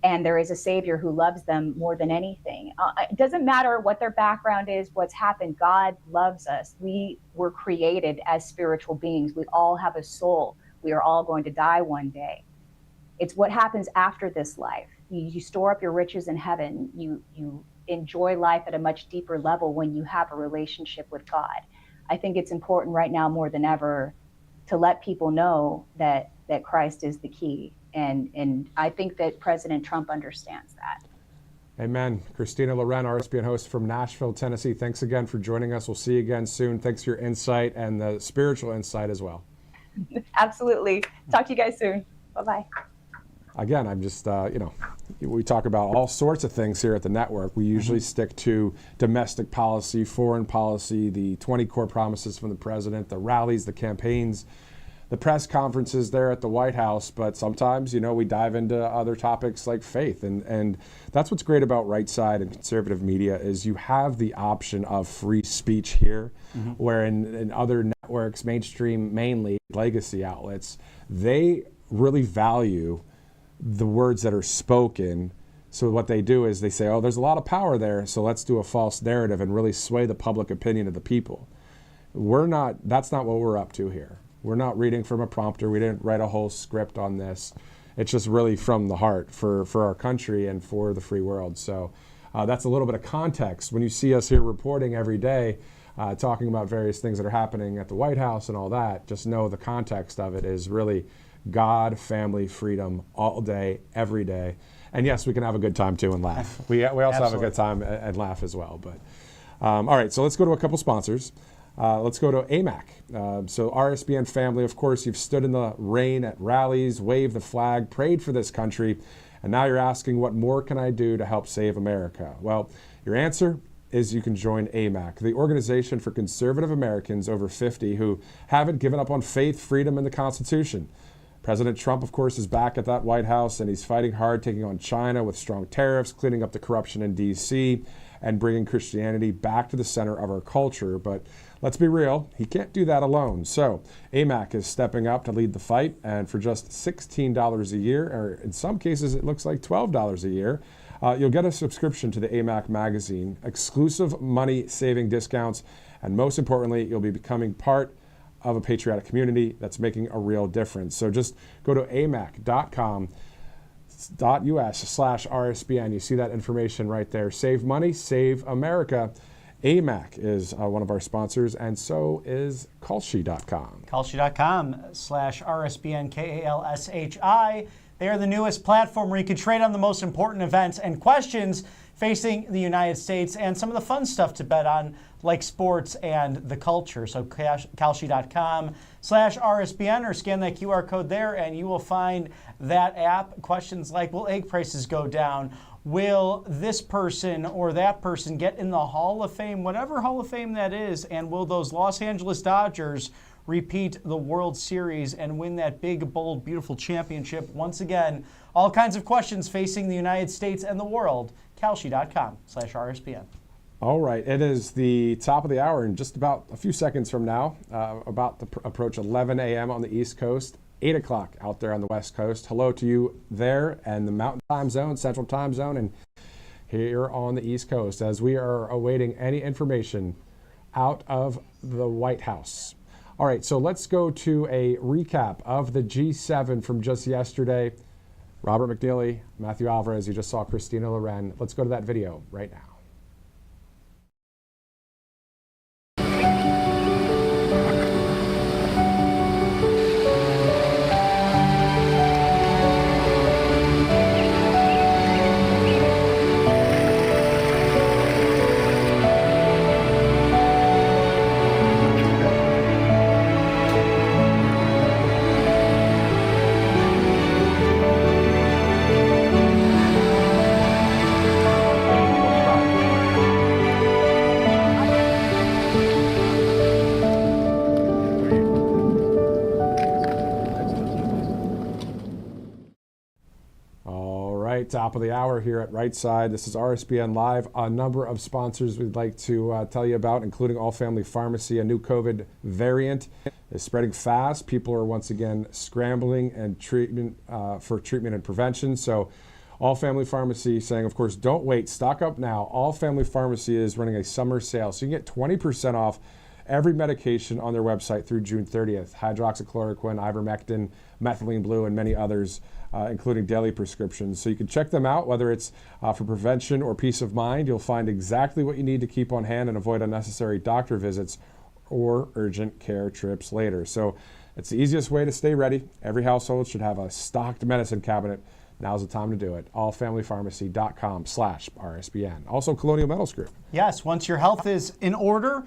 And there is a Savior who loves them more than anything. It doesn't matter what their background is, what's happened. God loves us. We were created as spiritual beings. We all have a soul. We are all going to die one day. It's what happens after this life. You store up your riches in heaven. You enjoy life at a much deeper level when you have a relationship with God. I think it's important right now more than ever to let people know that Christ is the key. And I think that President Trump understands that. Amen. Christina Loren, RSBN host from Nashville, Tennessee. Thanks again for joining us. We'll see you again soon. Thanks for your insight and the spiritual insight as well. Absolutely. Talk to you guys soon. Bye-bye. Again, I'm just, we talk about all sorts of things here at the network. We usually stick to domestic policy, foreign policy, the 20 core promises from the president, the rallies, the campaigns, the press conferences there at the White House, but sometimes, we dive into other topics like faith. And that's what's great about right side and conservative media is you have the option of free speech here, where in other networks, mainstream, mainly legacy outlets, they really value the words that are spoken. So what they do is they say, oh, there's a lot of power there, so let's do a false narrative and really sway the public opinion of the people. That's not what we're up to here. We're not reading from a prompter. We didn't write a whole script on this. It's just really from the heart for our country and for the free world. So that's a little bit of context. When you see us here reporting every day, talking about various things that are happening at the White House and all that, just know the context of it is really God, family, freedom, all day, every day. And yes, we can have a good time too and laugh. We also have a good time and laugh as well. But all right, so let's go to a couple sponsors. Let's go to AMAC. So RSBN family, of course, you've stood in the rain at rallies, waved the flag, prayed for this country, and now you're asking, what more can I do to help save America? Well, your answer is you can join AMAC, the organization for conservative Americans over 50 who haven't given up on faith, freedom, and the Constitution. President Trump, of course, is back at that White House, and he's fighting hard, taking on China with strong tariffs, cleaning up the corruption in D.C., and bringing Christianity back to the center of our culture. But let's be real, he can't do that alone. So AMAC is stepping up to lead the fight, and for just $16 a year, or in some cases it looks like $12 a year, you'll get a subscription to the AMAC magazine, exclusive money-saving discounts, and most importantly, you'll be becoming part of a patriotic community that's making a real difference. So just go to amac.com.us/RSBN. You see that information right there. Save money, save America. AMAC is one of our sponsors, and so is Kalshi.com. Kalshi.com/RSBN, KALSHI. They are the newest platform where you can trade on the most important events and questions facing the United States and some of the fun stuff to bet on, like sports and the culture. So Kalshi.com/RSBN, or scan that QR code there and you will find that app. Questions like, will egg prices go down? Will this person or that person get in the Hall of Fame, whatever Hall of Fame that is? And will those Los Angeles Dodgers repeat the World Series and win that big, bold, beautiful championship once again? All kinds of questions facing the United States and the world. Kalshi.com/RSBN. All right, it is the top of the hour in just about a few seconds from now, about to approach 11 a.m. on the East Coast, 8 o'clock out there on the West Coast. Hello to you there and the Mountain Time Zone, Central Time Zone, and here on the East Coast as we are awaiting any information out of the White House. All right, so let's go to a recap of the G7 from just yesterday. Robert McNeely, Matthew Alvarez, you just saw Christina Loren. Let's go to that video right now. Top of the hour here at Right Side. This is RSBN Live. A number of sponsors we'd like to tell you about, including All Family Pharmacy. A new COVID variant is spreading fast. People are once again scrambling and for treatment and prevention. So All Family Pharmacy saying, of course, don't wait. Stock up now. All Family Pharmacy is running a summer sale. So you can get 20% off every medication on their website through June 30th. Hydroxychloroquine, ivermectin, methylene blue, and many others, including daily prescriptions. So you can check them out, whether it's for prevention or peace of mind. You'll find exactly what you need to keep on hand and avoid unnecessary doctor visits or urgent care trips later. So it's the easiest way to stay ready. Every household should have a stocked medicine cabinet. Now's the time to do it. allfamilypharmacy.com/RSBN. Also, Colonial Metals Group. Yes, once your health is in order,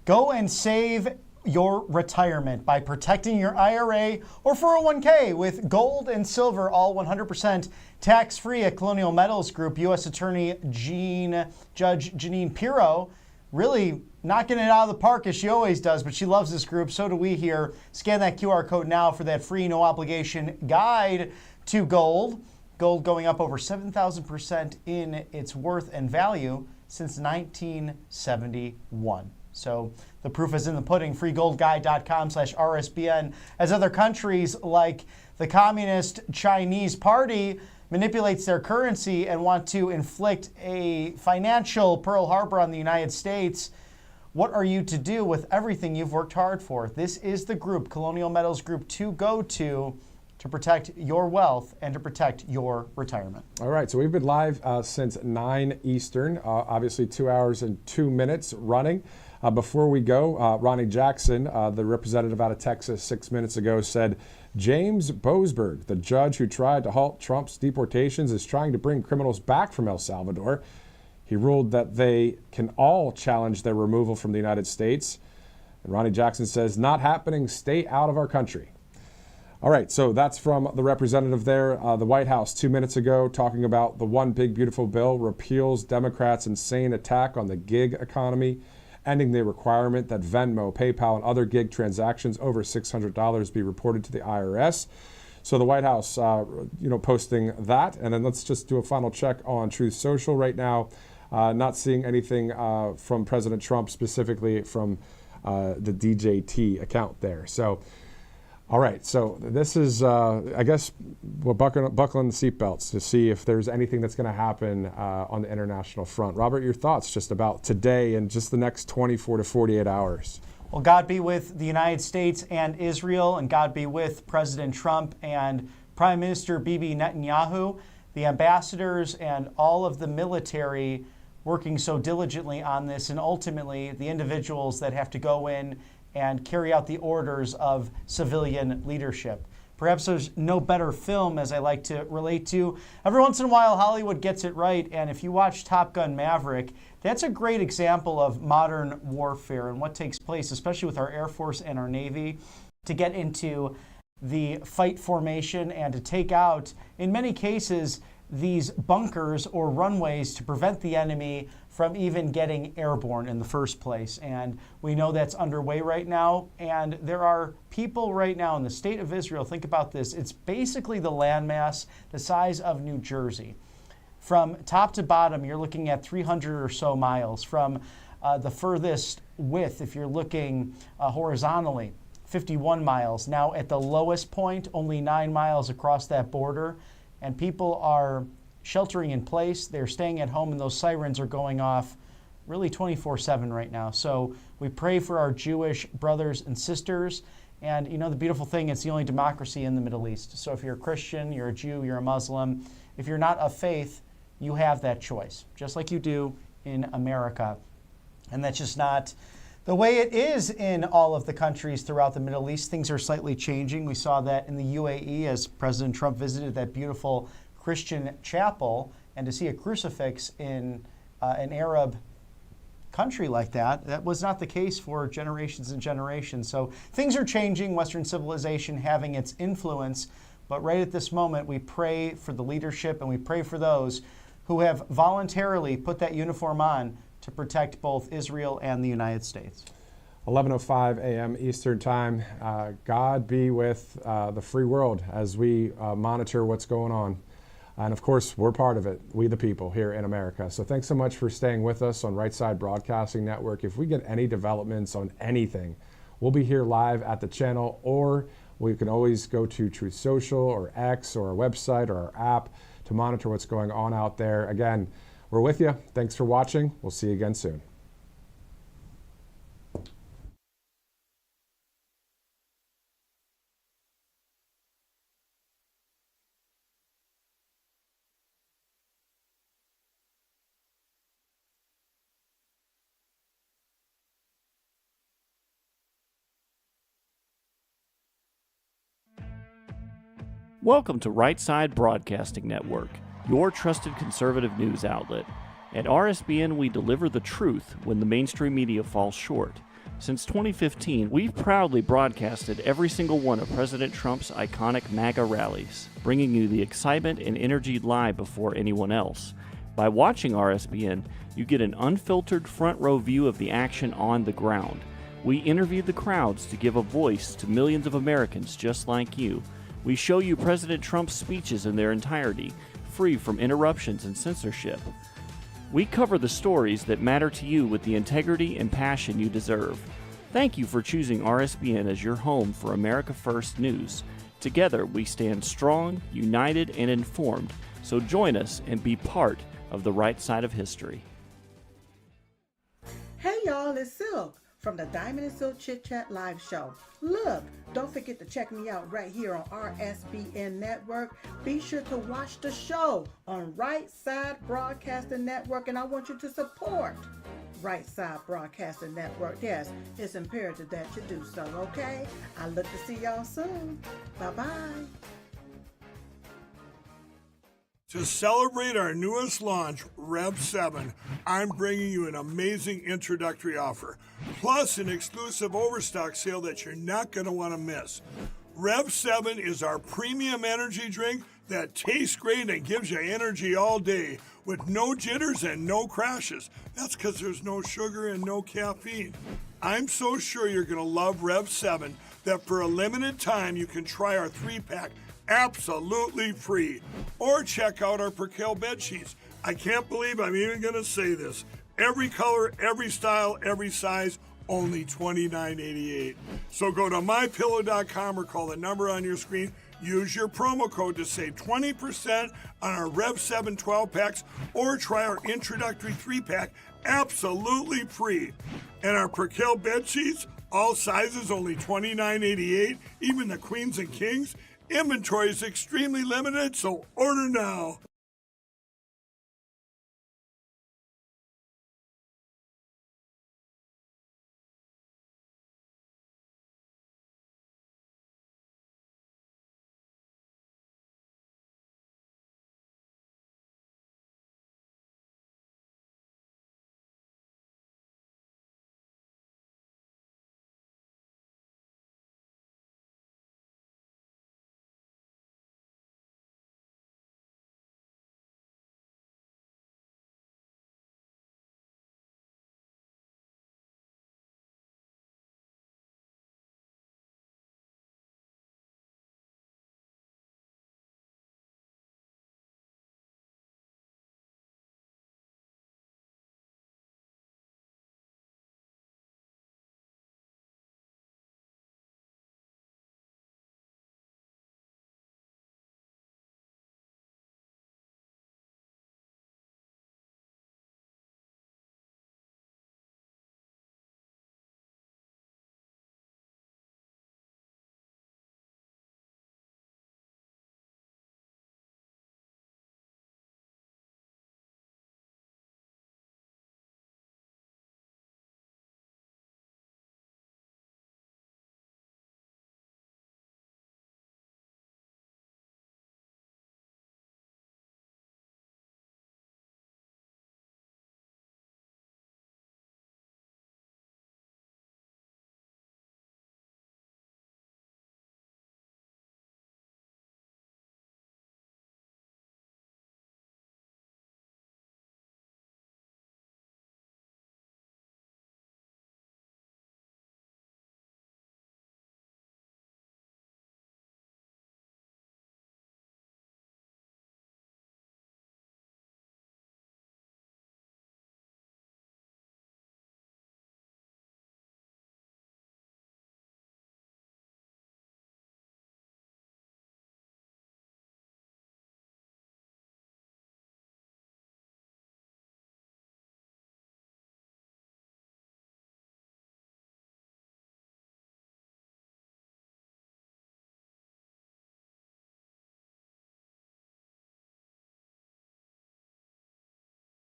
go and save your retirement by protecting your IRA or 401k with gold and silver, all 100% tax-free at Colonial Metals Group. U.S. Attorney Judge Jeanine Pirro really knocking it out of the park as she always does, but she loves this group. So do we here. Scan that QR code now for that free, no obligation guide to gold. Gold going up over 7,000% in its worth and value since 1971. So the proof is in the pudding. freegoldguide.com/RSBN. As other countries like the Communist Chinese Party manipulates their currency and want to inflict a financial Pearl Harbor on the United States, what are you to do with everything you've worked hard for? This is the group, Colonial Metals Group, to go to protect your wealth and to protect your retirement. All right, so we've been live since 9 Eastern, obviously 2 hours and 2 minutes running. Before we go, Ronnie Jackson, the representative out of Texas 6 minutes ago, said James Boasberg, the judge who tried to halt Trump's deportations, is trying to bring criminals back from El Salvador. He ruled that they can all challenge their removal from the United States. And Ronnie Jackson says, not happening, stay out of our country. All right, so that's from the representative there. The White House 2 minutes ago talking about the One Big Beautiful Bill repeals Democrats' insane attack on the gig economy, ending the requirement that Venmo, PayPal, and other gig transactions over $600 be reported to the IRS. So the White House, posting that. And then let's just do a final check on Truth Social right now. Not seeing anything from President Trump, specifically from the DJT account there. So, all right. So this is, I guess, we're buckling the seatbelts to see if there's anything that's going to happen on the international front. Robert, your thoughts just about today and just the next 24 to 48 hours. Well, God be with the United States and Israel, and God be with President Trump and Prime Minister Bibi Netanyahu, the ambassadors, and all of the military working so diligently on this, and ultimately the individuals that have to go in and carry out the orders of civilian leadership. Perhaps there's no better film, as I like to relate to. Every once in a while, Hollywood gets it right, and if you watch Top Gun Maverick, that's a great example of modern warfare and what takes place, especially with our Air Force and our Navy, to get into the fight formation and to take out, in many cases, these bunkers or runways to prevent the enemy from even getting airborne in the first place. And we know that's underway right now. And there are people right now in the state of Israel, think about this, it's basically the landmass the size of New Jersey. From top to bottom, you're looking at 300 or so miles. From the furthest width, if you're looking horizontally, 51 miles. Now at the lowest point, only 9 miles across that border. And people are sheltering in place. They're staying at home, and those sirens are going off really 24/7 right now. So we pray for our Jewish brothers and sisters. And you know, the beautiful thing, it's the only democracy in the Middle East. So if you're a Christian, you're a Jew, you're a Muslim, if you're not of faith, you have that choice, just like you do in America. And that's just not the way it is in all of the countries throughout the Middle East. Things are slightly changing. We saw that in the UAE as President Trump visited that beautiful Christian chapel, and to see a crucifix in an Arab country like that, that was not the case for generations and generations. So things are changing, Western civilization having its influence, but right at this moment we pray for the leadership and we pray for those who have voluntarily put that uniform on to protect both Israel and the United States. 11:05 a.m. Eastern Time. God be with the free world as we monitor what's going on. And of course, we're part of it, we the people here in America. So thanks so much for staying with us on Right Side Broadcasting Network. If we get any developments on anything, we'll be here live at the channel, or we can always go to Truth Social or X or our website or our app to monitor what's going on out there. Again, we're with you. Thanks for watching. We'll see you again soon. Welcome to Right Side Broadcasting Network, your trusted conservative news outlet. At RSBN, we deliver the truth when the mainstream media falls short. Since 2015, we've proudly broadcasted every single one of President Trump's iconic MAGA rallies, bringing you the excitement and energy live before anyone else. By watching RSBN, you get an unfiltered front row view of the action on the ground. We interview the crowds to give a voice to millions of Americans just like you. We show you President Trump's speeches in their entirety, free from interruptions and censorship. We cover the stories that matter to you with the integrity and passion you deserve. Thank you for choosing RSBN as your home for America First News. Together, we stand strong, united, and informed. So join us and be part of the right side of history. Hey y'all, it's Silk from the Diamond and Silk Chit Chat live show. Look, don't forget to check me out right here on RSBN Network. Be sure to watch the show on Right Side Broadcasting Network, and I want you to support Right Side Broadcasting Network. Yes, it's imperative that you do so, okay? I look to see y'all soon. Bye-bye. To celebrate our newest launch, Rev 7, I'm bringing you an amazing introductory offer, plus an exclusive overstock sale that you're not going to want to miss. Rev 7 is our premium energy drink that tastes great and gives you energy all day with no jitters and no crashes. That's because there's no sugar and no caffeine. I'm so sure you're going to love Rev 7 that for a limited time you can try our 3-pack absolutely free. Or check out our Percale bed sheets. I can't believe I'm even going to say this. Every color, every style, every size, only $29.88. So go to mypillow.com or call the number on your screen. Use your promo code to save 20% on our Rev 7 12-packs or try our introductory 3-pack absolutely free. And our Percale bed sheets, all sizes only $29.88, even the queens and kings. Inventory is extremely limited, so order now.